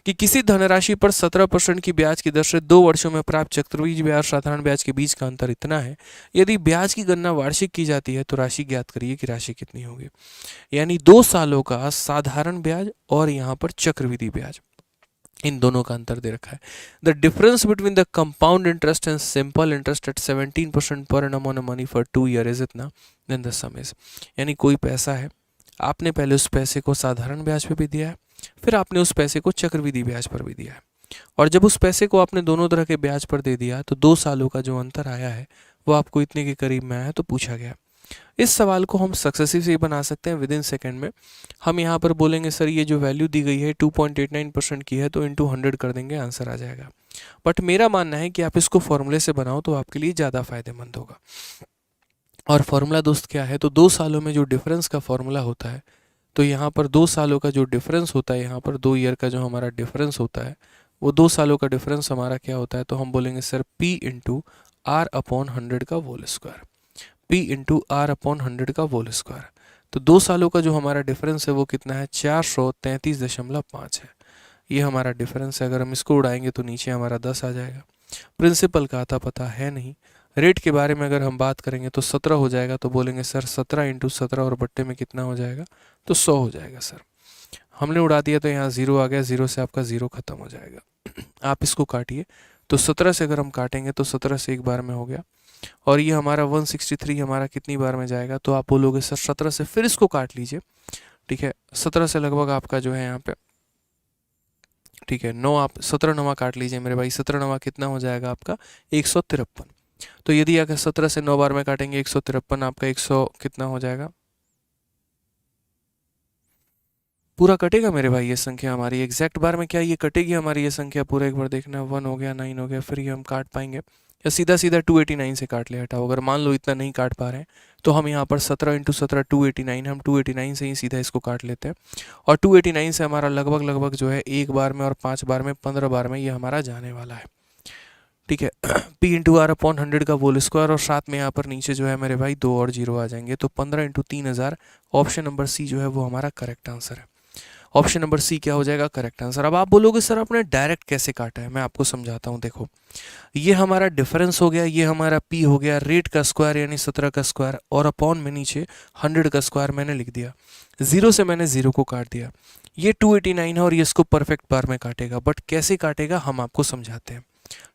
कि किसी धनराशि पर 17% की ब्याज की दर से 2 वर्षों में प्राप्त चक्रवृद्धि ब्याज साधारण ब्याज के बीच का अंतर इतना है, यदि ब्याज की गणना वार्षिक की जाती है तो राशि ज्ञात करिए कि राशि कितनी होगी। यानी 2 सालों का साधारण ब्याज और यहाँ पर चक्रवृद्धि ब्याज, इन दोनों का अंतर दे रखा है। The difference between the compound interest and simple interest eight 17% per annum on money for 2 year is इतना, देन द सम इज। यानी कोई पैसा है, आपने पहले उस पैसे को साधारण ब्याज पे भी दिया है, फिर आपने उस पैसे को चक्रवृद्धि ब्याज पर भी दिया है, और जब उस पैसे को आपने दोनों तरह के ब्याज पर दे दिया तो 2 सालों का जो अंतर आया है वो आपको इतने के करीब में आया तो पूछा गया। इस सवाल को हम सक्सेसिव से बना सकते हैं विद इन सेकेंड में। हम यहाँ पर बोलेंगे सर ये जो वैल्यू दी गई है 2.89% की है तो इंटू 100 कर देंगे, आंसर आ जाएगा। बट मेरा मानना है कि आप इसको फॉर्मूले से बनाओ तो आपके लिए ज़्यादा फायदेमंद होगा। और फॉर्मूला दोस्त क्या है, तो 2 सालों में जो डिफरेंस का फॉर्मूला होता है, तो यहाँ पर 2 सालों का जो डिफरेंस होता है, यहाँ पर 2 ईयर का जो हमारा डिफरेंस होता है, वो 2 सालों का डिफरेंस हमारा क्या होता है, तो हम बोलेंगे sir P into R upon 100 का whole square, P into R upon 100 का होल स्क्वायर। तो 2 सालों का जो हमारा डिफरेंस है वो कितना है, 433.5 है। ये हमारा डिफरेंस है। अगर हम इसको उड़ाएंगे तो नीचे हमारा 10 आ जाएगा। प्रिंसिपल का आता पता है नहीं। रेट के बारे में अगर हम बात करेंगे तो 17 हो जाएगा, तो बोलेंगे सर 17 इंटू 17 और बट्टे में कितना हो जाएगा, तो 100 हो जाएगा सर। हमने उड़ा दिया तो यहाँ 0 आ गया, 0 से आपका 0 खत्म हो जाएगा। आप इसको काटिए, तो 17 से अगर हम काटेंगे तो 17 से एक बार में हो गया, और ये हमारा 163 हमारा कितनी बार में जाएगा, तो आप बोलोगे सर 17 से, फिर इसको काट लीजिए, ठीक है। 17 से लगभग आपका जो है यहाँ पे, ठीक है, 9 आप 17 नवा काट लीजिए मेरे भाई, 17 नवा कितना हो जाएगा आपका 153। तो यदि अगर 17 से 9 बार में काटेंगे 153, आपका 100 कितना हो जाएगा, पूरा कटेगा मेरे भाई ये संख्या हमारी एग्जैक्ट बार में, क्या ये कटेगी हमारी ये संख्या पूरा, एक बार देखना, 1 हो गया, 9 हो गया, फिर ये हम काट पाएंगे या सीधा सीधा 289 से काट ले हटाओ। अगर मान लो इतना नहीं काट पा रहे हैं तो हम यहाँ पर 17 इंटू 17 289, हम 289 से ही सीधा इसको काट लेते हैं, और 289 से हमारा लगभग लगभग जो है एक बार में और 5 बार में 15 बार में ये हमारा जाने वाला है, ठीक है। P इंटू आर अपॉन 100 का होल स्क्वायर, और साथ में यहाँ पर नीचे जो है मेरे भाई 2 और 0 आ जाएंगे, तो 15 इंटू 3000। ऑप्शन नंबर सी जो है वो हमारा करेक्ट आंसर है। ऑप्शन नंबर सी क्या हो जाएगा, करेक्ट आंसर। अब आप बोलोगे सर आपने डायरेक्ट कैसे काटा है, मैं आपको समझाता हूँ। देखो, ये हमारा डिफरेंस हो गया, ये हमारा पी हो गया, रेट का स्क्वायर यानी 17 का स्क्वायर, और अपॉन में नीचे 100 का स्क्वायर मैंने लिख दिया, 0 से मैंने 0 को काट दिया। ये 289 है और ये इसको परफेक्ट बार में काटेगा, बट कैसे काटेगा हम आपको समझाते हैं,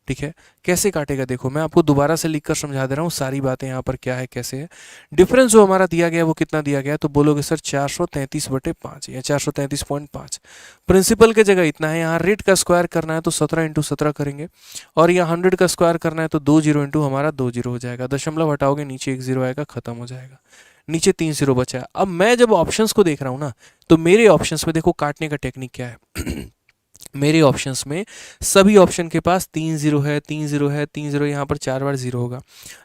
ठीक है। कैसे काटेगा देखो, मैं आपको दोबारा से लिखकर समझा दे रहा हूँ सारी बातें यहाँ पर क्या है कैसे है। डिफरेंस जो हमारा दिया गया वो कितना दिया गया, तो बोलोगे सर 433/5 या 433.5। प्रिंसिपल के जगह इतना है, यहाँ रेट का स्क्वायर करना है तो 17 इंटू 17 करेंगे, और यहाँ 100 का स्क्वायर करना है तो 20 इंटू हमारा 20 हो जाएगा, दशमलव हटाओगे नीचे एक 0 आएगा, खत्म हो जाएगा, नीचे 3 0 बचा है। अब मैं जब ऑप्शंस को देख रहा हूँ ना, तो मेरे ऑप्शंस में देखो काटने का टेक्निक क्या है। मेरे ऑप्शंस में सभी ऑप्शन के पास 3 0 है, 3 0 है, 3 0, यहाँ पर 4 बार 0 होगा,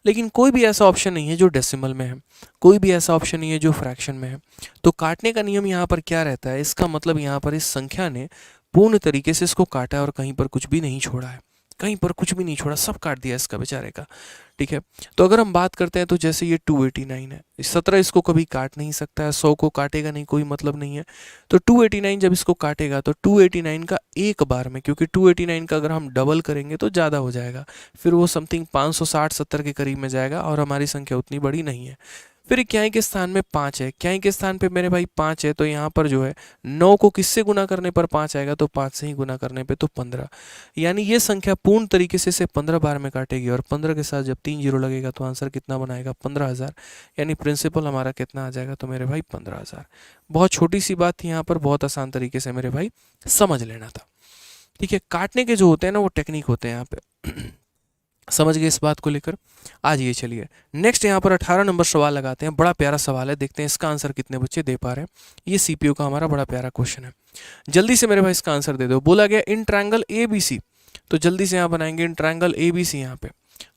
लेकिन कोई भी ऐसा ऑप्शन नहीं है जो डेसिमल में है, कोई भी ऐसा ऑप्शन नहीं है जो फ्रैक्शन में है। तो काटने का नियम यहाँ पर क्या रहता है, इसका मतलब यहाँ पर इस संख्या ने पूर्ण तरीके से इसको काटा है और कहीं पर कुछ भी नहीं छोड़ा है, कहीं पर कुछ भी नहीं छोड़ा, सब काट दिया इसका बेचारे का, ठीक है। तो अगर हम बात करते हैं तो जैसे ये 289 है, 17 इसको कभी काट नहीं सकता है, 100 को काटेगा नहीं, कोई मतलब नहीं है। तो 289 जब इसको काटेगा तो 289 का एक बार में, क्योंकि 289 का अगर हम डबल करेंगे तो ज़्यादा हो जाएगा, फिर वो समथिंग 560-70 के करीब में जाएगा, और हमारी संख्या उतनी बड़ी नहीं है। फिर इक्याई के स्थान में 5 है, इक्याई के स्थान पे मेरे भाई 5 है, तो यहाँ पर जो है 9 को किससे गुना करने पर 5 आएगा, तो 5 से ही गुना करने पे तो 15, यानी ये संख्या पूर्ण तरीके से इसे 15 बार में काटेगी, और 15 के साथ जब 3 0 लगेगा तो आंसर कितना बनाएगा, 15,000, यानी प्रिंसिपल हमारा कितना आ जाएगा, तो मेरे भाई 15,000। बहुत छोटी सी बात थी यहाँ पर, बहुत आसान तरीके से मेरे भाई समझ लेना था, ठीक है। काटने के जो होते हैं ना वो टेक्निक होते हैं यहाँ पे। समझ गए इस बात को लेकर। आज ये चलिए नेक्स्ट यहाँ पर 18 नंबर सवाल लगाते हैं, बड़ा प्यारा सवाल है, देखते हैं इसका आंसर कितने बच्चे दे पा रहे हैं। ये सीपीयू का हमारा बड़ा प्यारा क्वेश्चन है, जल्दी से मेरे भाई इसका आंसर दे दो। बोला गया in triangle A B C, तो जल्दी से यहाँ बनाएंगे in triangle A B C. यहाँ पे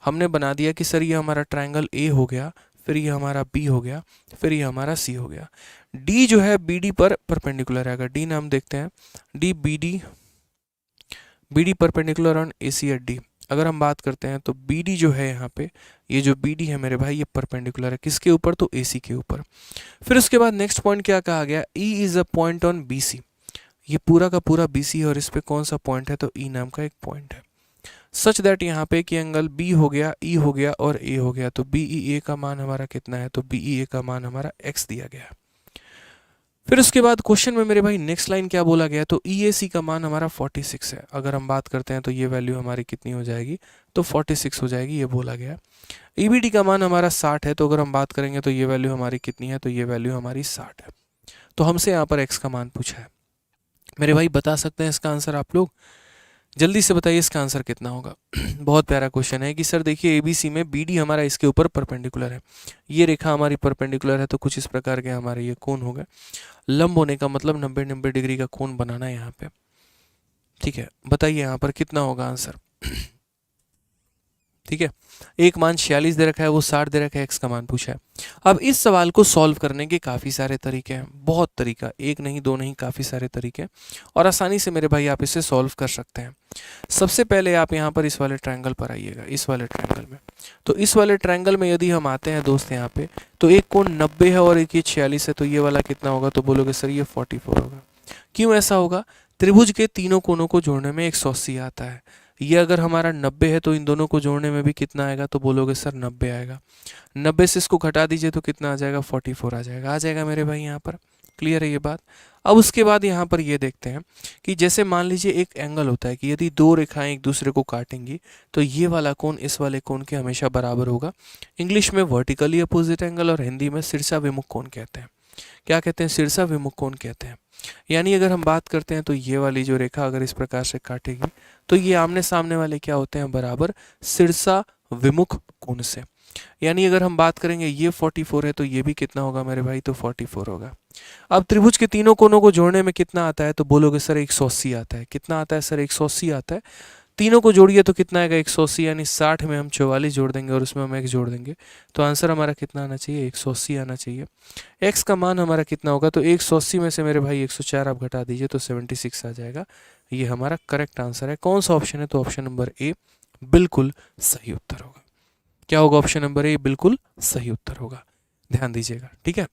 हमने बना दिया कि सर ये हमारा ट्रायंगल ए हो गया, फिर ये हमारा बी हो गया, फिर ये हमारा सी हो गया। डी जो है बी डी पर परपेंडिकुलर है, अगर डी नाम देखते हैं, D B D perpendicular on A C at D. अगर हम बात करते हैं तो बी डी जो है यहाँ पे, ये जो बी डी है मेरे भाई ये परपेंडिकुलर है किसके ऊपर, तो ए सी के ऊपर। फिर उसके बाद नेक्स्ट पॉइंट क्या कहा गया, E is a point on B C, ये पूरा का पूरा बी सी है, और इस पे कौन सा पॉइंट है, तो ई नाम का एक पॉइंट है। सच दैट यहाँ पे कि एंगल बी हो गया, ई हो गया और ए हो गया, तो बी ई ए का मान हमारा कितना है, तो बी ई ए का मान हमारा एक्स दिया गया है। फिर उसके बाद क्वेश्चन में मेरे भाई नेक्स्ट लाइन क्या बोला गया, तो EAC का मान हमारा 46 है। अगर हम बात करते हैं तो ये वैल्यू हमारी कितनी हो जाएगी, तो 46 हो जाएगी, ये बोला गया। EBD का मान हमारा 60 है, तो अगर हम बात करेंगे तो ये वैल्यू हमारी कितनी है, तो ये वैल्यू हमारी 60 है। तो हमसे यहाँ पर x का मान पूछा है। मेरे भाई बता सकते हैं इसका आंसर आप लोग, जल्दी से बताइए इसका आंसर कितना होगा। बहुत प्यारा क्वेश्चन है कि सर देखिए ABC में BD हमारा इसके ऊपर परपेंडिकुलर है, ये रेखा हमारी परपेंडिकुलर है, तो कुछ इस प्रकार के हमारे ये कोण हो गए। लंब होने का मतलब 90 डिग्री का कोण बनाना है यहाँ पे, ठीक है। बताइए यहाँ पर कितना होगा आंसर, ठीक है। एक मान 46 दे रखा है, वो 60 दे रखा है, x का मान पूछा है। अब इस सवाल को सॉल्व करने के काफ़ी सारे तरीके हैं, बहुत तरीका, एक नहीं दो नहीं, काफ़ी सारे तरीके, और आसानी से मेरे भाई आप इसे सॉल्व कर सकते हैं। सबसे पहले आप यहाँ पर इस वाले ट्रायंगल पर आइएगा, इस वाले ट्रायंगल में। तो इस वाले ट्रायंगल में यदि हम आते हैं दोस्त यहाँ पे, तो एक कोण 90 है और एक ये 46 है, तो ये वाला कितना होगा, तो बोलोगे सर ये 44 होगा। क्यों ऐसा होगा, त्रिभुज के तीनों कोनों को जोड़ने में 180 आता है। ये अगर हमारा 90 है तो इन दोनों को जोड़ने में भी कितना आएगा, तो बोलोगे सर 90 आएगा। 90 से इसको घटा दीजिए तो कितना आ जाएगा, 44 आ जाएगा मेरे भाई यहाँ पर। क्लियर है ये बात। अब उसके बाद यहाँ पर ये देखते हैं कि जैसे मान लीजिए एक एंगल होता है कि यदि दो रेखाएं एक दूसरे को काटेंगी तो ये वाला कोण इस वाले कोण के हमेशा बराबर होगा। इंग्लिश में वर्टिकली अपोजिट एंगल और हिंदी में शीर्षा विमुख कोण कहते हैं। क्या कहते हैं, शीर्षा विमुख कोण कहते हैं। यानी अगर हम बात करते हैं तो ये वाली जो रेखा अगर इस प्रकार से काटेगी तो ये आमने सामने वाले क्या होते हैं, बराबर शीर्षा विमुख कोण से। यानी अगर हम बात करेंगे ये 44 है तो ये भी कितना होगा मेरे भाई, तो 44 होगा। अब त्रिभुज के तीनों कोनों को जोड़ने में कितना आता है, तो बोलोगे सर 180 आता है। कितना आता है सर, 180 आता है। तीनों को जोड़िए तो कितना आएगा, 180, यानी 60 में हम 44 जोड़ देंगे और उसमें हम x जोड़ देंगे, तो आंसर हमारा कितना आना चाहिए, 180 आना चाहिए। x का मान हमारा कितना होगा, तो 180 में से मेरे भाई 104 आप घटा दीजिए तो 76 आ जाएगा। ये हमारा करेक्ट आंसर है। कौन सा ऑप्शन है, तो ऑप्शन नंबर ए बिल्कुल सही उत्तर होगा। क्या होगा, ऑप्शन नंबर ए बिल्कुल सही उत्तर होगा। ध्यान दीजिएगा, ठीक है।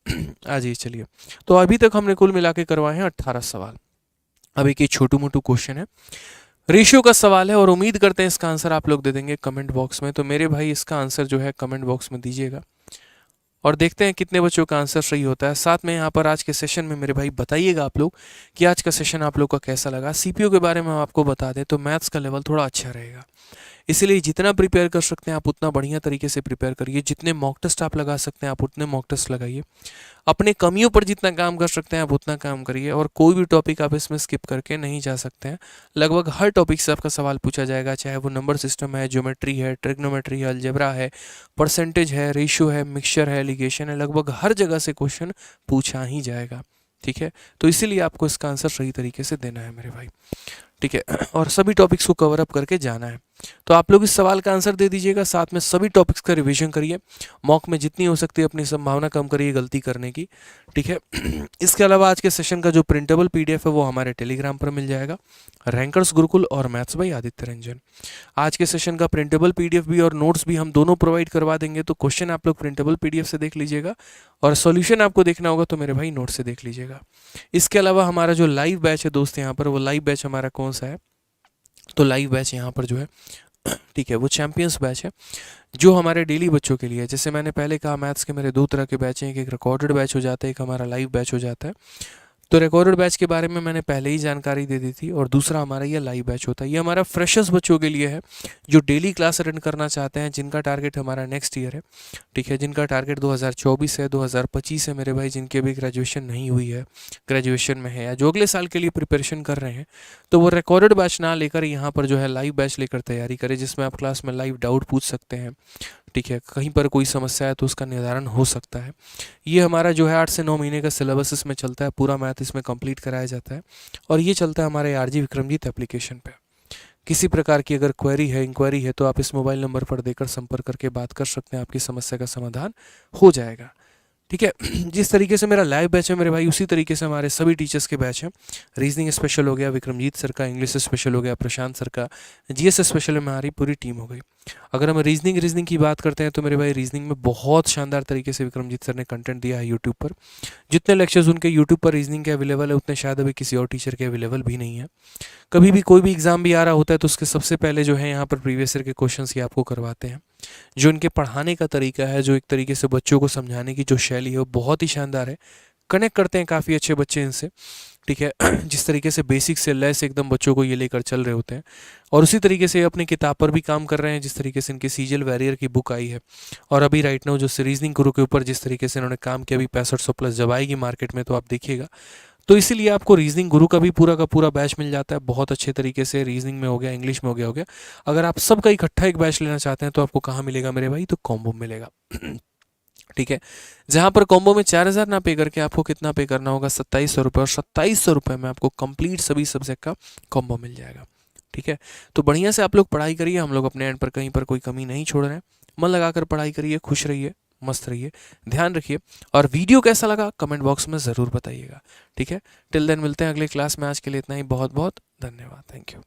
आ जाइए, चलिए। तो अभी तक हमने कुल मिला के करवाए हैं 18 सवाल। अब एक ये छोटू मोटू क्वेश्चन है, रेशियो का सवाल है, और उम्मीद करते हैं इसका आंसर आप लोग दे देंगे कमेंट बॉक्स में। तो मेरे भाई इसका आंसर जो है कमेंट बॉक्स में दीजिएगा और देखते हैं कितने बच्चों का आंसर सही होता है। साथ में यहाँ पर आज के सेशन में मेरे भाई बताइएगा आप लोग कि आज का सेशन आप लोग का कैसा लगा। सीपीयू के बारे में हम आपको बता दें तो मैथ्स का लेवल थोड़ा अच्छा रहेगा, इसीलिए जितना प्रिपेयर कर सकते हैं आप उतना बढ़िया तरीके से प्रिपेयर करिए। जितने मॉक टेस्ट आप लगा सकते हैं आप उतने मॉक टेस्ट लगाइए। अपने कमियों पर जितना काम कर सकते हैं आप उतना काम करिए, और कोई भी टॉपिक आप इसमें स्किप करके नहीं जा सकते हैं। लगभग हर टॉपिक से आपका सवाल पूछा जाएगा, चाहे वो नंबर सिस्टम है, ज्योमेट्री है, ट्रिग्नोमेट्री है, अलजेब्रा है, परसेंटेज है, रेशियो है, मिक्सचर है, एलिगेशन है, लगभग हर जगह से क्वेश्चन पूछा ही जाएगा। ठीक है, तो इसीलिए आपको इसका आंसर सही तरीके से देना है मेरे भाई, ठीक है, और सभी टॉपिक्स को कवर अप करके जाना है। तो आप लोग इस सवाल का आंसर दे दीजिएगा, साथ में सभी टॉपिक्स का रिवीजन करिए। मॉक में जितनी हो सकती है अपनी संभावना कम करिए गलती करने की, ठीक है। इसके अलावा आज के सेशन का जो प्रिंटेबल पीडीएफ है वो हमारे टेलीग्राम पर मिल जाएगा, रैंकर्स गुरुकुल और मैथ्स बाय आदित्य रंजन। आज के सेशन का प्रिंटेबल पीडीएफ भी और नोट्स भी हम दोनों प्रोवाइड करवा देंगे, तो क्वेश्चन आप लोग प्रिंटेबल पीडीएफ से देख लीजिएगा और सॉल्यूशन आपको देखना होगा तो मेरे भाई नोट से देख लीजिएगा। इसके अलावा हमारा जो लाइव बैच है दोस्त यहाँ पर, वो लाइव बैच हमारा कौन सा है, तो लाइव बैच यहाँ पर जो है ठीक है वो चैंपियंस बैच है, जो हमारे डेली बच्चों के लिए है। जैसे मैंने पहले कहा मैथ्स के मेरे दो तरह के बैच हैं, एक रिकॉर्डेड बैच हो जाता है, एक हमारा लाइव बैच हो जाता है। तो रिकॉर्डेड बैच के बारे में मैंने पहले ही जानकारी दे दी थी, और दूसरा हमारा ये लाइव बैच होता है। ये हमारा फ्रेशर्स बच्चों के लिए है जो डेली क्लास अटेंड करना चाहते हैं, जिनका टारगेट हमारा नेक्स्ट ईयर है, ठीक है, जिनका टारगेट 2024 है, 2025 है मेरे भाई, जिनकी अभी ग्रेजुएशन नहीं हुई है, ग्रेजुएशन में है, या जो अगले साल के लिए प्रिपरेशन कर रहे हैं, तो वो रिकॉर्डेड बैच ना लेकर यहाँ पर जो है लाइव बैच लेकर तैयारी करें, जिसमें आप क्लास में लाइव डाउट पूछ सकते हैं, ठीक है, कहीं पर कोई समस्या है तो उसका निवारण हो सकता है। ये हमारा जो है 8 से 9 महीने का सिलेबस इसमें चलता है, पूरा मैथ इसमें कंप्लीट कराया जाता है, और ये चलता है हमारे आरजी विक्रमजीत एप्लीकेशन पे। किसी प्रकार की अगर क्वेरी है, इंक्वायरी है, तो आप इस मोबाइल नंबर पर देकर संपर्क करके बात कर सकते हैं, आपकी समस्या का समाधान हो जाएगा, ठीक है। जिस तरीके से मेरा लाइव बैच है मेरे भाई, उसी तरीके से हमारे सभी टीचर्स के बैच हैं। रीजनिंग स्पेशल हो गया विक्रमजीत सर का, इंग्लिश स्पेशल हो गया प्रशांत सर का, जीएस स्पेशल में हमारी पूरी टीम हो गई। अगर हम रीजनिंग की बात करते हैं तो मेरे भाई रीजनिंग में बहुत शानदार तरीके से विक्रमजीत सर ने कंटेंट दिया है यूट्यूब पर। जितने लेक्चर्स उनके यूट्यूब पर रीजनिंग के अवेलेबल है उतने शायद अभी किसी और टीचर के अवेलेबल भी नहीं है। कभी भी कोई भी एग्जाम भी आ रहा होता है तो उसके सबसे पहले जो है यहाँ पर प्रीवियस ईयर के क्वेश्चंस ही आपको करवाते हैं। जो इनके पढ़ाने का तरीका है, जो एक तरीके से बच्चों को समझाने की जो शैली है वो बहुत ही शानदार है। कनेक्ट करते हैं काफ़ी अच्छे बच्चे इनसे, ठीक है। जिस तरीके से बेसिक से लेस एकदम बच्चों को ये लेकर चल रहे होते हैं, और उसी तरीके से अपनी किताब पर भी काम कर रहे हैं, जिस तरीके से इनकी सीजल वैरियर की बुक आई है, और अभी राइट नाउ जो रीजनिंग गुरु के ऊपर जिस तरीके से इन्होंने काम किया, अभी 6500+ जब आएगी मार्केट में तो आप देखिएगा। तो इसीलिए आपको रीजनिंग गुरु का भी पूरा का पूरा बैच मिल जाता है बहुत अच्छे तरीके से, रीजनिंग में हो गया, इंग्लिश में हो गया। अगर आप सबका इकट्ठा एक बैच लेना चाहते हैं तो आपको कहाँ मिलेगा मेरे भाई, तो कॉम्बो मिलेगा। ठीक है, जहां पर कॉम्बो में 4000 ना पे करके आपको कितना पे करना होगा, 2700 रुपये, और 2700 रुपये में आपको कंप्लीट सभी सब्जेक्ट का कॉम्बो मिल जाएगा। ठीक है, तो बढ़िया से आप लोग पढ़ाई करिए, हम लोग अपने एंड पर कहीं पर कोई कमी नहीं छोड़ रहे हैं। मन लगाकर पढ़ाई करिए, खुश रहिए, मस्त रहिए, ध्यान रखिए, और वीडियो कैसा लगा कमेंट बॉक्स में ज़रूर बताइएगा। ठीक है, टिल देन मिलते हैं अगले क्लास में। आज के लिए इतना ही, बहुत बहुत धन्यवाद, थैंक यू।